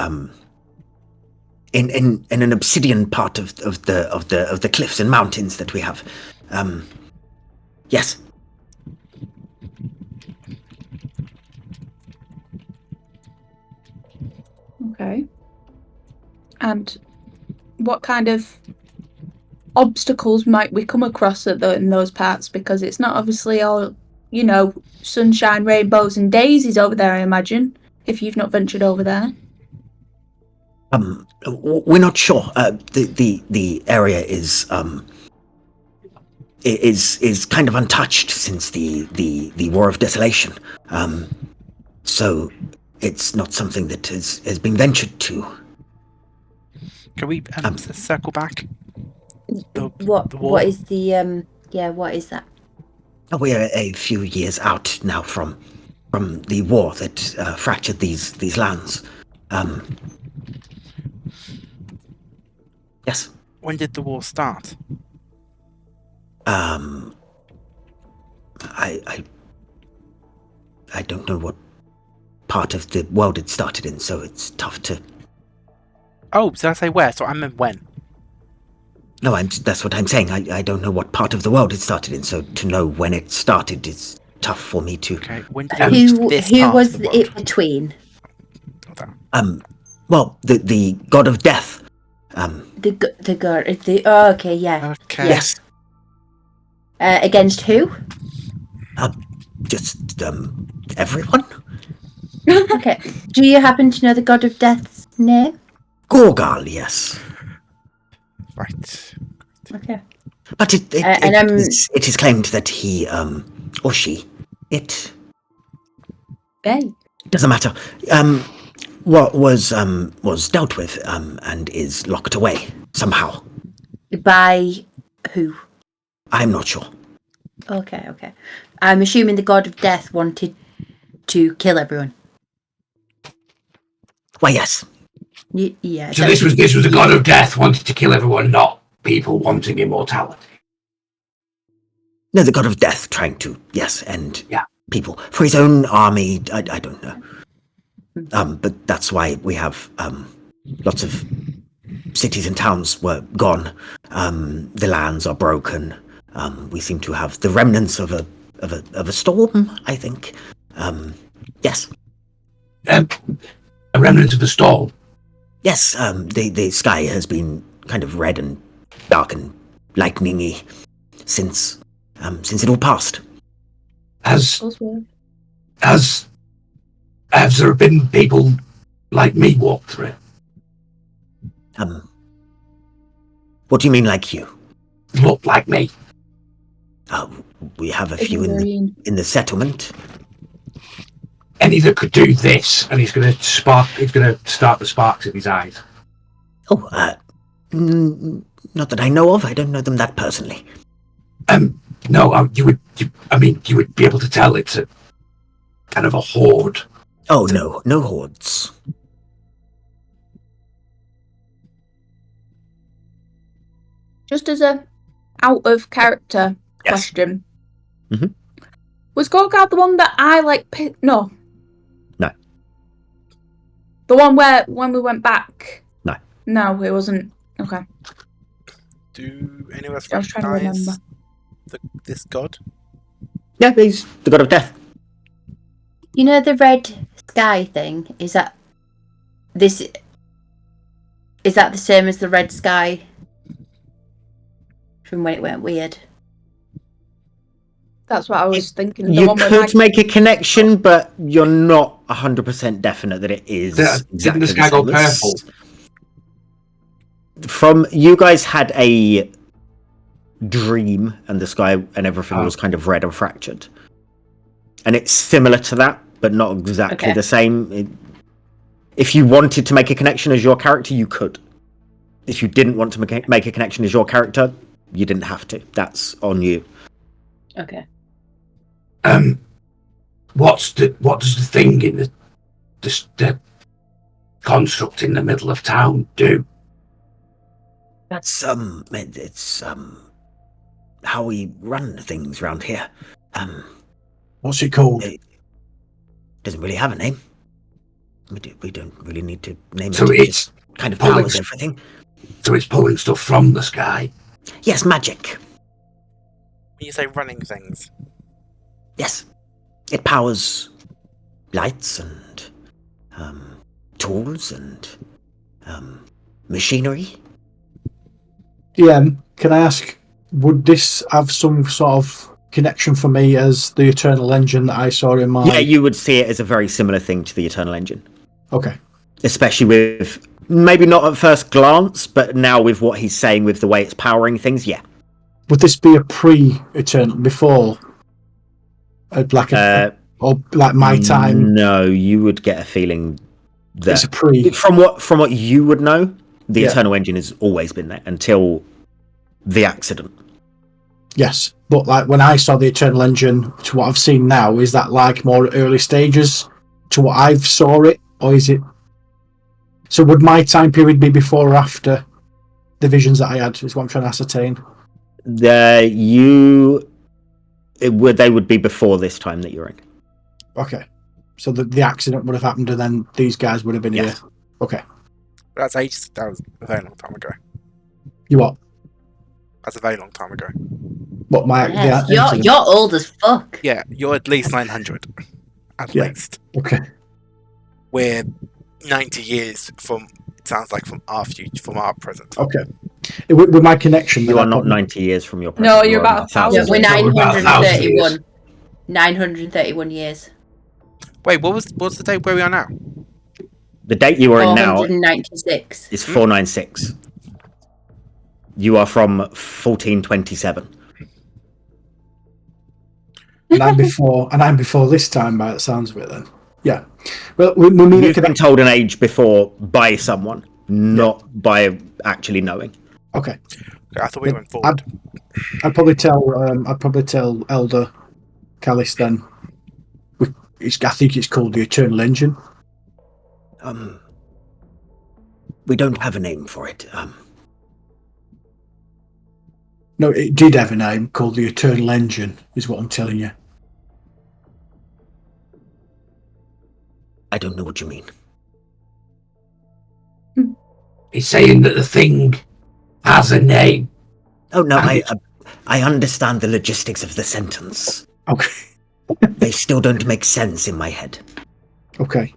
in an obsidian part of the cliffs and mountains that we have. Yes. Okay. And what kind of obstacles might we come across in those parts? Because it's not obviously all, sunshine, rainbows and daisies over there, I imagine, if you've not ventured over there. We're not sure. The area is kind of untouched since the War of Desolation. So it's not something that has been ventured to. Can we circle back? What is the what is that? We're a few years out now from the war that fractured these lands. Yes. When did the war start? I don't know what part of the world it started in, so it's tough to. Oh, did I say where? So I meant when. No, that's what I'm saying. I don't know what part of the world it started in, so to know when it started is tough for me to. Okay, when did it reach this who part was of the world? it between? Well, the god of death. The god. Okay, yeah. Okay. Yes. Against who? Just everyone. Okay. Do you happen to know the god of death's name? Gorgal, yes. Right. Okay. But it is claimed that he or she Hey. doesn't matter. What was dealt with and is locked away somehow. By who? I'm not sure. Okay. I'm assuming the god of death wanted to kill everyone. Why, yes. Yeah. So this was the god of death wanted to kill everyone, not people wanting immortality. No, the god of death trying to, yes, end Yeah. people. For his own army, I don't know. But that's why we have lots of cities and towns were gone. The lands are broken. We seem to have the remnants of a storm, I think. Yes. A remnant of the storm. Yes, the sky has been kind of red and dark and lightningy. since it all passed. Has Us were. have there been people like me walk through it? What do you mean, like you? Look like me? We have a It's few green. in the settlement. Any that could do this, and he's going to start the sparks in his eyes. Oh, not that I know of. I don't know them that personally. No, you would be able to tell it's a kind of a horde. Oh, no hordes. Just as a out of character Yes. question. Mhm. Was Gorgard the one that I No. No. The one where when we went back. No. No, it wasn't. Okay. Do any of us I was trying to recognize remember. this god? Yeah, he's the god of death. You know the red sky thing? Is that the same as the red sky from when it went weird? That's what I was thinking. The You one where could make a connection, but you're not 100% definite that it is Didn't exactly the sky go same as- purple? From you guys had a dream, and the sky and everything was kind of red and fractured, and it's similar to that, but not exactly Okay. the same. If you wanted to make a connection as your character, you could. If you didn't want to make a connection as your character, you didn't have to. That's on you. Okay. What does the thing in the construct in the middle of town do? That's it's how we run things around here. What's it called? It doesn't really have a name. We don't really need to name So it. It it's just kind of pulling- powers everything. So it's pulling stuff from the sky. Yes, magic. When you say running things, Yes, it powers lights and tools and machinery. DM, can I ask, would this have some sort of connection for me as the Eternal Engine that I saw in my... Yeah, you would see it as a very similar thing to the Eternal Engine. Okay. Especially with, maybe not at first glance, but now with what he's saying with the way it's powering things, yeah. Would this be a pre-Eternal, before? Or like my time? No, you would get a feeling that... It's a pre. From what you would know, the Yeah. Eternal Engine has always been there until the accident. Yes, but like when I saw the Eternal Engine to what I've seen now, is that like more early stages to what I've saw it, or is it? So would my time period be before or after the visions that I had? Is what I'm trying to ascertain. They would be before this time that you're in. Okay, so the accident would have happened, and then these guys would have been Yes. here. Okay, that was a very long time ago. you what? That's a very long time ago. What my Yes, the incident? you're old as fuck. Yeah, you're at least 900. At Yeah. least. Okay, We're 90 years from, it sounds like, from our future, from our present. okay. With my connection, You then are I not probably- 90 years from your No, present. you're You are about 1,000. Yeah, we're So we're about 931. 931 years. Wait, what's the date where we are now? The date you are in now 496. is 496. You are from 1427. and I'm before this time, by the sounds of it. Then, yeah. Well, we mean You've been told an age before by someone, not by actually knowing. Okay. I thought we went forward. I'd probably tell Elder Callis then. I think it's called the Eternal Engine. We don't have a name for it. No, it did have a name called the Eternal Engine, is what I'm telling you. I don't know what you mean. He's saying that the thing has a name. Oh no, And I understand the logistics of the sentence. Okay. They still don't make sense in my head. Okay.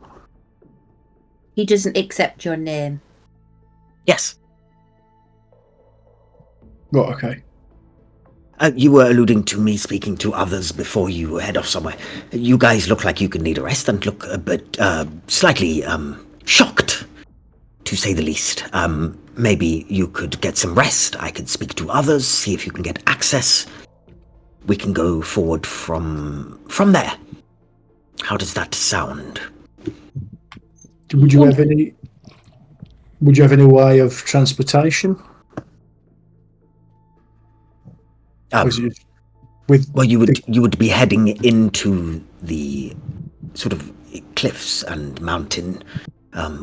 He doesn't accept your name. Yes. Right, okay. You were alluding to me speaking to others before you head off somewhere. You guys look like you could need a rest and look a bit, slightly, shocked, to say the least. Maybe you could get some rest. I could speak to others, see if you can get access. We can go forward from there. How does that sound? Would you have any way of transportation? Was it with Well, you would be heading into the sort of cliffs and mountain.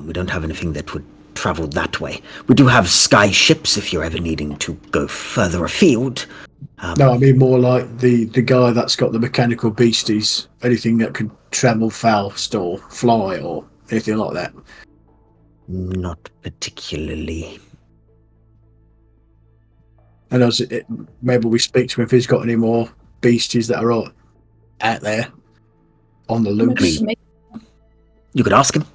We don't have anything that would travel that way. We do have sky ships if you're ever needing to go further afield. No, I mean more like the guy that's got the mechanical beasties. Anything that could travel fast or fly or anything like that. Not particularly. And maybe we speak to him if he's got any more beasties that are out there on the loose. You could ask him.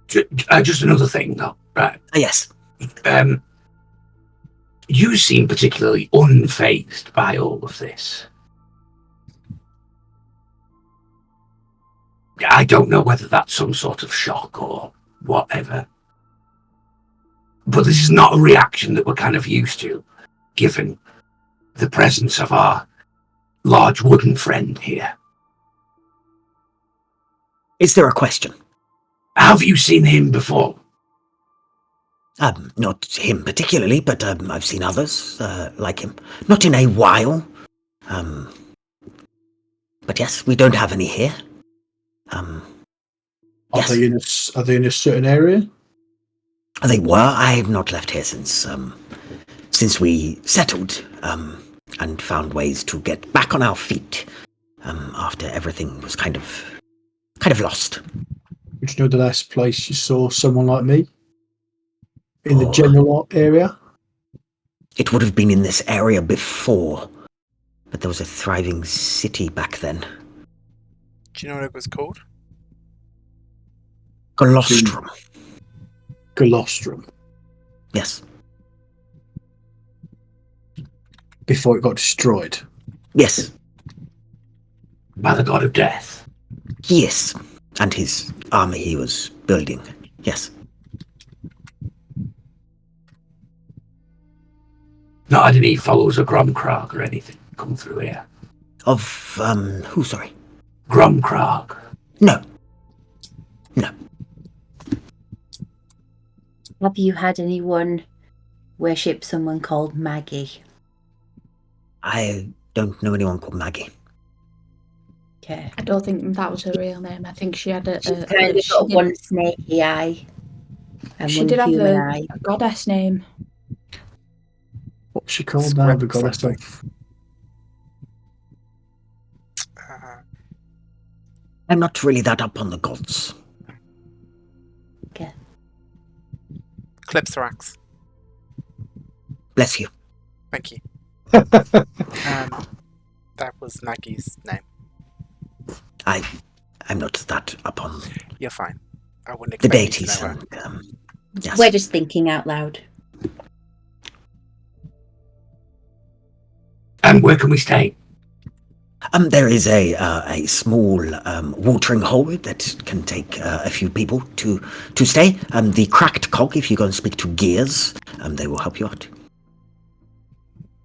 Just another thing, though. Right. Yes. You seem particularly unfazed by all of this. I don't know whether that's some sort of shock or whatever. But this is not a reaction that we're kind of used to, given the presence of our large wooden friend here. Is there a question? Have you seen him before? Not him particularly, but I've seen others like him. Not in a while. But yes, we don't have any here. Are they in a certain area? They were. I have not left here since we settled and found ways to get back on our feet after everything was kind of lost. Would you know the last place you saw someone like me? In the general area? It would have been in this area before, but there was a thriving city back then. Do you know what it was called? Colostrum. Colostrum. Yes. Before it got destroyed. Yes. By the god of death. Yes. And his army he was building. Yes. Not had any followers of Gromkrog or anything come through here. Of, who, sorry? Gromkrog. No. Have you had anyone worship someone called Maggie? I don't know anyone called Maggie. Okay. I don't think that was her real name. I think she had a She's kind of got one snaky eye. And she one did have human a eye. goddess name. What's she called now? The goddess of... I'm not really that up on the gods. Okay. Clipsarax. Bless you. Thank you. That was Maggie's name. I'm not that up on You're fine. I wouldn't the expect you deities. to know her. And, yes. We're just thinking out loud. And where can we stay? There is a small watering hole that can take a few people to stay. The Cracked Cog, if you go and speak to Gears, they will help you out.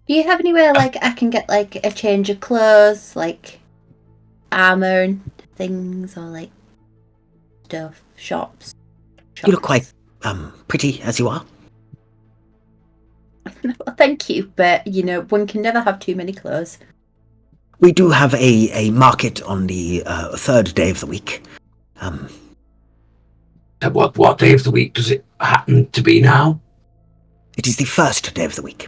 Do you have anywhere like I can get like a change of clothes, like armor and things, or like stuff, shops? You look quite pretty as you are. Well, thank you, but you know one can never have too many clothes. We do have a market on the third day of the week. What day of the week does it happen to be now? It is the first day of the week.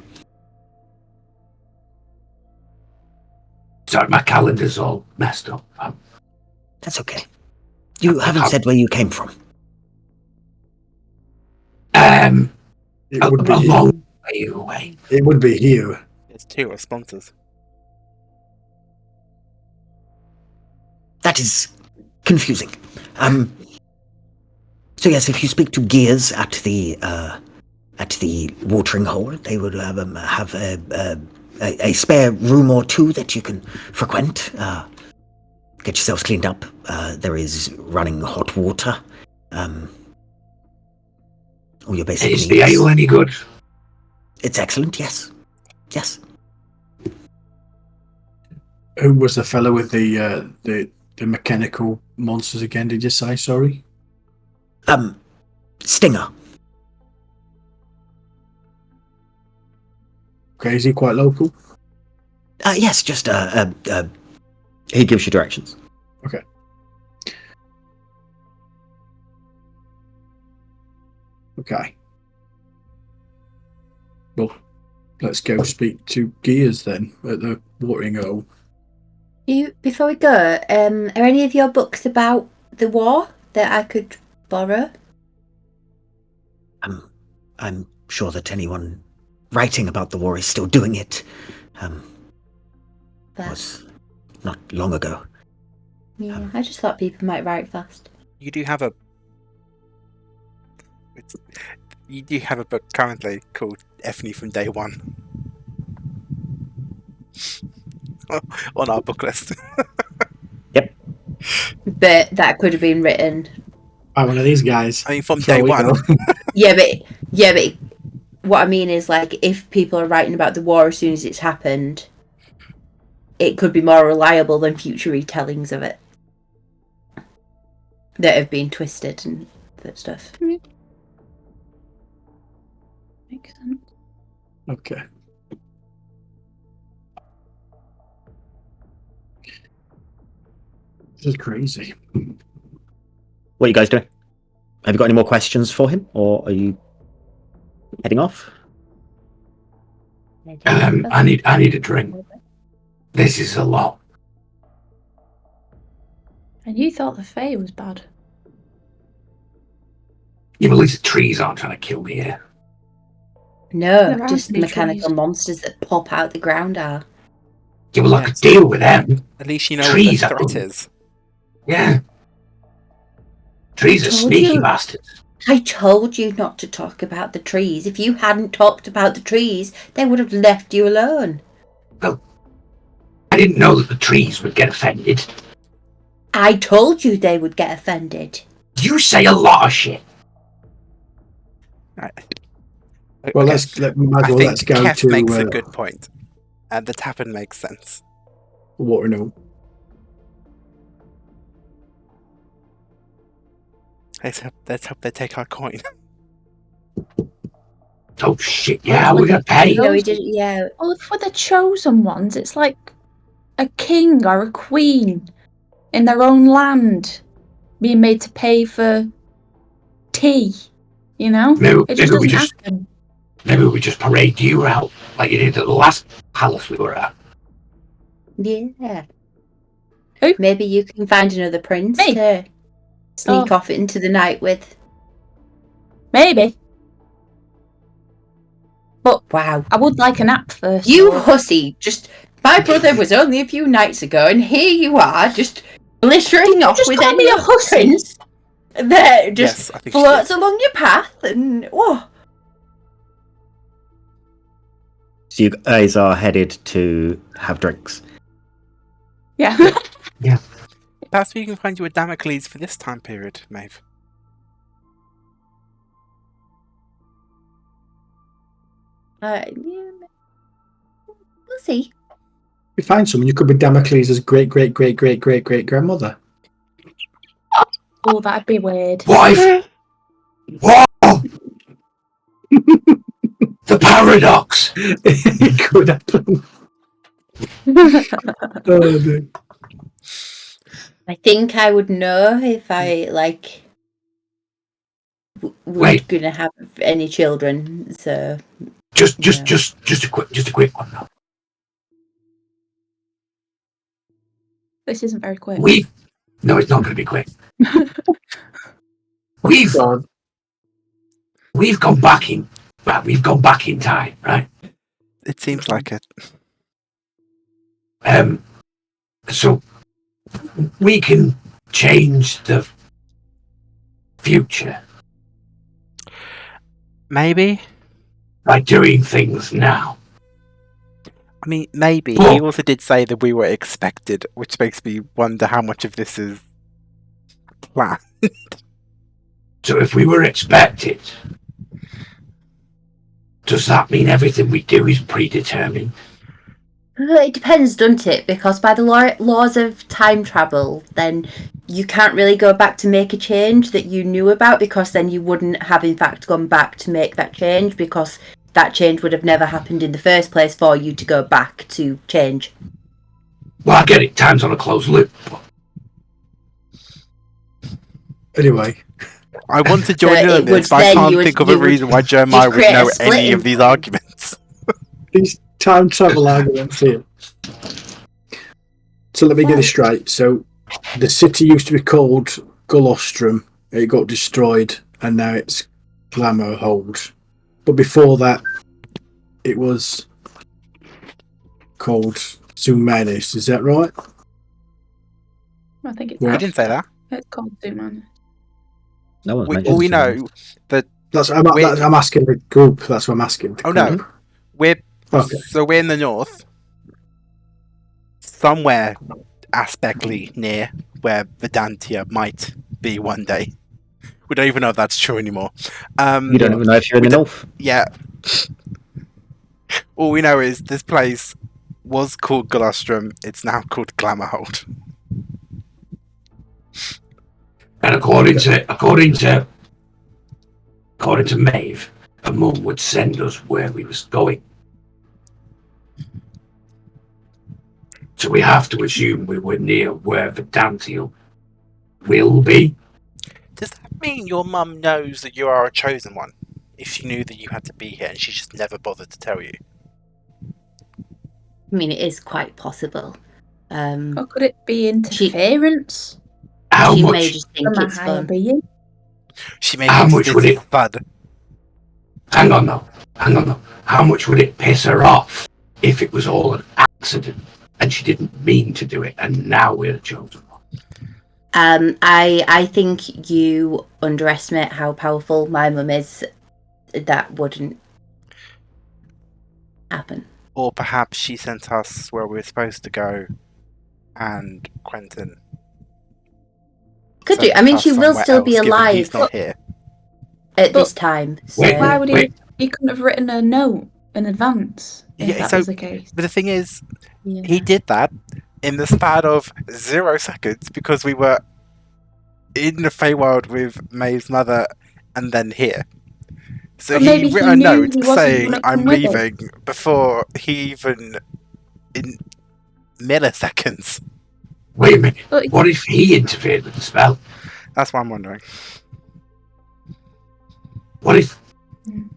Sorry, my calendar's all messed up. That's okay. You haven't said where you came from. It would be a long way away. It would be here. It's two responses. That is confusing. So yes, if you speak to Gears at the at the watering hole. They would have a spare room or two that you can frequent. Get yourselves cleaned up. There is running hot water. All your basic Is needs. the ale any good? It's excellent, yes. Yes. Who was the fellow with the mechanical monsters again? Did you say? Sorry. Stinger. Okay, is he quite local? Yes, just he gives you directions. Okay. Okay. Well, let's go speak to Gears then at the watering hole. Before we go, are any of your books about the war that I could borrow? I'm sure that anyone writing about the war is still doing it. Was not long ago. Yeah, I just thought people might write fast. You do have a book currently called Ethne from Day One on our book list. Yep. But that could have been written. By one of these guys. I mean, from There day we one. go. Yeah, but what I mean is, like, if people are writing about the war as soon as it's happened, it could be more reliable than future retellings of it that have been twisted and that stuff. Makes sense. Okay. This is crazy. What are you guys doing? Have you got any more questions for him, or are you heading off? I need a drink. This is a lot. And you thought the Fae was bad. Yeah, but at least the trees aren't trying to kill me here. No, There aren't just any mechanical trees. monsters that pop out the ground are. Yeah, well, I Yeah, could so- deal with them. At least you know Trees what the are- threat is. Yeah. Trees are Told sneaky you. bastards. I told you not to talk about the trees. If you hadn't talked about the trees, they would have left you alone. I didn't know that the trees would get offended. I told you they would get offended. You say a lot of shit. Right. Well, Okay. might I as well think let's go Kev to makes a good point, and the tavern makes sense. watering hole. Let's hope they take our coin. Oh shit, yeah, we're gonna pay. No, we didn't. Yeah, Well, if we're the chosen ones, it's like a king or a queen in their own land being made to pay for tea. You know? Maybe, It just maybe we doesn't just happen. maybe we just parade you out like you did at the last palace we were at. yeah. Who? Maybe you can find another prince Me? to sneak Oh. off into the night with. Maybe. Wow, I would like a nap first. you though. hussy! Just my brother was only a few nights ago, and here you are, just glittering off just with call me any a hussy? prince that just Yes, I think she floats along your path, and whoa. So you guys are headed to have drinks. Yeah. Perhaps we can find you a Damocles for this time period, Maeve. Yeah, we'll see. You find someone, you could be Damocles' great grandmother. Oh, that'd be weird. Wife! Whoa! The paradox! It could happen. Oh, dear. I think I would know if I was Wait. gonna have any children. So Just Yeah. a quick one though. This isn't very quick. No, it's not gonna be quick. We've God. gone back in time, right? It seems like it. So we can change the future. Maybe. by doing things now. I mean, maybe. Oh. He also did say that we were expected, which makes me wonder how much of this is planned. So if we were expected, does that mean everything we do is predetermined? Well, it depends, doesn't it? Because by the laws of time travel, then you can't really go back to make a change that you knew about, because then you wouldn't have in fact gone back to make that change, because that change would have never happened in the first place for you to go back to change. Well, I get it. Time's on a closed loop. But Anyway, I want to join So in it on this, would but I then can't you would- think of you a would reason why Jeremiah would create a know split any in of these time. arguments. these time travel arguments here. So let me get this straight. So the city used to be called Gullostrum. It got destroyed, and now it's Glamourhold. But before that, it was called Zumenis. Is that right? I think it's. Yeah. I didn't say that. It's called Zoom. No one's We, mentioned all we Zoom. know that I'm asking the group. That's what I'm asking. The Oh, no. group. we're Okay. so we're in the north, somewhere aspectly near where Vedantia might be one day. We don't even know if that's true anymore. You don't even know if you're in we the don't- north. Yeah. All we know is this place was called Golostrum. It's now called Glamourhold. And according to Maeve, her mum would send us where we was going. So we have to assume we were near where Vedantia will be. Does that mean your mum knows that you are a chosen one? If she knew that you had to be here and she just never bothered to tell you? I mean, it is quite possible. Or could it be interference How she may much? just think from a it's higher fun. being? She may How think much this would is it- fun. Hang on though. How much would it piss her off if it was all an accident and she didn't mean to do it and now we're the chosen one? I think you underestimate how powerful my mum is. That wouldn't happen. Or perhaps she sent us where we were supposed to go and Quentin Could sent do. I mean, us she will somewhere still be else, given alive He's not here. at But- this time. So Wait, Why would he? Wait. He couldn't have written a note in advance if Yeah, that so- was the case. But the thing is, yeah. he did that in the span of 0 seconds because we were in the Feywild with Maeve's mother and then here. So But he maybe wrote he a knew note he wasn't saying, gonna I'm come with us." leaving before he even, in milliseconds. Wait a minute. But What if he interfered with the spell? That's what I'm wondering. What if Hmm.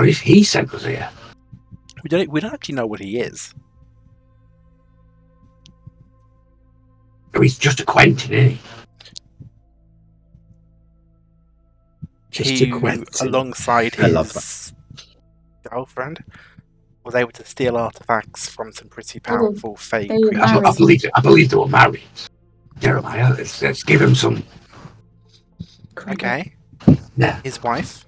he sent us here? We don't actually know what he is. Oh, he's just a Quentin, isn't he? Just He, a Quentin. alongside I love his girlfriend, was able to steal artifacts from some pretty Oh, powerful fey they were creatures. married. I believe they were married. Jeremiah, let's give him some. credit. Okay. Yeah. His wife.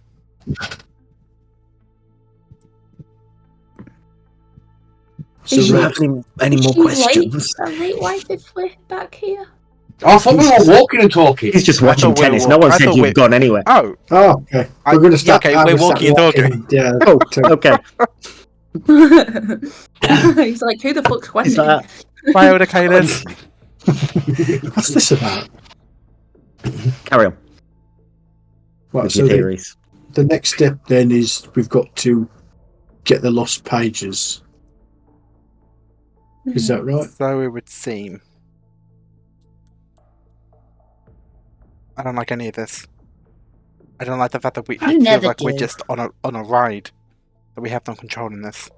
So Is do you she- have any more Is she questions? Late, a late wife if we're back here. Oh, I thought we were walking and talking. He's just I watching thought we tennis. were- No one I said thought you've we- gone anywhere. Oh, Oh, okay. I- We're going to yeah, start. okay, I we're was sat walking and talking. Yeah. Oh, to- okay. He's like, who the fuck's Is Quentin? that Viola Kalis. What's this about? carry on Right, with so your the, theories? the next step then is we've got to get the lost pages. Is that right? So it would seem. I don't like any of this. I don't like the fact that it feels never like we're do. just on a ride. That we have no control in this.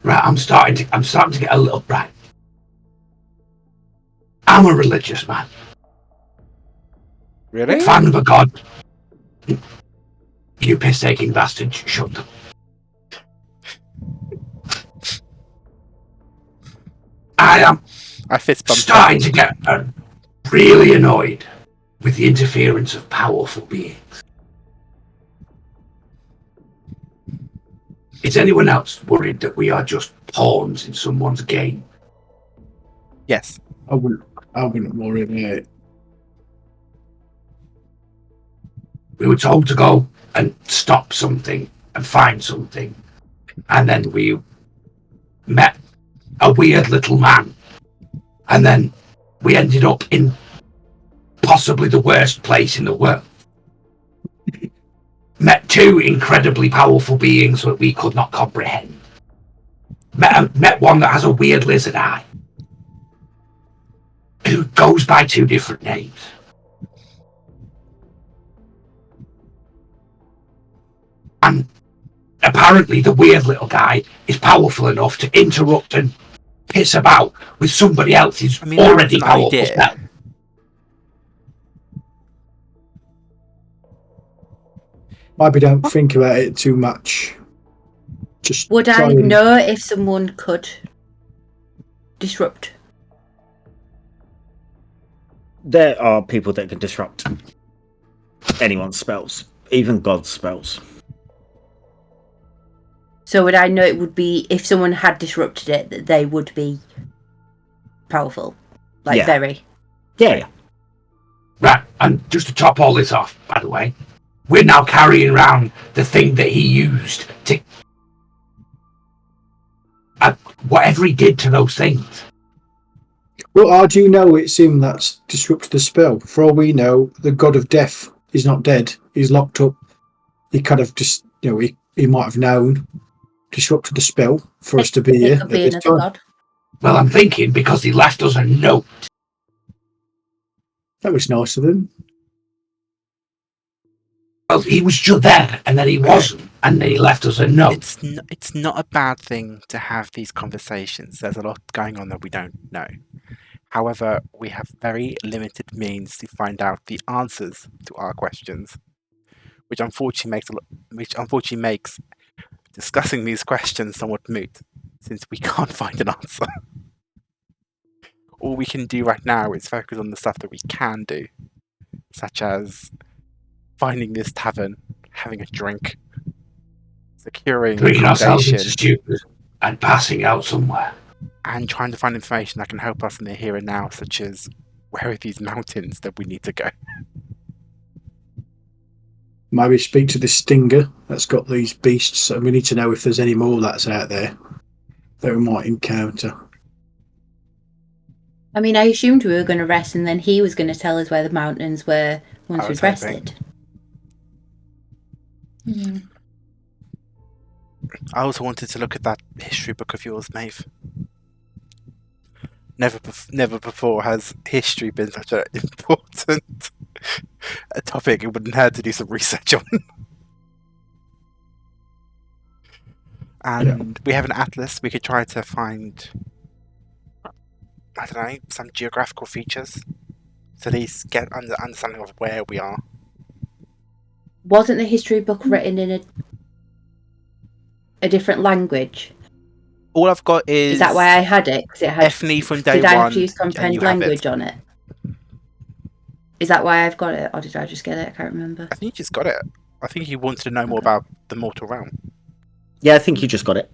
Right, I'm starting to get a little right. I'm a religious man, Really? fan of a god. You piss-taking bastards, shut them. I am I fist bumped starting to get really annoyed with the interference of powerful beings. Is anyone else worried that we are just pawns in someone's game? Yes. I wouldn't worry about it. We were told to go and stop something and find something. And then we met a weird little man. And then we ended up in possibly the worst place in the world. Met two incredibly powerful beings that we could not comprehend. Met one that has a weird lizard eye, who goes by two different names. And apparently the weird little guy is powerful enough to interrupt and piss about with somebody else's already that's an powerful idea. spell. Maybe don't think about it too much. Just Would try I and- know if someone could disrupt? There are people that can disrupt anyone's spells, even God's spells. So would I know it would be, if someone had disrupted it, that they would be powerful? Like, Yeah. very? Yeah. Right, and just to top all this off, by the way, we're now carrying around the thing that he used to... whatever he did to those things. Well, how do you know it's him that's disrupted the spell? For all we know, the god of death is not dead. He's locked up. He kind of just, he might have known, disrupted the spell for us to be It here could at be this another time. god. Well, I'm thinking because he left us a note. That was nice of him. Well, he was just there, and then he wasn't, and then he left us a note. It's not a bad thing to have these conversations. There's a lot going on that we don't know. However, we have very limited means to find out the answers to our questions, which unfortunately makes discussing these questions somewhat moot, since we can't find an answer. All we can do right now is focus on the stuff that we can do, such as finding this tavern, having a drink, securing Bringing ourselves accommodation, into stupors and passing out somewhere. and trying to find information that can help us in the here and now, such as where are these mountains that we need to go. Maybe speak to this stinger that's got these beasts, and we need to know if there's any more that's out there that we might encounter. I mean, I assumed we were going to rest, and then he was going to tell us where the mountains were once I we'd was hoping. rested. I also wanted to look at that history book of yours, Maeve. Never before has history been such an important a topic it wouldn't hurt to do some research on. And we have an atlas. We could try to find, I don't know, some geographical features, so at least get understanding of where we are. Wasn't the history book written in a different language? All I've got is Is that why I had it? 'Cause it had. definitely from day Did I one. have to use and comprehend you have it. language on it? Is that why I've got it, or did I just get it? I can't remember. I think you just got it. I think you wanted to know more about the mortal realm. Yeah, I think you just got it.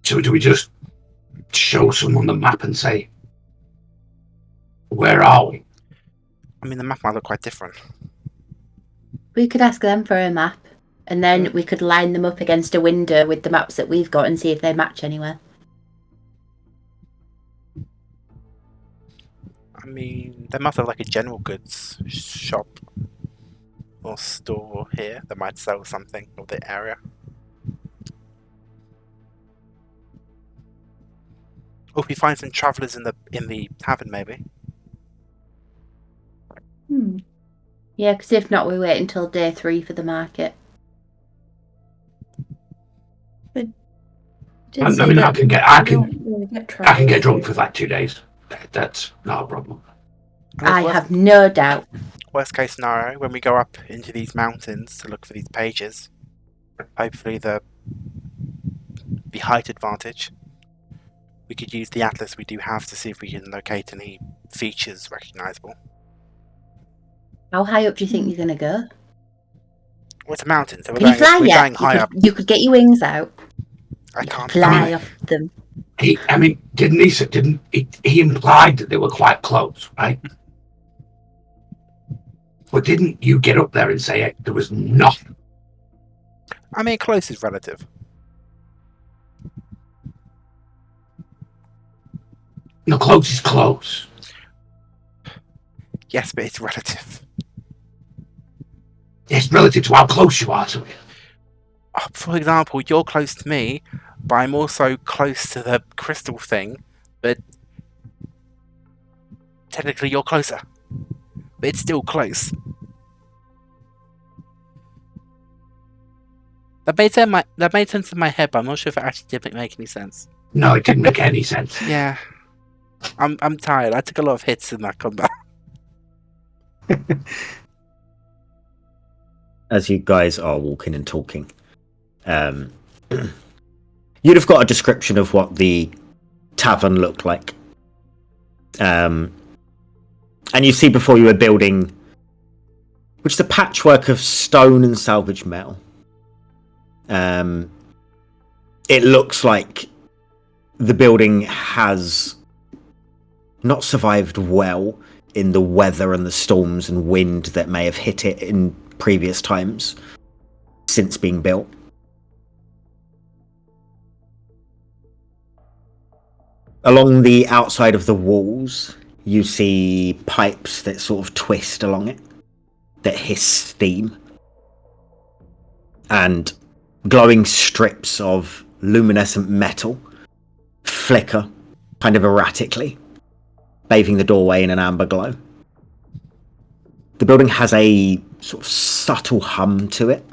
So do we just show someone the map and say, where are we? I mean, the map might look quite different. We could ask them for a map, and then we could line them up against a window with the maps that we've got and see if they match anywhere. I mean, they must have like a general goods shop or store here that might sell something of the area. Or if we find some travellers in the tavern, maybe. Yeah, because if not, we wait until day 3 for the market. I mean, I can get drunk for like 2 days. That's not a problem. I have no doubt. Worst case scenario, when we go up into these mountains to look for these pages, hopefully the height advantage, we could use the atlas we do have to see if we can locate any features recognisable. How high up do you think you're going to go? Well, it's a mountain, so Can you fly we're yet? going high up. You could get your wings out. I You can't could fly fly. off them. He implied that they were quite close, right? But didn't you get up there and say there was nothing? I mean, close is relative. No, close is close. Yes, but it's relative. It's relative to how close you are to it. For example, you're close to me, but I'm also close to the crystal thing, but technically you're closer. But it's still close. That made sense in my head, but I'm not sure if it actually did make any sense. No, it didn't make any sense. Yeah. I'm tired. I took a lot of hits in that combat. As you guys are walking and talking, you'd have got a description of what the tavern looked like. And you see before you a building, which is a patchwork of stone and salvaged metal. It looks like the building has not survived well in the weather and the storms and wind that may have hit it in previous times since being built. Along the outside of the walls, you see pipes that sort of twist along it, that hiss steam. And glowing strips of luminescent metal flicker kind of erratically, bathing the doorway in an amber glow. The building has a sort of subtle hum to it.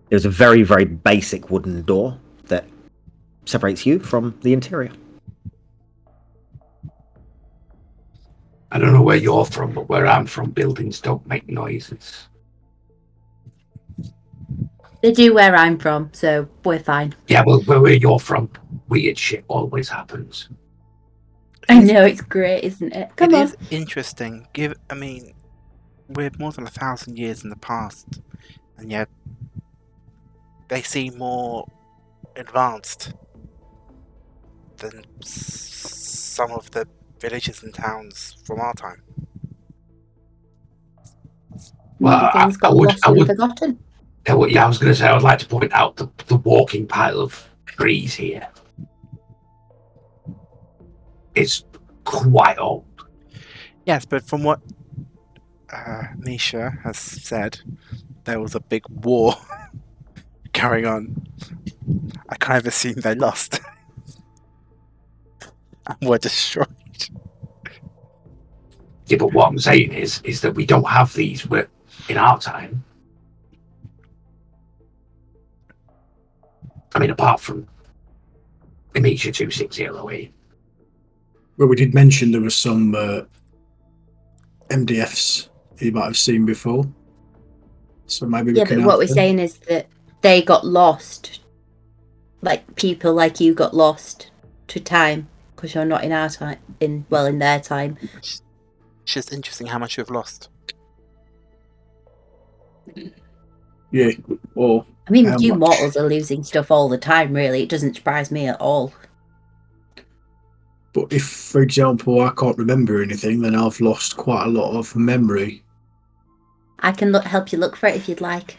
There's a very, very basic wooden door that separates you from the interior. I don't know where you're from, but where I'm from, buildings don't make noises. They do where I'm from, so we're fine. Yeah, well, where you're from, weird shit always happens. I know, it's great, isn't it? Come on. It is interesting. We're more than 1,000 years in the past, and yet they seem more advanced than some of the villages and towns from our time. Well, Things got lost and forgotten. I was going to say, I would like to point out the walking pile of trees here. It's quite old. Yes, but from what Misha has said, there was a big war going on. I kind of assume they lost and were destroyed. Yeah, but what I'm saying is that we don't have these in our time. I mean, apart from Amisha 2608. Well, we did mention there was some MDFs you might have seen before. So maybe we can but what we're them. saying is that they got lost. Like people like you got lost to time because you're not in our time. In their time. It's just interesting how much you've lost. Yeah. Or I mean, how you much? mortals are losing stuff all the time. Really, it doesn't surprise me at all. But if, for example, I can't remember anything, then I've lost quite a lot of memory. I can help you look for it if you'd like.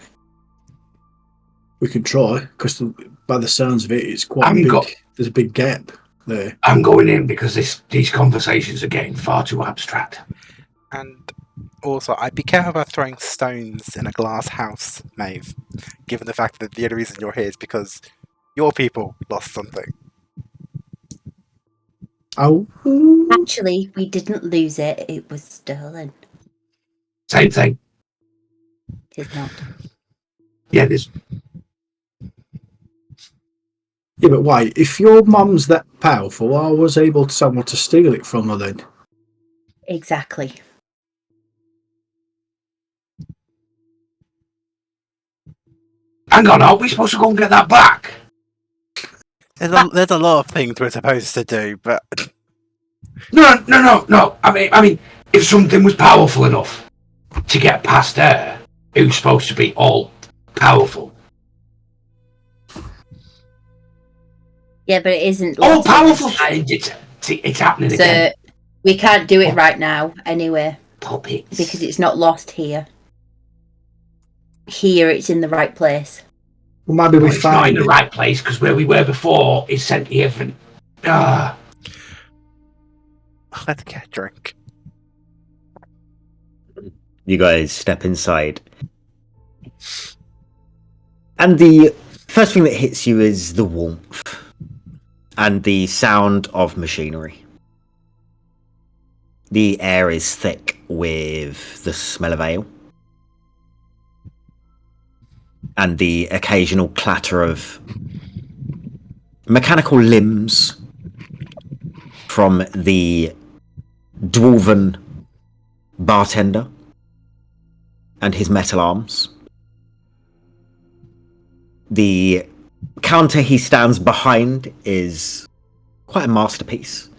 We can try, because by the sounds of it, it's quite big. There's a big gap there. I'm going in because these conversations are getting far too abstract. And also, I'd be careful about throwing stones in a glass house, Maeve, given the fact that the only reason you're here is because your people lost something. Oh. Actually, we didn't lose it. It was stolen. Same thing. It's not. Yeah, there's... Yeah, but wait, if your mum's that powerful, I was able to someone to steal it from her then. Exactly. Hang on, aren't we supposed to go and get that back? There's a lot of things we're supposed to do, but No. I mean, if something was powerful enough, to get past her, who's supposed to be all powerful. Yeah, but it isn't. All lost at powerful. this time. It's happening So again. we can't do it right now anyway Puppets. because it's not lost here. Here, it's in the right place. Well, maybe Well, we it's not in find the it. right place because where we were before is sentient. Let her get a drink. You guys step inside. And the first thing that hits you is the warmth and the sound of machinery. The air is thick with the smell of ale and the occasional clatter of mechanical limbs from the dwarven bartender and his metal arms. The counter he stands behind is quite a masterpiece.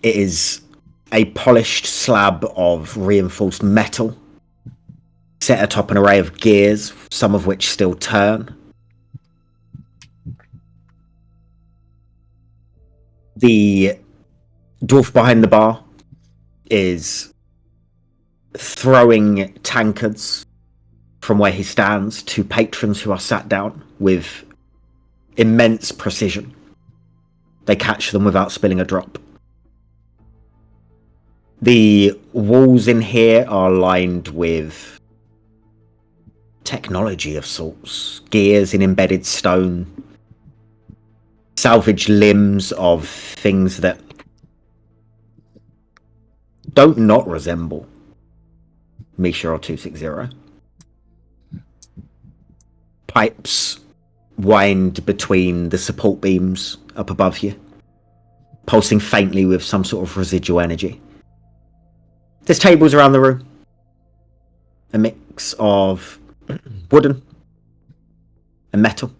It is a polished slab of reinforced metal set atop an array of gears, some of which still turn. The dwarf behind the bar is throwing tankards from where he stands to patrons who are sat down with immense precision. They catch them without spilling a drop. The walls in here are lined with technology of sorts, gears in embedded stone, salvaged limbs of things that don't not resemble Misha or 260. Pipes wind between the support beams up above you, pulsing faintly with some sort of residual energy. There's tables around the room, a mix of wooden and metal.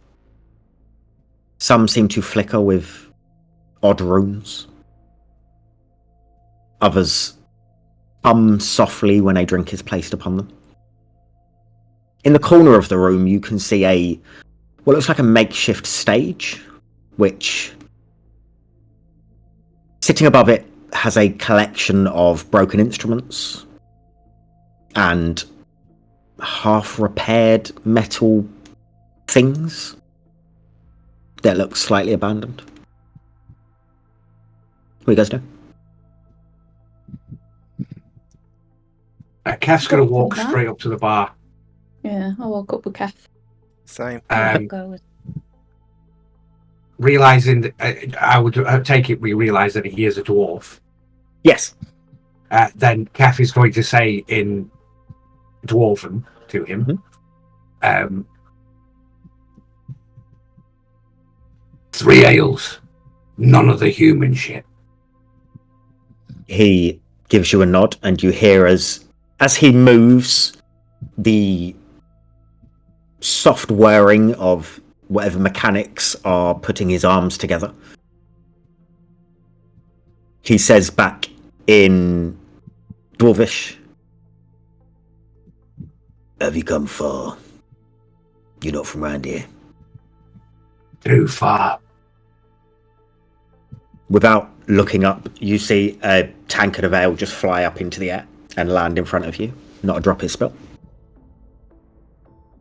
Some seem to flicker with odd runes. Others hum softly when a drink is placed upon them. In the corner of the room, you can see what looks like a makeshift stage, which, sitting above it, has a collection of broken instruments and half-repaired metal things that look slightly abandoned. What do you guys do? Kef's going to walk straight up to the bar. Yeah, I woke up with Kef. Same. Realizing that I would take it, we realize that he is a dwarf. Yes. Then Kef is going to say in Dwarven to him, 3 ales, none of the human shit. He gives you a nod, and you hear as he moves, the soft whirring of whatever mechanics are putting his arms together. He says back in Dwarvish, "Have you come far? You're not from around here." Too far. Without looking up, you see a tankard of ale just fly up into the air and land in front of you. Not a drop is spilt.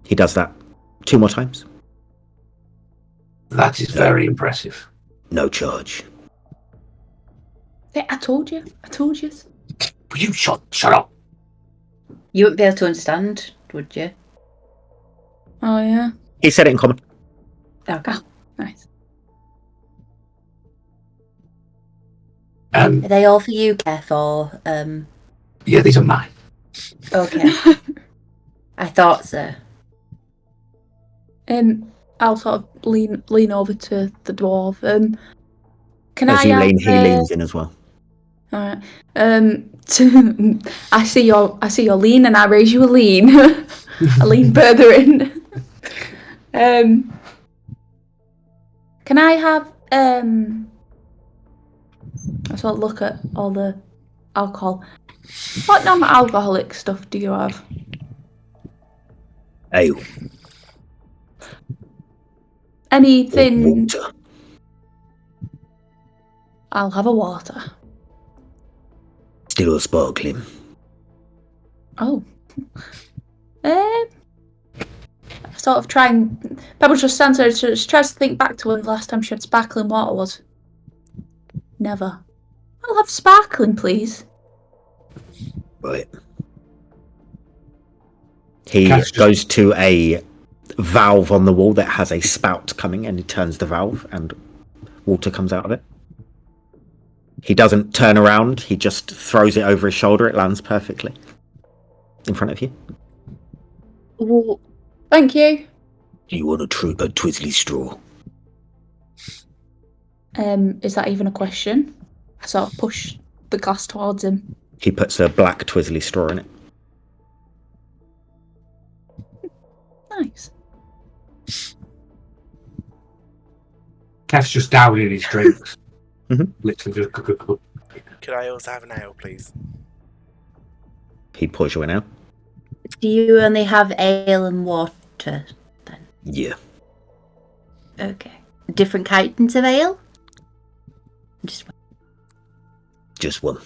He does that 2 more times. That is very impressive. No charge. Yeah, I told you. Will you shut up? You wouldn't be able to understand, would you? Oh, yeah. He said it in common. Okay. Nice. Are they all for you, Kef, or Yeah, these are mine. okay? I thought so. I'll sort of lean over to the dwarf. Can As I you have, lean, he leans in as well. Alright. I see your lean, and I raise you a lean. I lean further in. Can I have I sort of look at all the alcohol. What non-alcoholic stuff do you have? Ale. Anything? Water. I'll have a water. Still sparkling. Oh. Sort of trying. Pebbles just stands there. She tries to think back to when the last time she had sparkling water was. Never. I'll have sparkling, please. Right. He Cat's just- goes to a valve on the wall that has a spout coming, and he turns the valve, and water comes out of it. He doesn't turn around. He just throws it over his shoulder. It lands perfectly in front of you. Ooh. Thank you. Do you want a twizzly straw? Is that even a question? I sort of push the glass towards him. He puts a black twizzly straw in it. Nice. Kev's just downing his drinks. Mhm. Literally just. Could I also have an ale, please? He pours you in now. Do you only have ale and water? Yeah. Okay. Different kinds of ale? Just one. Just one.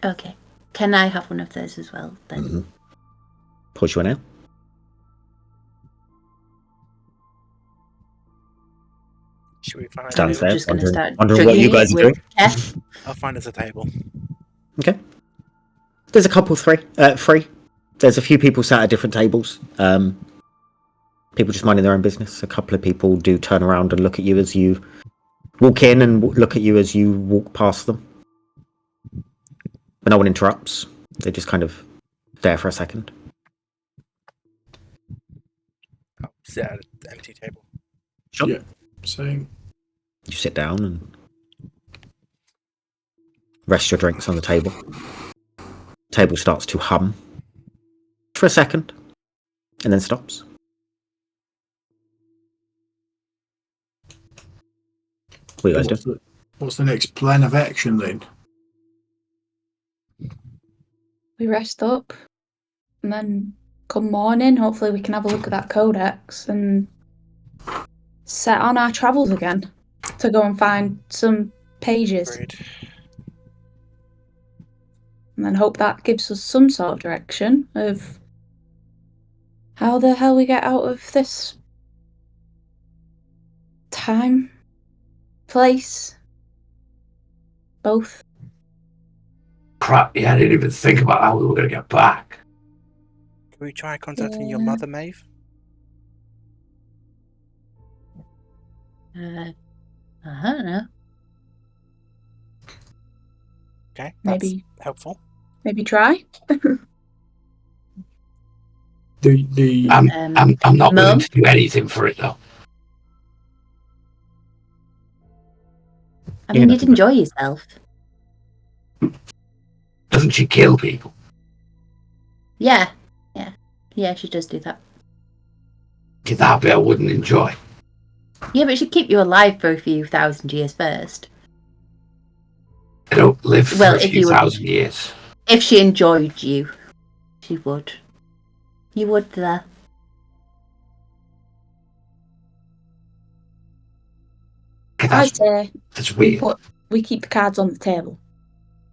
Okay. Can I have one of those as well then? Mm-hmm. Pours you in now. Should we find Stands a there. Just going to start Wondering what you guys are doing. Jeff. I'll find us a table. Okay. There's a couple free. There's a few people sat at different tables. People just minding their own business. A couple of people do turn around and look at you as you walk in, and look at you as you walk past them. But no one interrupts. They just kind of stare for a second. I'll sit at an empty table. Sure. Yeah. Same. You sit down and rest your drinks on the table. Table starts to hum for a second and then stops. What are you guys doing? What's the next plan of action then? We rest up, and then come morning, hopefully we can have a look at that codex and set on our travels again to go and find some pages. Agreed. And then hope that gives us some sort of direction of how the hell we get out of this time, place, both. Crap, yeah, I didn't even think about how we were going to get back. Can we try contacting your Yeah. mother, Maeve? I don't know. Okay, that's Maybe helpful. try. The I'm not willing Mum? to do anything for it though. I mean, Yeah. you'd enjoy yourself. Doesn't she kill people? Yeah. Yeah, she does do that. That bit I wouldn't enjoy. Yeah, but she'd keep you alive for a few thousand years first. I don't live for Well, a if few you would- thousand years. If she enjoyed you, she would. You would there. Okay, I that's, say that's we weird. keep the cards on the table.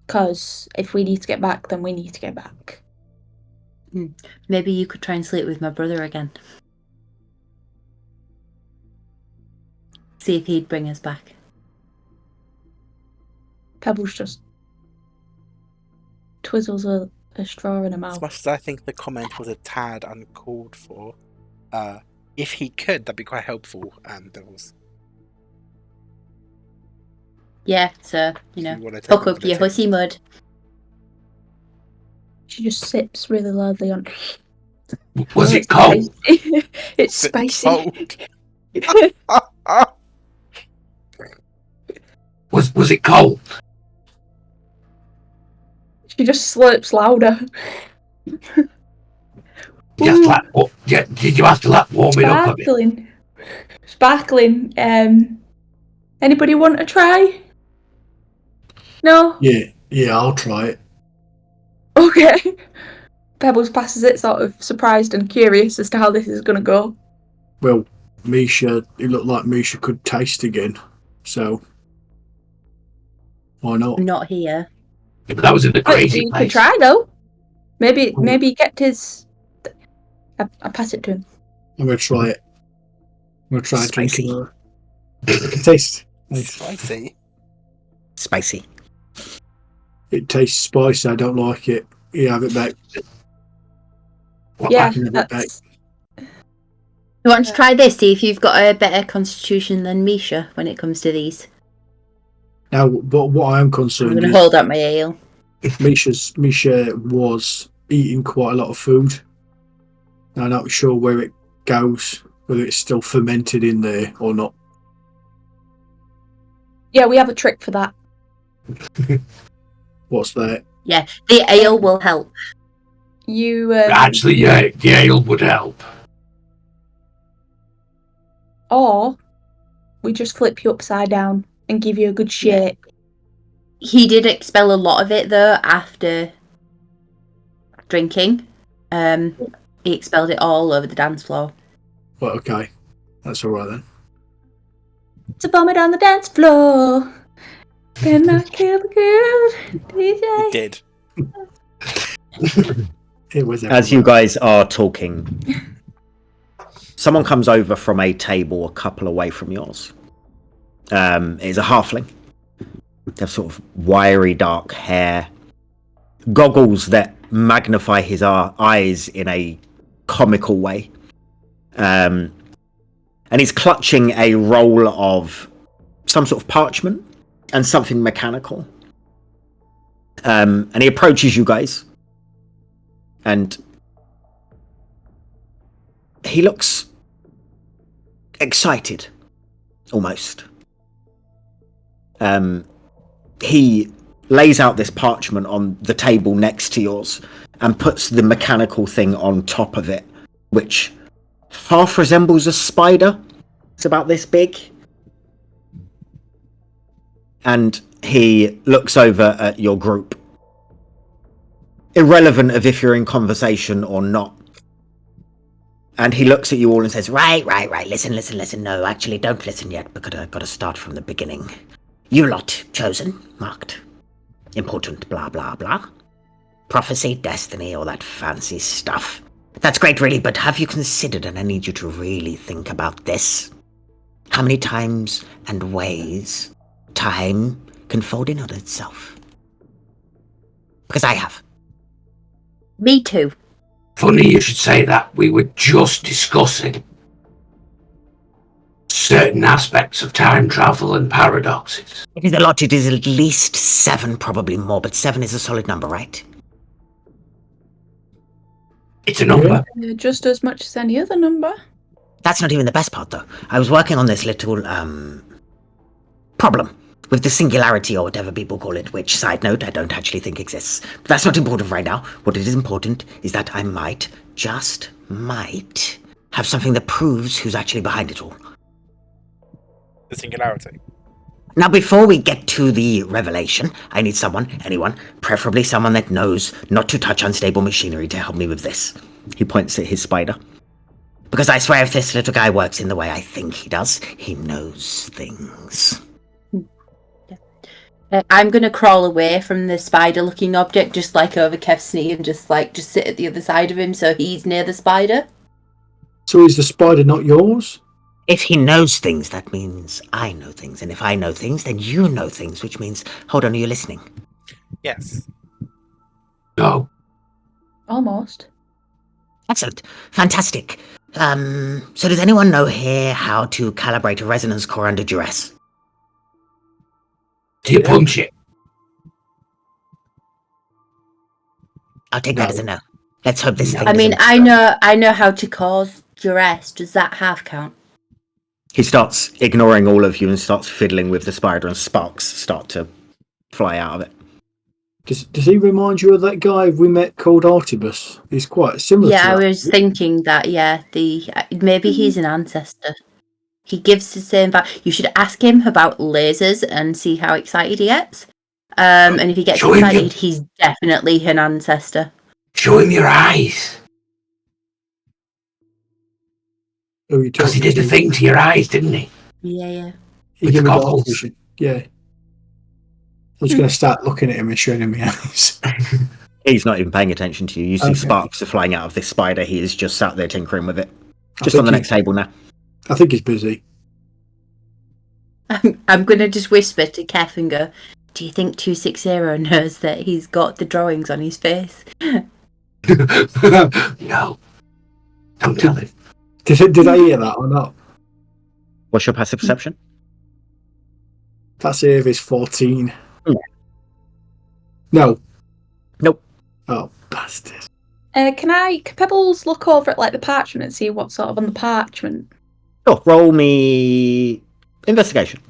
Because if we need to get back, then we need to get back. Maybe you could try and sleep with my brother again. See if he'd bring us back. Pebbles just twizzles a straw in her As mouth. much as I think the comment was a tad uncalled for, if he could, that'd be quite helpful. Devils. Yeah, so, you If know, you wanna take hook over up the your table. hussy mud. She just sips really loudly on. Was Oh, it cold? spicy. It's Is it spicy. cold? Was it cold? She just slurps louder. Did you have to warm it up a bit? Sparkling. Anybody want to try? No? yeah, I'll try it. Okay. Pebbles passes it, sort of surprised and curious as to how this is going to go. Well, Misha, it looked like Misha could taste again, so why not? Not here. But that was in a But crazy you could place. try, though. Maybe he kept his... I pass it to him. I'm gonna try it. I'm gonna try Spicy. drinking it. Taste. Spicy. Spicy. It tastes spicy. I don't like it. You have it back. What Yeah, happened? that's... You want to try this? See if you've got a better constitution than Misha when it comes to these. Now, but what I am I'm concerned going to is hold up my ale. Misha was eating quite a lot of food. I'm not sure where it goes, whether it's still fermented in there or not. Yeah, we have a trick for that. What's that? Yeah, the ale will help. You, Actually, yeah, the ale would help. Or we just flip you upside down and give you a good shape. He did expel a lot of it though after drinking. He expelled it all over the dance floor. Well, okay, that's all right then. To vomit on the dance floor. Can I kill the girl, DJ? It did. It was As you everywhere. guys are talking, someone comes over from a table a couple away from yours. It's a halfling. They have sort of wiry dark hair, goggles that magnify his eyes in a comical way. And he's clutching a roll of some sort of parchment and something mechanical. And he approaches you guys. And he looks excited, almost. He lays out this parchment on the table next to yours and puts the mechanical thing on top of it, which half resembles a spider. It's about this big. And he looks over at your group, irrelevant of if you're in conversation or not. And he looks at you all and says, right, listen. No, actually, don't listen yet, because I've got to start from the beginning. You lot chosen, marked, important, blah, blah, blah. Prophecy, destiny, all that fancy stuff. That's great, really, but have you considered, and I need you to really think about this, how many times and ways time can fold in on itself? Because I have. Me too. Funny you should say that. We were just discussing certain aspects of time travel and paradoxes. It is a lot. It is at least 7, probably more, but 7 is a solid number, right? It's a number. Just as much as any other number. That's not even the best part, though. I was working on this little, problem with the singularity, or whatever people call it, which, side note, I don't actually think exists. But that's not important right now. What is important is that I might, just might, have something that proves who's actually behind it all. The singularity. Now, before we get to the revelation, I need someone, anyone, preferably someone that knows not to touch unstable machinery to help me with this. He points at his spider. Because I swear if this little guy works in the way I think he does, he knows things. I'm going to crawl away from the spider-looking object, just like over Kev's knee, and just sit at the other side of him so he's near the spider. So is the spider not yours? If he knows things, that means I know things. And if I know things, then you know things, which means, hold on, are you listening? Yes. No. Almost. Excellent. Fantastic. So does anyone know here how to calibrate a resonance core under duress? Do you punch it? I'll take that as a no. Let's hope this thing I mean, doesn't- I know how to cause duress. Does that half count? He starts ignoring all of you and starts fiddling with the spider, and sparks start to fly out of it. Does he remind you of that guy we met called Artibus? He's quite similar Yeah, to I that. was thinking that. Yeah, maybe he's an ancestor. He gives the same vibe. You should ask him about lasers and see how excited he gets. And if he gets Show him excited, your- he's definitely an ancestor. Show him your eyes. Who are you Because he talking did the to? thing to your eyes, didn't he? Yeah. He with gave the me dark goggles. vision. Yeah. I'm just going to start looking at him and showing him my eyes. He's not even paying attention to you. You see Okay. sparks are flying out of this spider. He is just sat there tinkering with it. I Just think on the he- next table now. I think he's busy. I'm going to just whisper to Kef and go, do you think 260 knows that he's got the drawings on his face? No. Don't tell him. Did I hear that or not? What's your passive perception? That save is 14. Yeah. No. Nope. Oh, bastard. Can Pebbles look over at like the parchment and see what's sort of on the parchment? Oh, roll me investigation.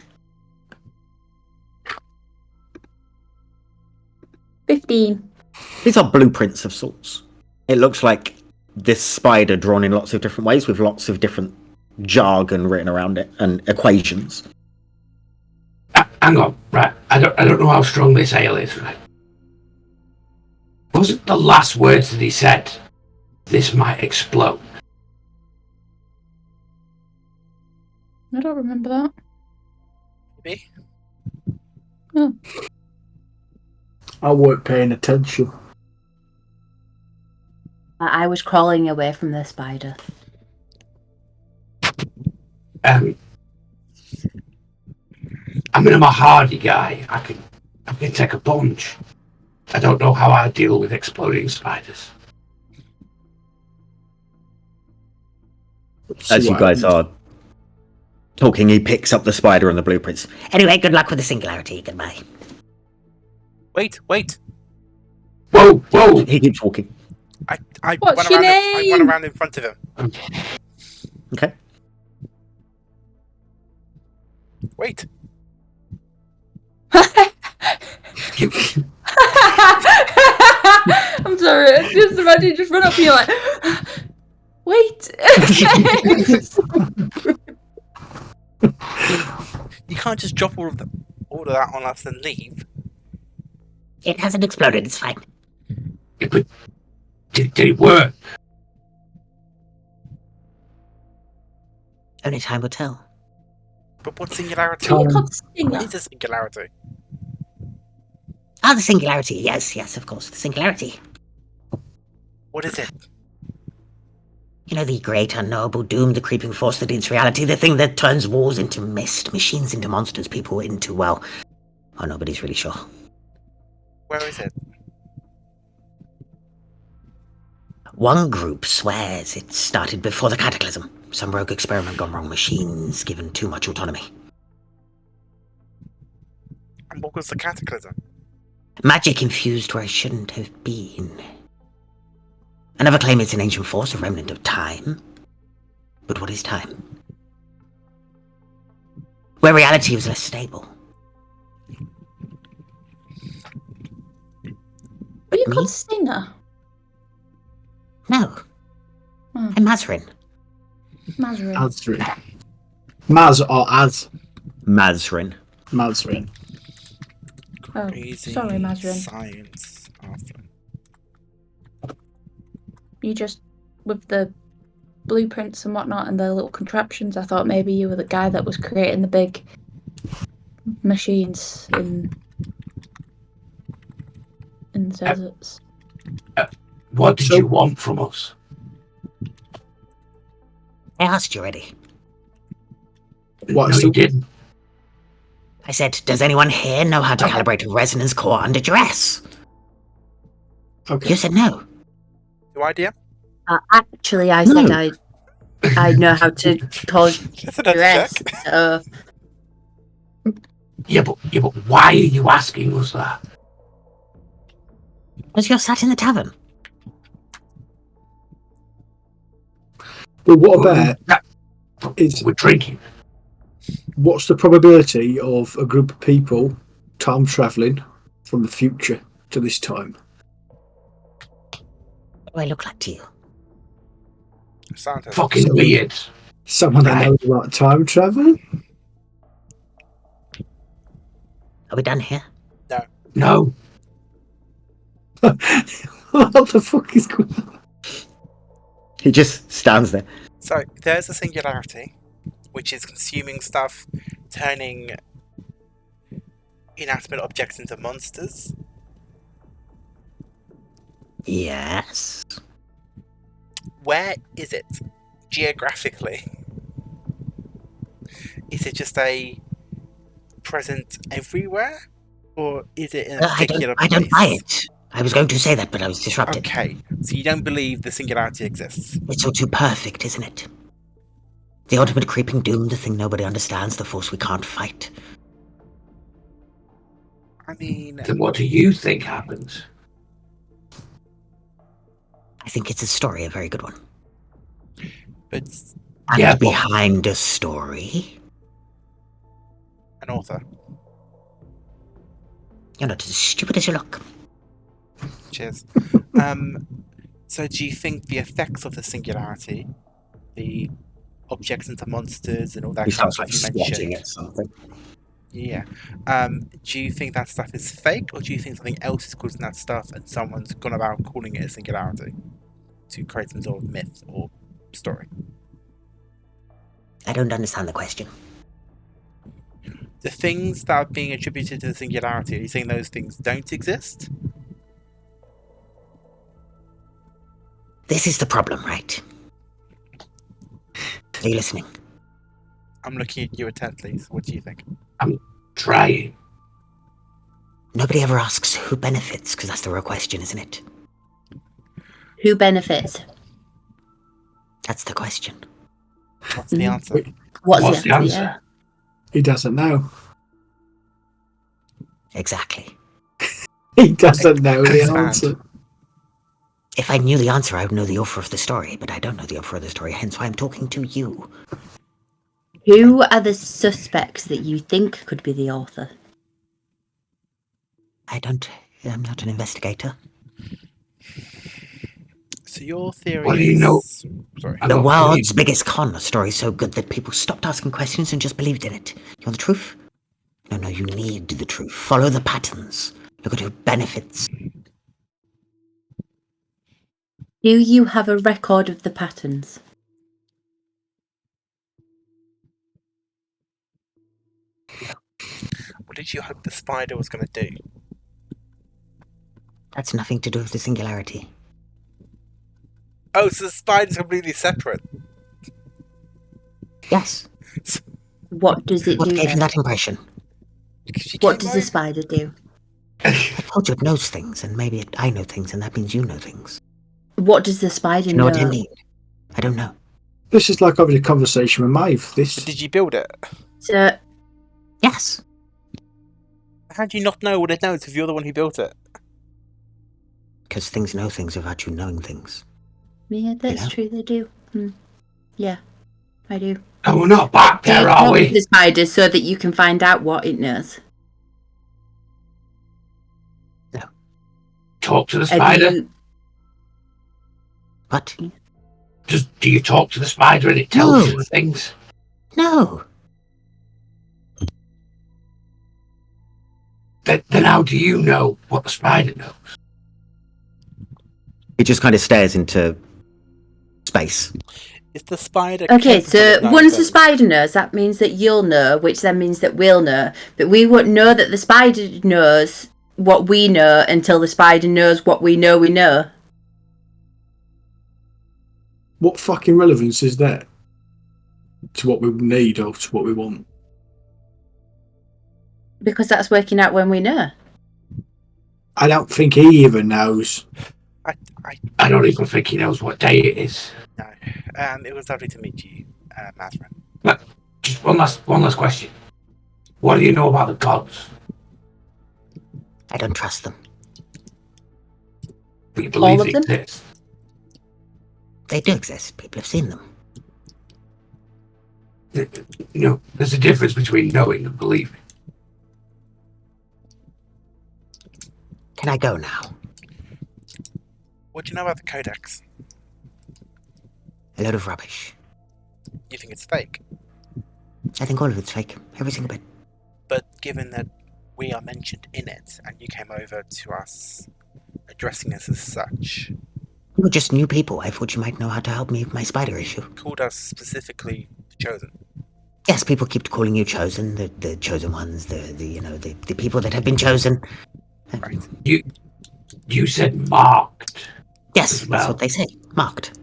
15. These are blueprints of sorts. It looks like this spider drawn in lots of different ways with lots of different jargon written around it and equations. Hang on, right. I don't know how strong this ale is, right? Wasn't the last words that he said, this might explode? I don't remember that. Maybe. I weren't paying attention. I was crawling away from the spider. I mean, I'm a hardy guy. I can take a punch. I don't know how I deal with exploding spiders. As you guys are talking, he picks up the spider and the blueprints. Anyway, good luck with the singularity. Goodbye. Wait. Whoa, whoa! He keeps walking. I What's run your around. I name? run around in front of him. Okay. Wait. I'm sorry. Just imagine you just run up and you're like, wait. You can't just drop all of that on us and leave. It hasn't exploded. It's fine. Yeah, but did it work? Only time will tell. But what singularity? You Time. can't What stinger. is a singularity? Ah, the singularity. Yes, of course. The singularity. What is it? You know, the great, unknowable doom, the creeping force that eats reality, the thing that turns walls into mist, machines into monsters, people into, well, oh, nobody's really sure. Where is it? One group swears it started before the cataclysm. Some rogue experiment gone wrong, machines given too much autonomy. And what was the cataclysm? Magic infused where it shouldn't have been. Another claim it's an ancient force, a remnant of time. But what is time? Where reality was less stable. Are you Me? called Stinger? No. Hmm. I'm Mazrin. Mazrin. Mazrin. Maz or Az? Mazrin. Mazrin. Oh, Crazy sorry, Mazrin. Science. Awesome. You just, with the blueprints and whatnot and the little contraptions, I thought maybe you were the guy that was creating the big machines in the deserts. What did you want from us? I asked you already. What, No, so- you didn't. I said, does anyone here know how to calibrate a resonance core under duress? Okay. You said no. Your idea? Actually, I said No. I know how to cause That's another dress. check. So Yeah, but why are you asking us that? Because you're sat in the tavern. Well, what about is We're drinking. what's the probability of a group of people time travelling from the future to this time? What do I look like to you? Scientist. Fucking weird. Someone that Right. knows about time travel? Are we done here? No. What the fuck is going on? He just stands there. So there's a singularity, which is consuming stuff, turning inanimate objects into monsters. Yes. Where is it geographically? Is it just a present everywhere, or is it in a particular I place? don't buy it. I was going to say that, but I was disrupted. Okay, so you don't believe the singularity exists? It's all too perfect, isn't it? The ultimate creeping doom, the thing nobody understands, the force we can't fight. I mean, Then what do you think happens? I think it's a story, a very good one. but And Yeah, but- behind a story, an author. you're not as stupid as you look. Cheers. So do you think the effects of the singularity, the objects into monsters and all that He kind of starts stuff like you swatting mentioned? at something. Yeah. Do you think that stuff is fake, or do you think something else is causing that stuff and someone's gone about calling it a singularity to create some sort of myth or story? I don't understand the question. The things that are being attributed to the singularity, are you saying those things don't exist? This is the problem, right? Are you listening? I'm looking at you intently. So what do you think? Trying. Nobody ever asks who benefits, because that's the real question, isn't it? Who benefits? That's the question. What's the answer? What's the answer? answer? He doesn't know. Exactly. He doesn't know the Expand. answer. If I knew the answer, I would know the author of the story, but I don't know the author of the story, hence why I'm talking to you. Who are the suspects that you think could be the author? I'm not an investigator. So your theory What do you know? is... Sorry. I The don't world's believe- biggest con, a story so good that people stopped asking questions and just believed in it. You want the truth? No, you need the truth. Follow the patterns. Look at who benefits. Do you have a record of the patterns? What did you hope the spider was going to do? That's nothing to do with the singularity. Oh, so the spider's completely separate. Yes. What does it What do gave you then? that impression? She What came does the over- spider do? I told you it knows things, and maybe I know things, and that means you know things. What does the spider Do you know know? what I mean? I don't know. This is like having a conversation with Maeve. This But did you build it? So, Yes. How do you not know what it knows if you're the one who built it? Because things know things without you knowing things. yeah, that's know? true, they do. Yeah, I do. No, we're not back Do you there, are talk to we? the spider so that you can find out what it knows? Talk to the And spider. you- What? Do you talk to the spider and it tells you No. the things? No. Then how do you know what the spider knows? He just kind of stares into space. Is the spider... Okay, capable so of knowing once the things? spider knows, that means that you'll know, which then means that we'll know. But we won't know that the spider knows what we know until the spider knows what we know we know. what fucking relevance is that to what we need or to what we want? Because that's working out when we know. I don't think he even knows. I don't even think he knows what day it is. No. It was lovely to meet you, Mazrin. Just one last question. What do you know about the gods? I don't trust them. Do you believe All they of them? exist? They do exist. People have seen them. You know, there's a difference between knowing and believing. Can I go now? What do you know about the Codex? A load of rubbish. You think it's fake? I think all of it's fake. Every single bit. But given that we are mentioned in it, and you came over to us addressing us as such. We're just new people. I thought you might know how to help me with my spider issue. Called us specifically the Chosen. Yes, people keep calling you chosen, the chosen ones, the people that have been chosen. Right. You said marked. Yes, As that's well. what they say. Marked.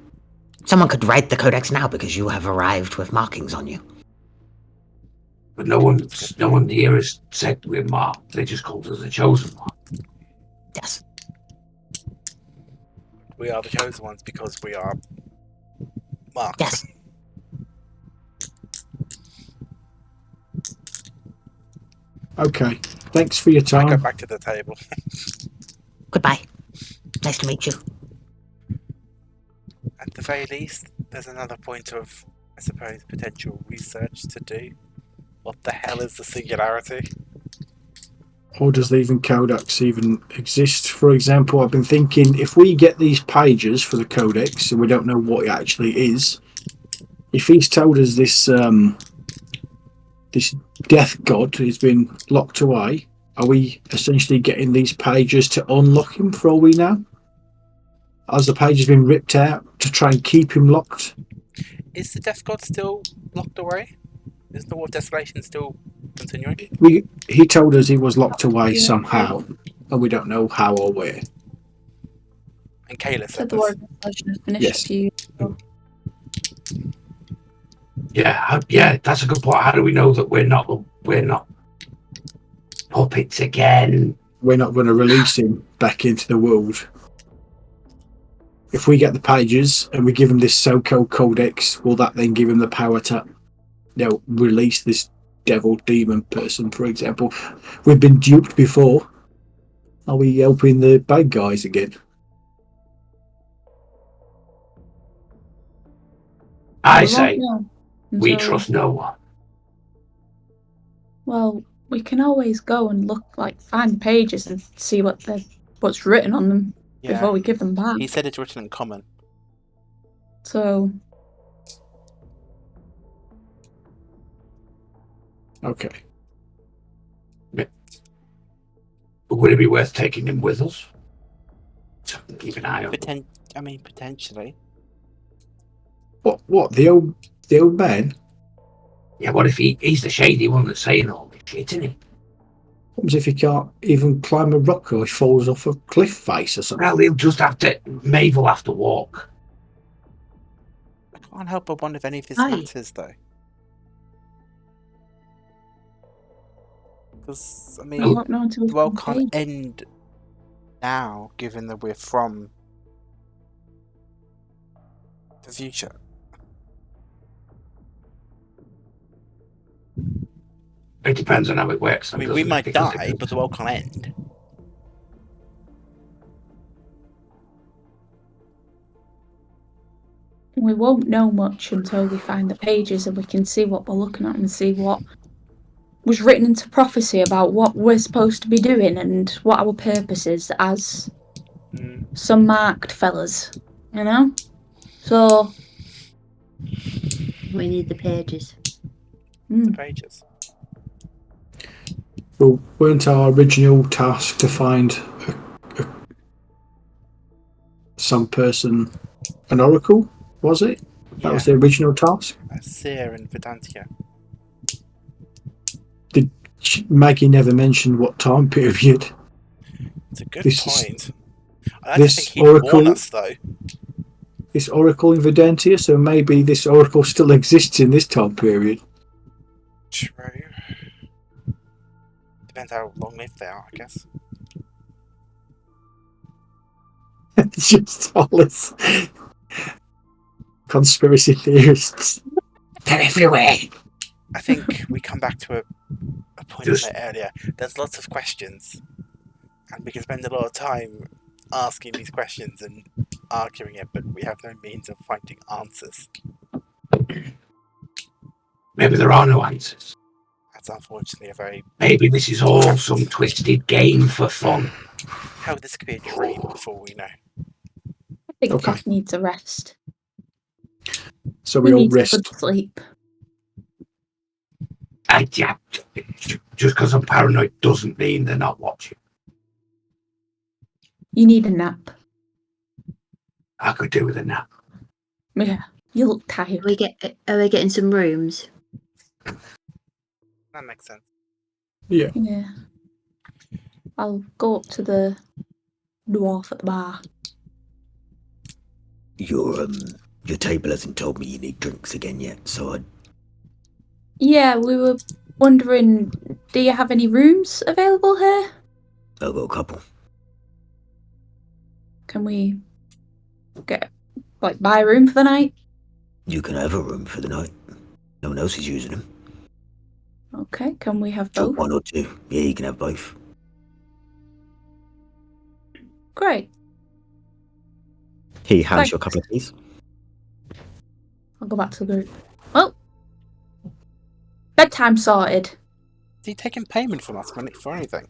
Someone could write the codex now because you have arrived with markings on you. But no one here has said we're marked. They just called us the chosen one. Yes. We are the Chosen ones because we are marked. Yes. Okay. Thanks for your I go time. back to the table. Goodbye. Nice to meet you. At the very least, there's another point of, I suppose, potential research to do. What the hell is the singularity? Or does the even codex even exist? For example, I've been thinking if we get these pages for the codex and we don't know what it actually is, if he's told us this this death god has been locked away, are we essentially getting these pages to unlock him for all we know? Has the pages been ripped out to try and keep him locked? Is the Death God still locked away? Is the War of Desolation still continuing? He told us he was locked away somehow, and we don't know how or where. And Kayla Said said the this. word was finished Yes. a few years ago. Yeah, that's a good point. How do we know that we're not puppets again? We're not going to release him back into the world. If we get the pages and we give him this so-called codex, will that then give him the power to, release this devil demon person, for example? We've been duped before. Are we helping the bad guys again? I We won't say know we until- trust no one. Well, we can always go and find pages and see what's written on them Yeah. before we give them back. He said it's written in common. So Okay. Would it be worth taking him with us? So we can keep an eye on him. Potentially. What? The old man? Yeah, what if he's the shady one that's saying all this shit, isn't he? What happens if he can't even climb a rock or he falls off a cliff face or something? Well, he'll just have to. Maeve will have to walk. I can't help but wonder if any of this Aye. matters, though. Because, we won't know until the we world find can't pages. end now, given that we're from the future. It depends on how it works. I mean, though, we doesn't it? might Because die, but the world can't end. We won't know much until we find the pages and we can see what we're looking at and see what was written into prophecy about what we're supposed to be doing and what our purpose is as some marked fellas, So We need the pages. The pages. Well, weren't our original task to find some person, an oracle, was it? That was the original task? Seer and Vedantia. Maggie never mentioned what time period. It's a good This point. I this don't think he'd warn oracle- us, though. This oracle in Vedantia, so maybe this oracle still exists in this time period. True. Depends how long-lived they are, I guess. It's just all this conspiracy theorists. they're everywhere. I think we come back to a point Just- I made earlier. There's lots of questions, and we can spend a lot of time asking these questions and arguing it, but we have no means of finding answers. Maybe there are no answers. That's unfortunately a very... Maybe this is all some twisted game for fun. How this could be a dream before we know. I think Okay. Kath needs a rest. So He we all needs a rest. good sleep. Yeah, just because I'm paranoid doesn't mean they're not watching. You need a nap. I could do with a nap. Yeah, you look tired. Are we getting some rooms? That makes sense. Yeah. Yeah. I'll go up to the dwarf at the bar. Your table hasn't told me you need drinks again yet, so Yeah, we were wondering, do you have any rooms available here? I've got a couple. Can we buy a room for the night? You can have a room for the night. No one else is using them. Okay, can we have Took both? one or two. Yeah, you can have both. Great. He hands Thanks. you a couple of keys. I'll go back to the group. Well, bedtime sorted. Is he taking payment from us for anything?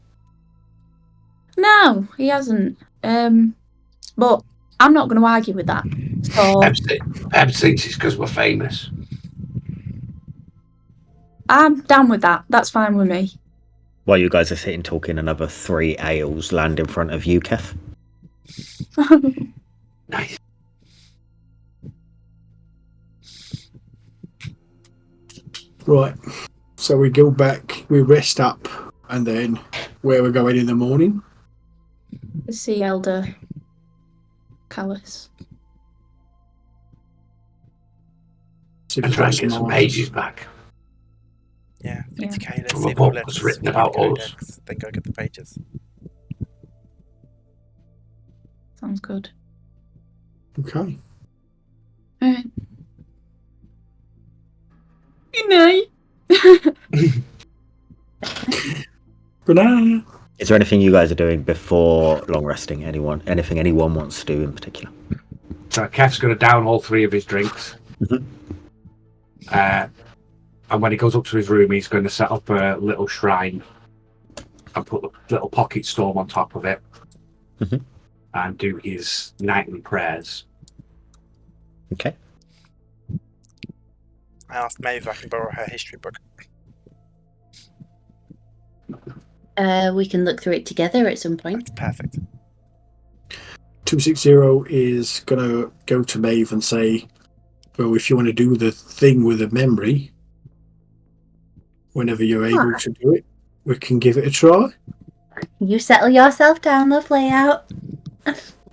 No, he hasn't. But I'm not going to argue with that. So Peb thinks it's because we're famous. I'm down with that. That's fine with me. While you guys are sitting talking, another 3 ales land in front of you, Kev. Nice. Right. So we go back, we rest up, and then where we're going in the morning? To see Elder Callus. So And try and get some mages back. Yeah, Yeah. 50k. Let's From see a if all book was lets written find about the us. codex, then go get the pages. Sounds good. Okay. Alright. Good night. Banana. Is there anything you guys are doing before long resting? Anything anyone wants to do in particular? So Kev's going to down all 3 of his drinks. Mhm. And when he goes up to his room, he's going to set up a little shrine and put a little pocket storm on top of it. Mhm. And do his nightly prayers. Okay. I asked Maeve if I can borrow her history book. We can look through it together at some point. That's perfect. 260 is going to go to Maeve and say, well, if you want to do the thing with the memory, whenever you're able to do it, we can give it a try. You settle yourself down, lovely, out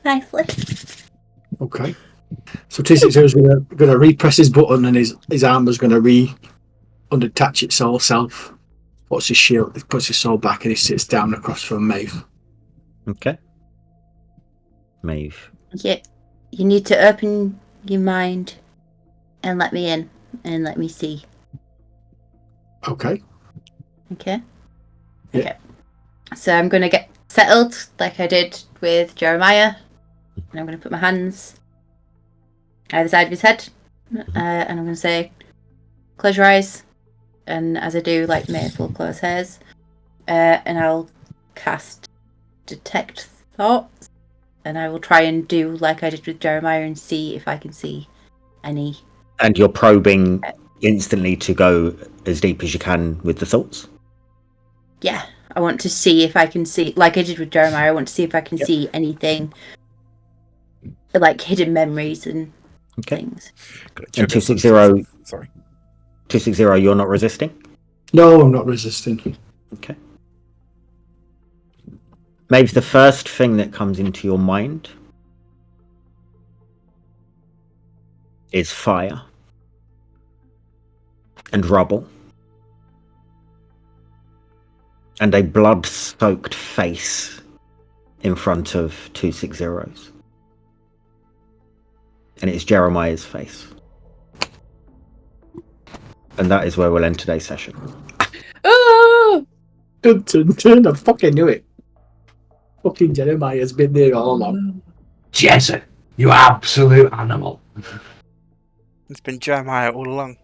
nicely. Okay. So 260 is going to repress his button, and his armor's going to unattach itself. Puts his shield, puts his sword back, and he sits down across from Maeve. Okay. Maeve. Yeah, you need to open your mind and let me in and let me see. Okay. Okay? Yeah. Okay. So I'm going to get settled like I did with Jeremiah. And I'm going to put my hands either side of his head. And I'm going to say, close your eyes. And as I do, like Maeve will close hers. And I'll cast Detect Thoughts. And I will try and do like I did with Jeremiah and see if I can see any. And you're probing instantly to go as deep as you can with the thoughts? Yeah, I want to see if I can see, like I did with Jeremiah, I want to see if I can see anything, like hidden memories and things. And 260, Sorry. 260, you're not resisting? No, I'm not resisting. Okay. Maybe the first thing that comes into your mind is fire and rubble and a blood-soaked face in front of 260's. And it's Jeremiah's face. And that is where we'll end today's session. Oh! Dun, dun, dun, I fucking knew it. Fucking Jeremiah's been there all along. Jason, you absolute animal. It's been Jeremiah all along.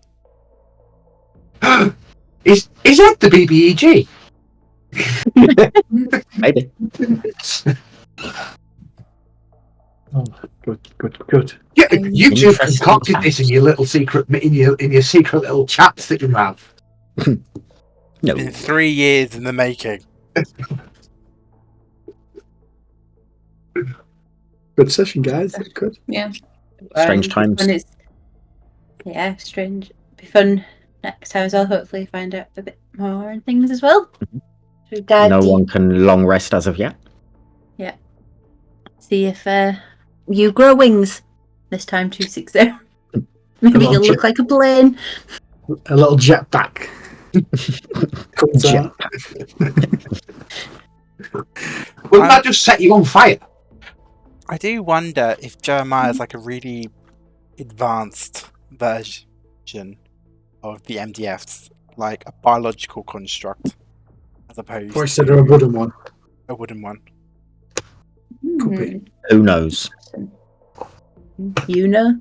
Is that the BBEG? Maybe. Oh, good. Yeah, you two concocted this in your little secret, in your secret little chats that you have. No. Been 3 years in the making. Good session, guys. Good. Yeah. Strange Be times. fun, yeah, strange. Be fun next time as well. Hopefully, find out a bit more and things as well. Mhm. So dive No deep. one can long rest as of yet. See if you grow wings this time. 260. Maybe little you'll look jet- like a plane. A little jetpack. Comes out. Wouldn't that just set you on fire? I do wonder if Jeremiah's like a really advanced version of the MDFs, like a biological construct, as opposed Or instead of a wooden one. a wooden one. Could be. Who knows? You know.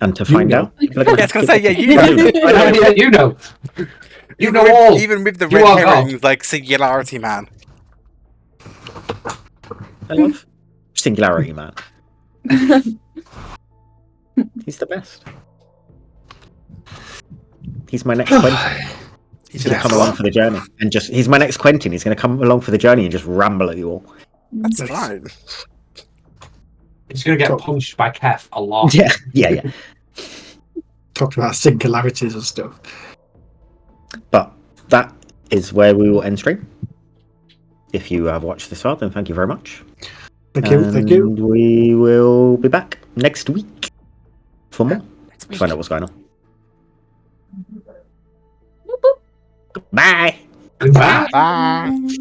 And to You find know. out, people are gonna Yeah, I was have gonna to say, keep yeah, you looking. know. I know, yeah, you know. You Even know with- all. Even with the You red are God. herrings, like Singularity Man. I love Singularity Man. He's the best. He's my next Quentin. He's going to Yes. come along for the journey. And he's my next Quentin. He's going to come along for the journey and just ramble at you all. That's Nice. fine. He's going to get Cool. punched by Kef a lot. Yeah. Talking about singularities and stuff. But that is where we will end stream. If you have watched this far, then thank you very much. Thank you. Thank you. And we will be back next week for more. Next To week. find out what's going on. Bye. Goodbye. Bye.